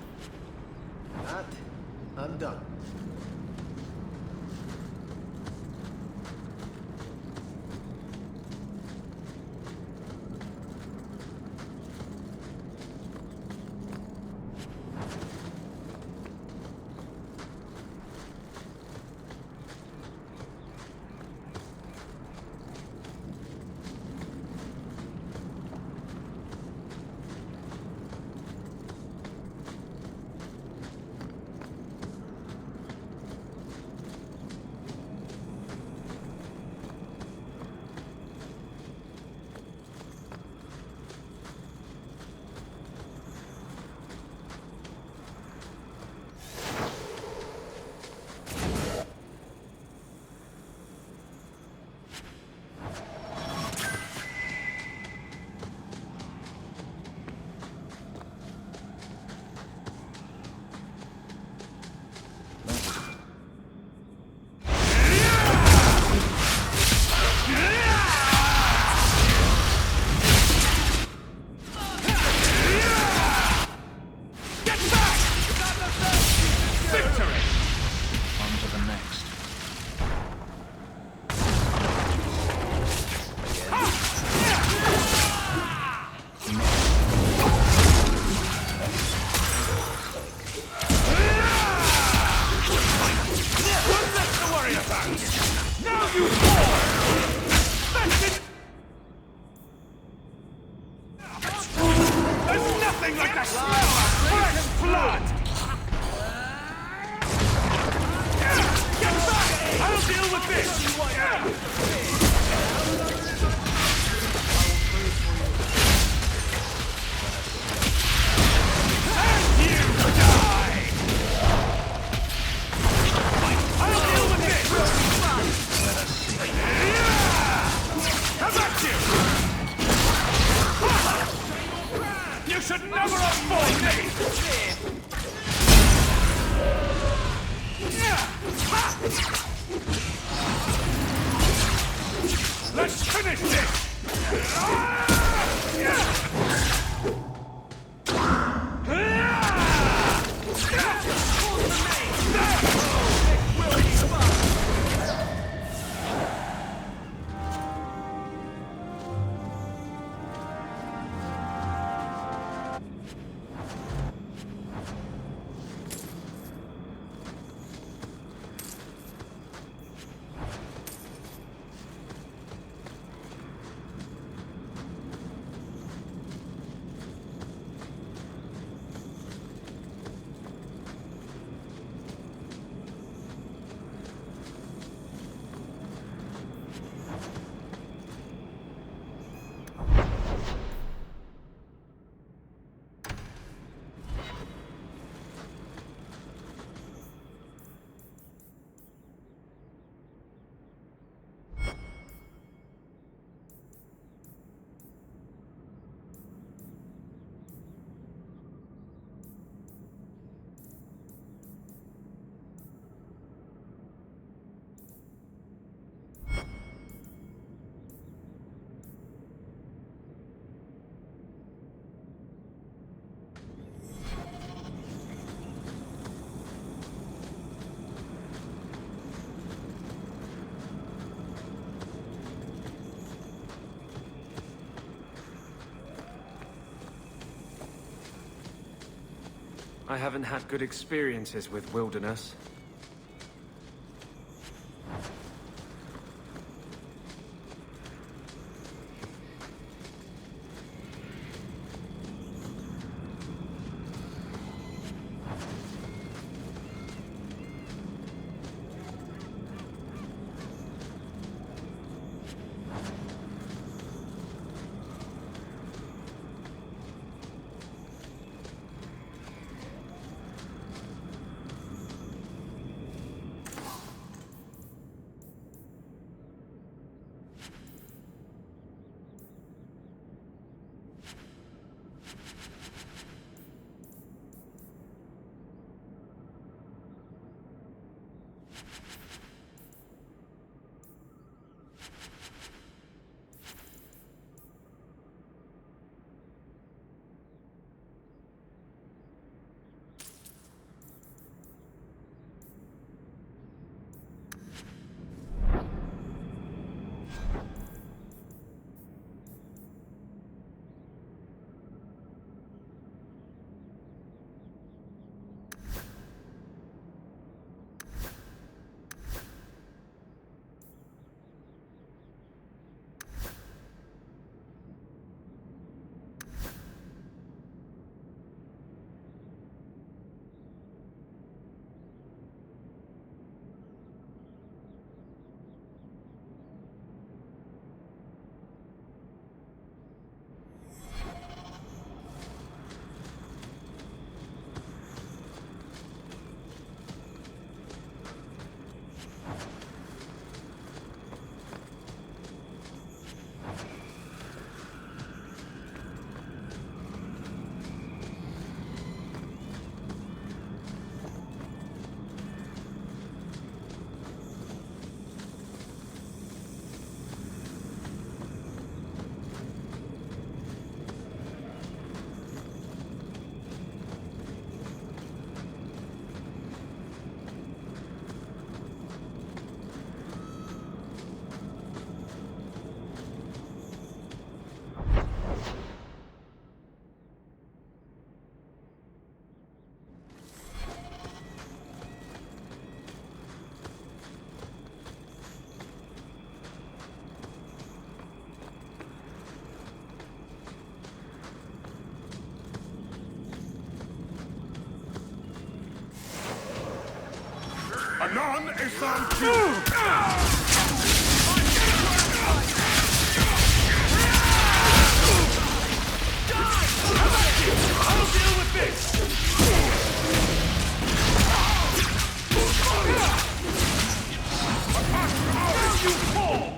that, I'm done. I haven't had good experiences with wilderness. Anon is on cue! I'll deal with this! Now you fall!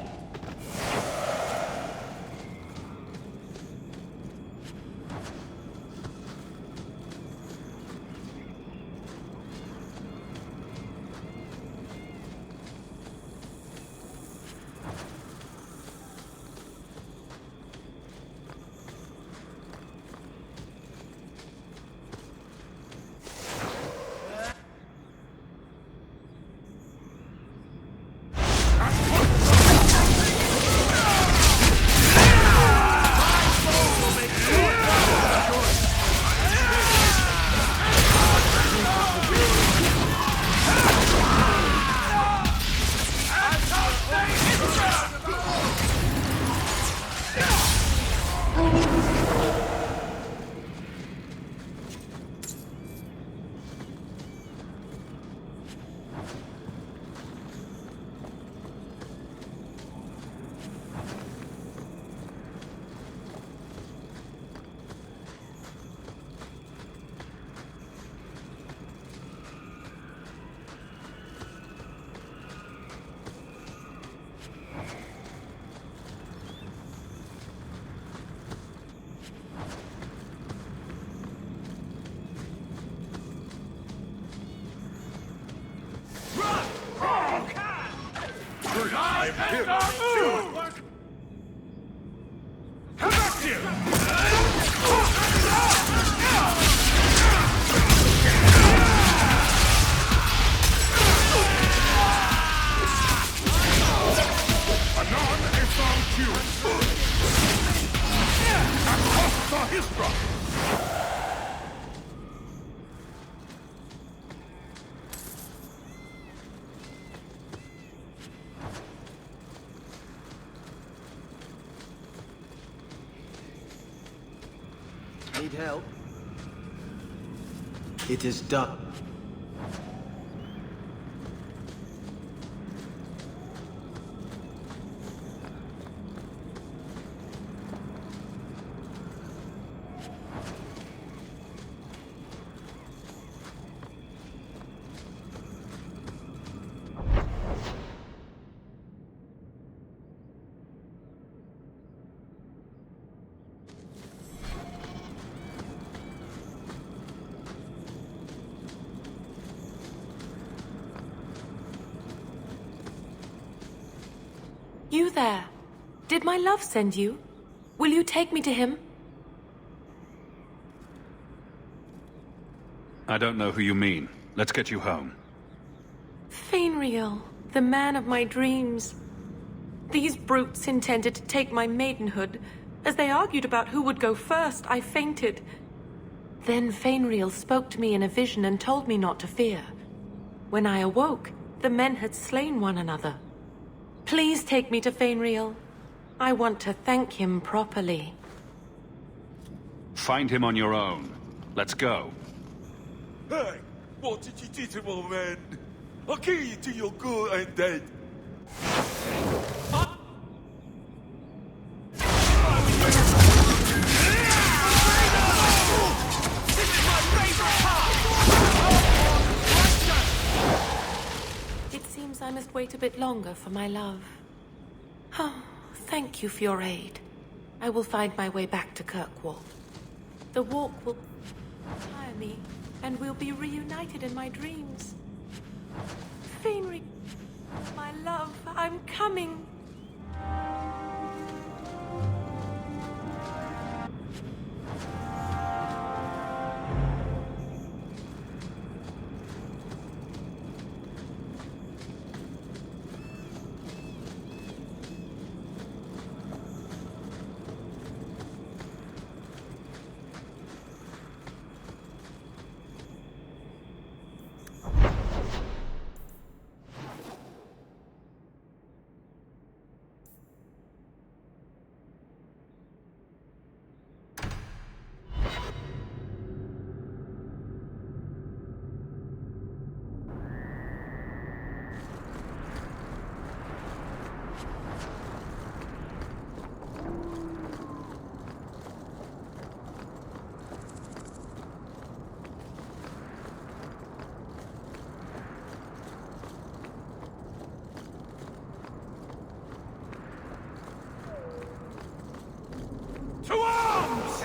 Need help? It is done. You there. Did my love send you? Will you take me to him? I don't know who you mean. Let's get you home. Fainriel, the man of my dreams. These brutes intended to take my maidenhood. As they argued about who would go first, I fainted. Then Fainriel spoke to me in a vision and told me not to fear. When I awoke, the men had slain one another. Please take me to Fainriel. I want to thank him properly. Find him on your own. Let's go. Hey, what did you do to my man? I'll kill you till you're good and dead. It seems I must wait a bit longer for my love. Oh, thank you for your aid. I will find my way back to Kirkwall. The walk will tire me, and we'll be reunited in my dreams. Fainriel, my love, I'm coming. To arms!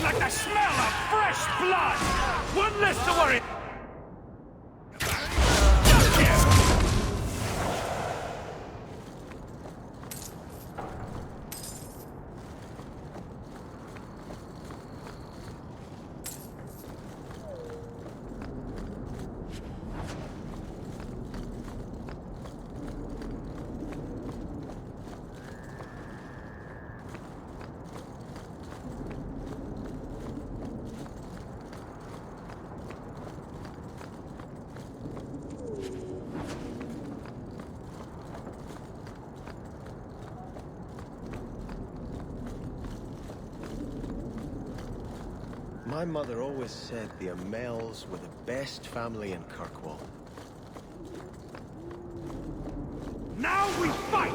Like the smell of fresh blood! One less to worry. My mother always said the Amels were the best family in Kirkwall. Now we fight!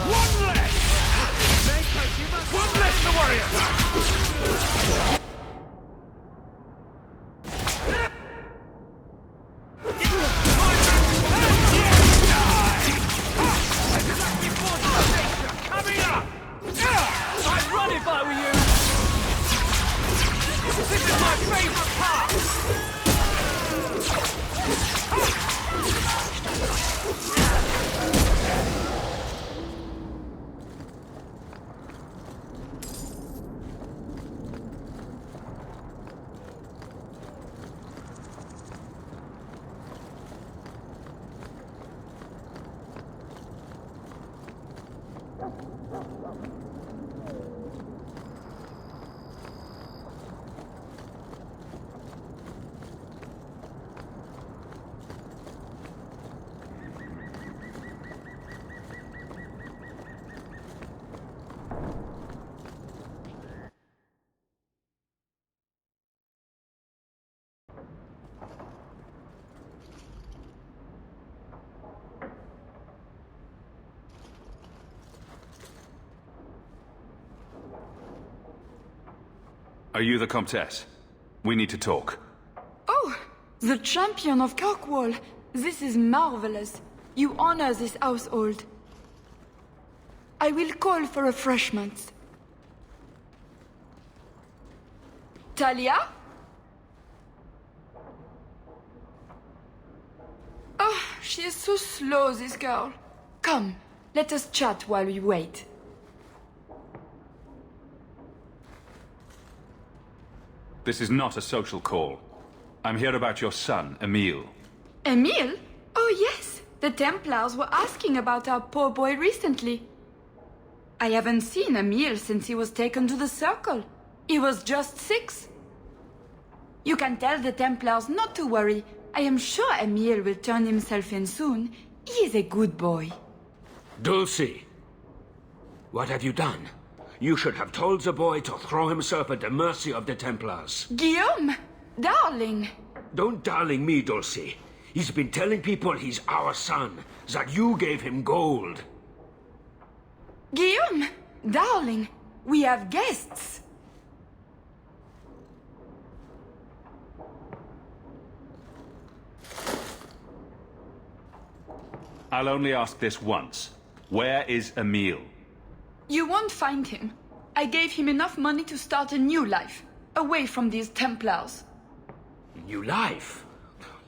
One less! One less to worry about! This is my favorite part! Are you the Comtesse? We need to talk. Oh, the champion of Kirkwall. This is marvelous. You honor this household. I will call for refreshments. Talia? Oh, she is so slow, this girl. Come, let us chat while we wait. This is not a social call. I'm here about your son, Emile. Emile? Oh yes, the Templars were asking about our poor boy recently. I haven't seen Emile since he was taken to the Circle. He was just 6. You can tell the Templars not to worry. I am sure Emile will turn himself in soon. He is a good boy. Dulcie! What have you done? You should have told the boy to throw himself at the mercy of the Templars. Guillaume! Darling! Don't darling me, Dulcie. He's been telling people he's our son, that you gave him gold. Guillaume! Darling! We have guests! I'll only ask this once. Where is Emile? You won't find him. I gave him enough money to start a new life, away from these Templars. New life?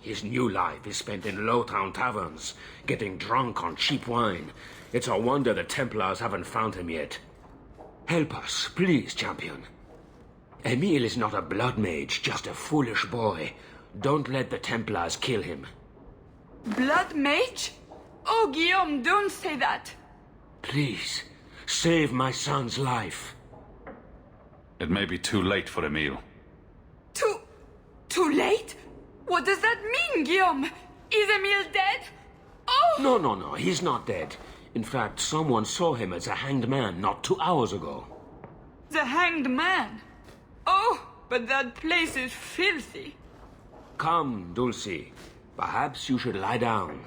His new life is spent in low-town taverns, getting drunk on cheap wine. It's a wonder the Templars haven't found him yet. Help us, please, champion. Emile is not a blood mage, just a foolish boy. Don't let the Templars kill him. Blood mage? Oh, Guillaume, don't say that. Please, save my son's life. It may be too late for Emile. Too late? What does that mean, Guillaume? Is Emile dead? Oh! No, he's not dead. In fact, someone saw him as a hanged man not 2 hours ago. The hanged man? Oh, but that place is filthy. Come, Dulcie. Perhaps you should lie down.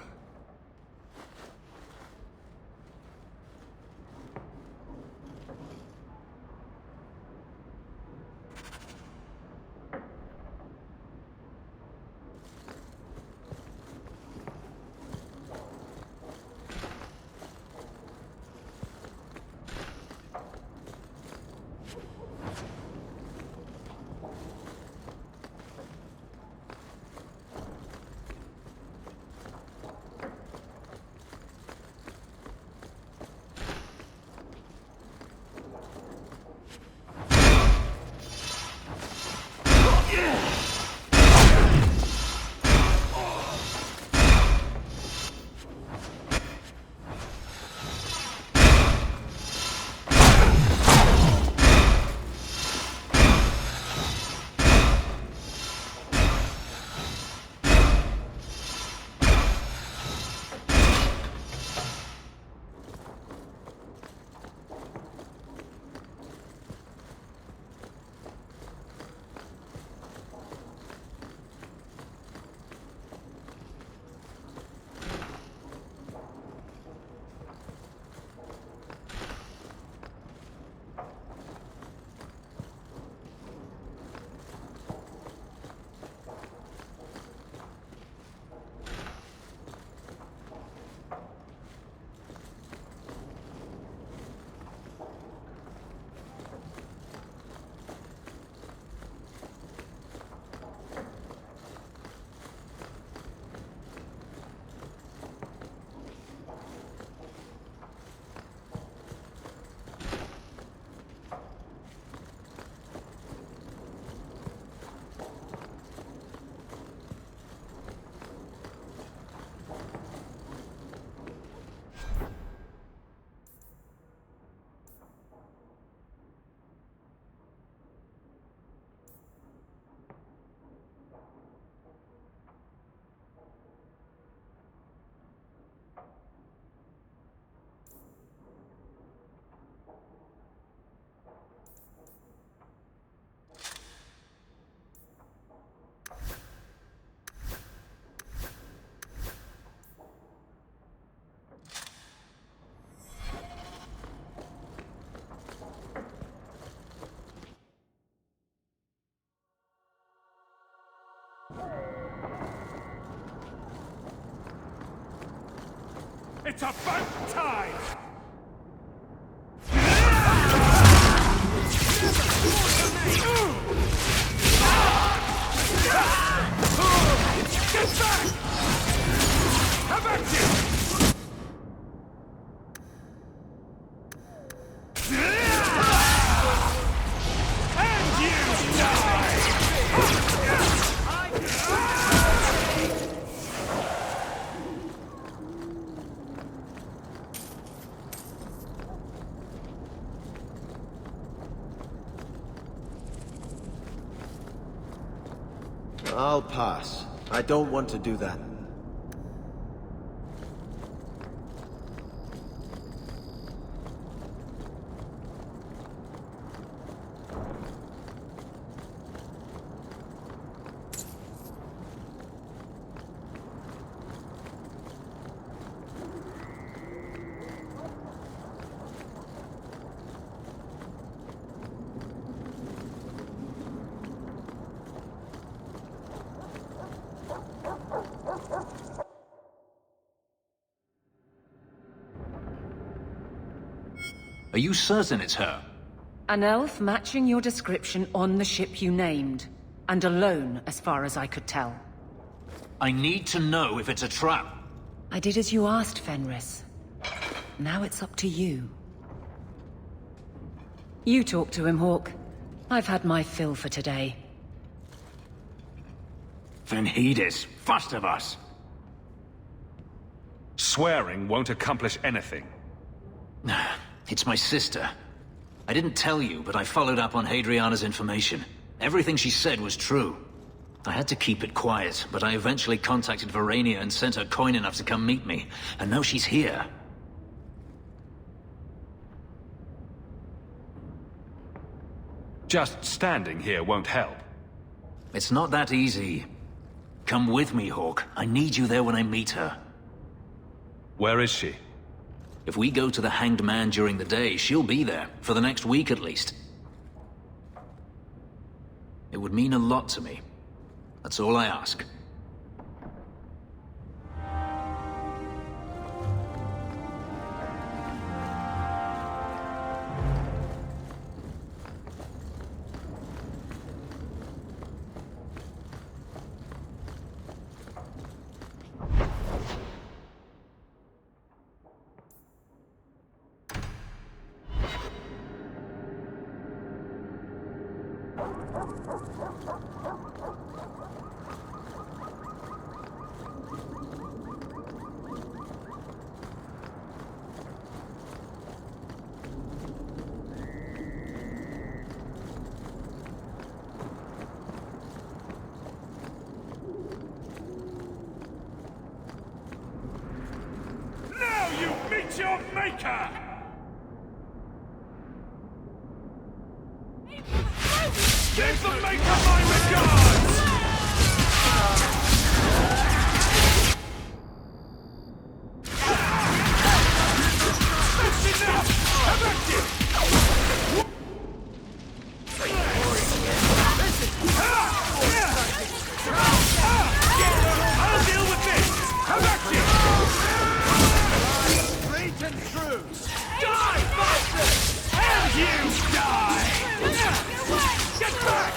It's about time! Get back! Have at you! And you die! I'll pass. I don't want to do that. Are you certain it's her? An elf matching your description on the ship you named. And alone, as far as I could tell. I need to know if it's a trap. I did as you asked, Fenris. Now it's up to you. You talk to him, Hawk. I've had my fill for today. Then heed it. First of us. Swearing won't accomplish anything. It's my sister. I didn't tell you, but I followed up on Hadriana's information. Everything she said was true. I had to keep it quiet, but I eventually contacted Verania and sent her coin enough to come meet me. And now she's here. Just standing here won't help. It's not that easy. Come with me, Hawk. I need you there when I meet her. Where is she? If we go to the Hanged Man during the day, she'll be there, for the next week at least. It would mean a lot to me. That's all I ask. Meet your maker! Give the maker my regards! That's enough! How about you? I'll deal with this! How about you? And true. Die, bastard! And you die! Get back!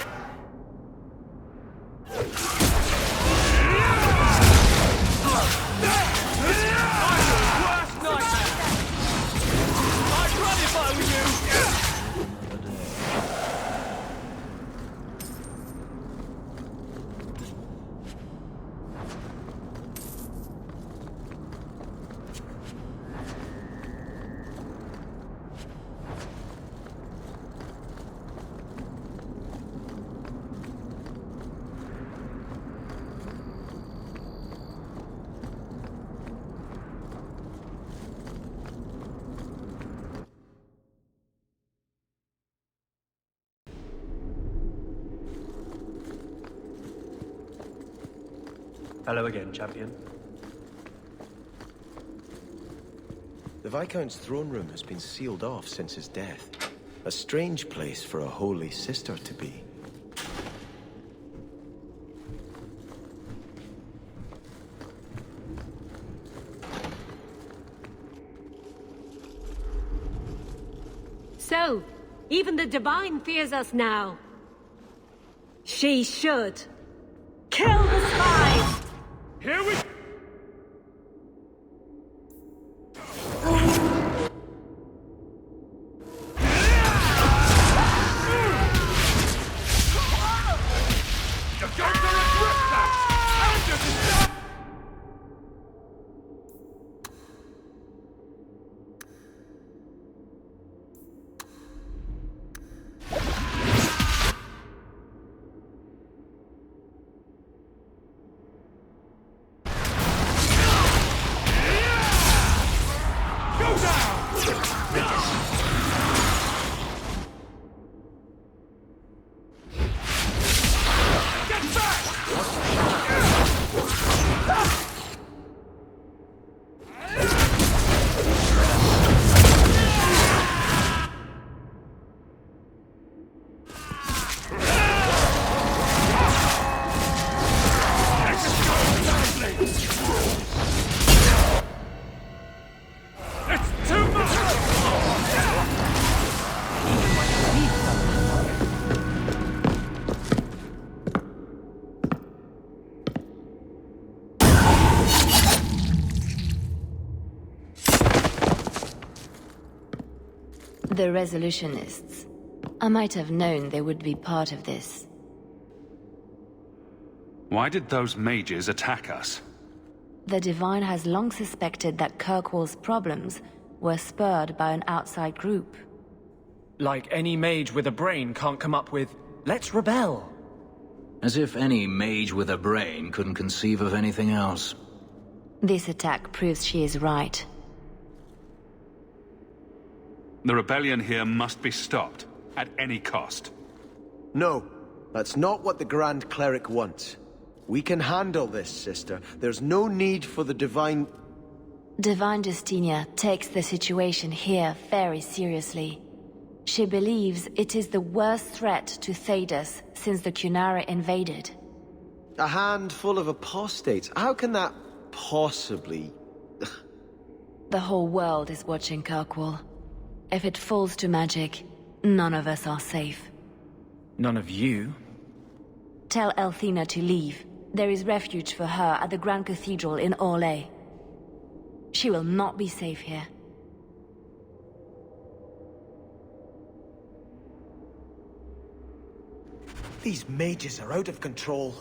Worst nightmare! I'd run if I were you! Hello again, champion. The Viscount's throne room has been sealed off since his death. A strange place for a holy sister to be. know. Even the Divine fears us now. She should. Kill the spies! Here we... The Resolutionists. I might have known they would be part of this. Why did those mages attack us? The Divine has long suspected that Kirkwall's problems were spurred by an outside group. Like any mage with a brain can't come up with, let's rebel. As if any mage with a brain couldn't conceive of anything else. This attack proves she is right. The rebellion here must be stopped, at any cost. No, that's not what the Grand Cleric wants. We can handle this, sister. There's no need for the Divine... Divine Justinia takes the situation here very seriously. She believes it is the worst threat to Thedas since the Cunara invaded. A handful of apostates? How can that possibly... The whole world is watching Kirkwall. If it falls to magic, none of us are safe. None of you? Tell Elthina to leave. There is refuge for her at the Grand Cathedral in Orlais. She will not be safe here. These mages are out of control.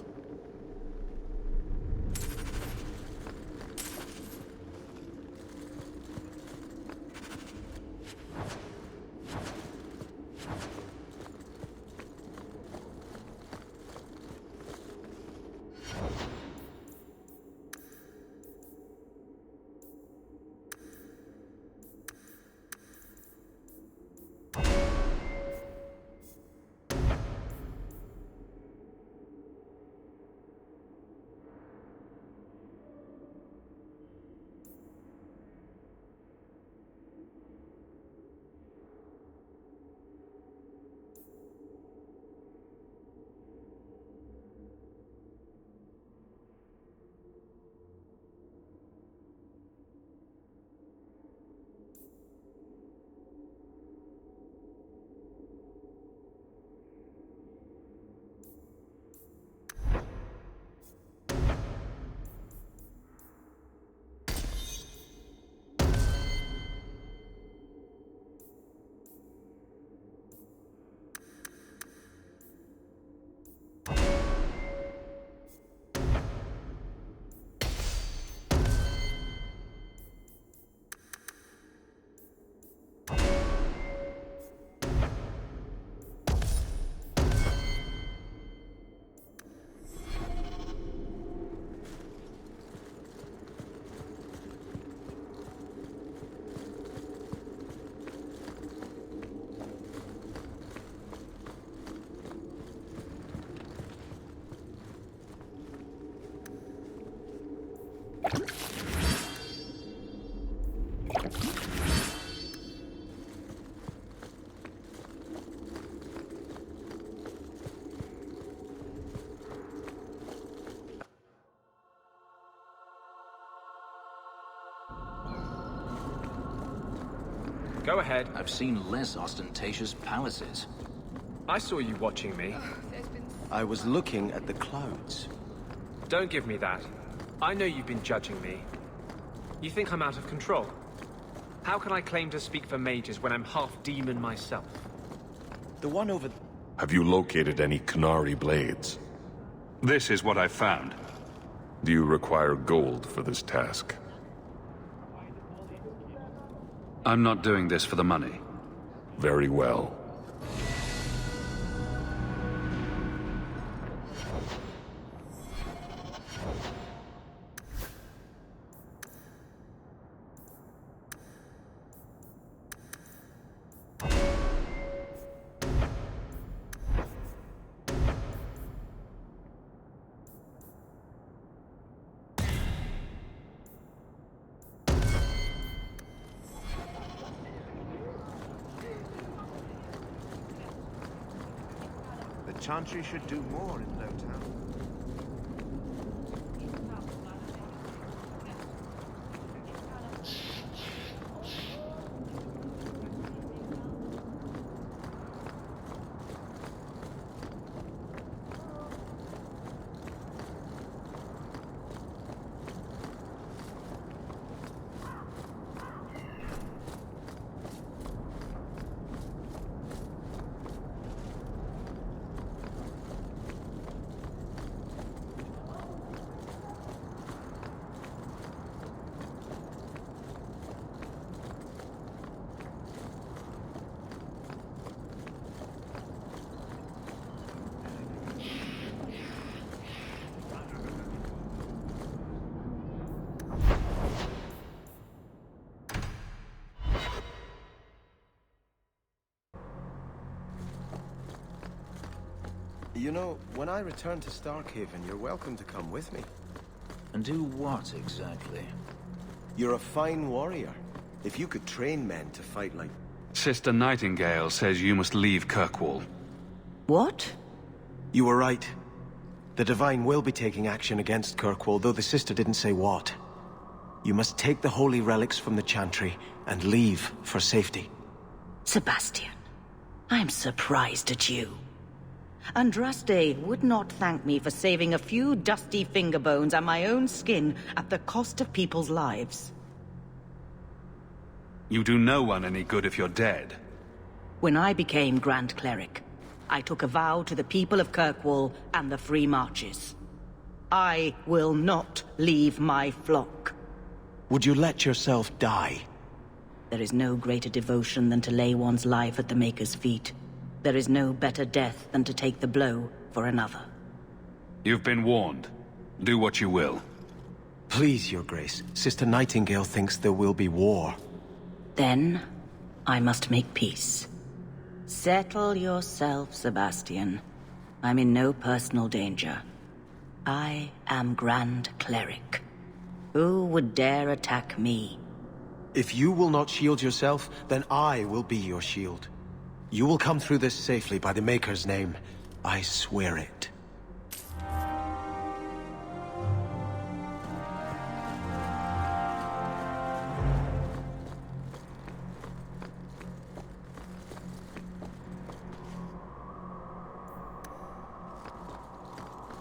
Go ahead. I've seen less ostentatious palaces. I saw you watching me. I was looking at the clouds. Don't give me that. I know you've been judging me. You think I'm out of control? How can I claim to speak for mages when I'm half demon myself? The one over... Have you located any Canary blades? This is what I've found. Do you require gold for this task? I'm not doing this for the money. Very well. The Chantry should do more in Lowtown. You know, when I return to Starkhaven, you're welcome to come with me. And do what, exactly? You're a fine warrior. If you could train men to fight like... Sister Nightingale says you must leave Kirkwall. What? You were right. The Divine will be taking action against Kirkwall, though the sister didn't say what. You must take the holy relics from the Chantry and leave for safety. Sebastian, I'm surprised at you. Andraste would not thank me for saving a few dusty finger bones and my own skin at the cost of people's lives. You do no one any good if you're dead. When I became Grand Cleric, I took a vow to the people of Kirkwall and the Free Marches. I will not leave my flock. Would you let yourself die? There is no greater devotion than to lay one's life at the Maker's feet. There is no better death than to take the blow for another. You've been warned. Do what you will. Please, Your Grace. Sister Nightingale thinks there will be war. Then, I must make peace. Settle yourself, Sebastian. I'm in no personal danger. I am Grand Cleric. Who would dare attack me? If you will not shield yourself, then I will be your shield. You will come through this safely by the Maker's name. I swear it.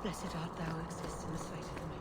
Blessed art thou who exists in the sight of the Maker.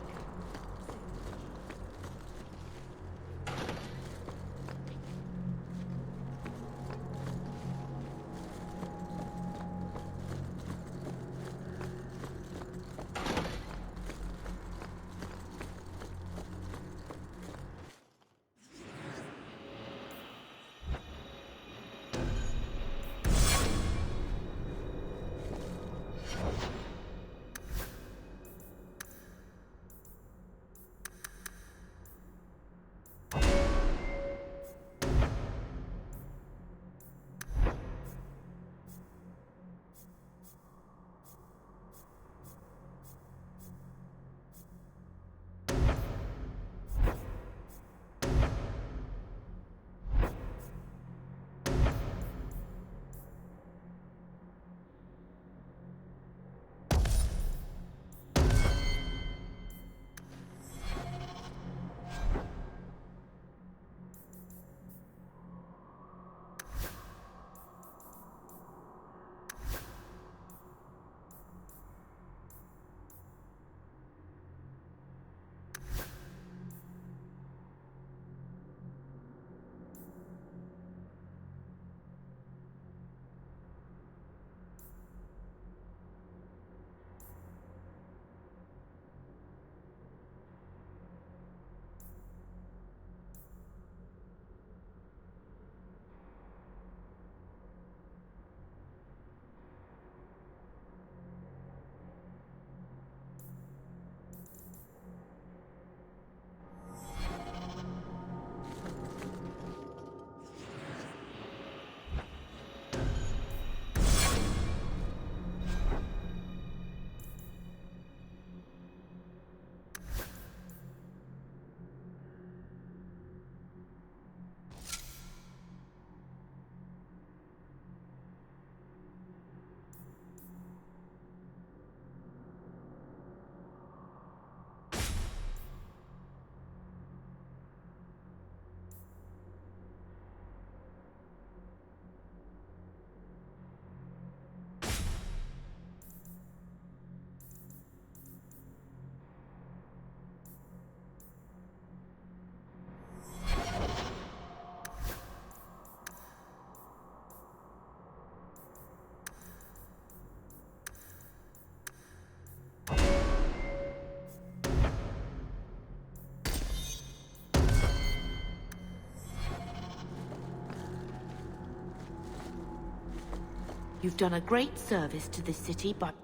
You've done a great service to this city, but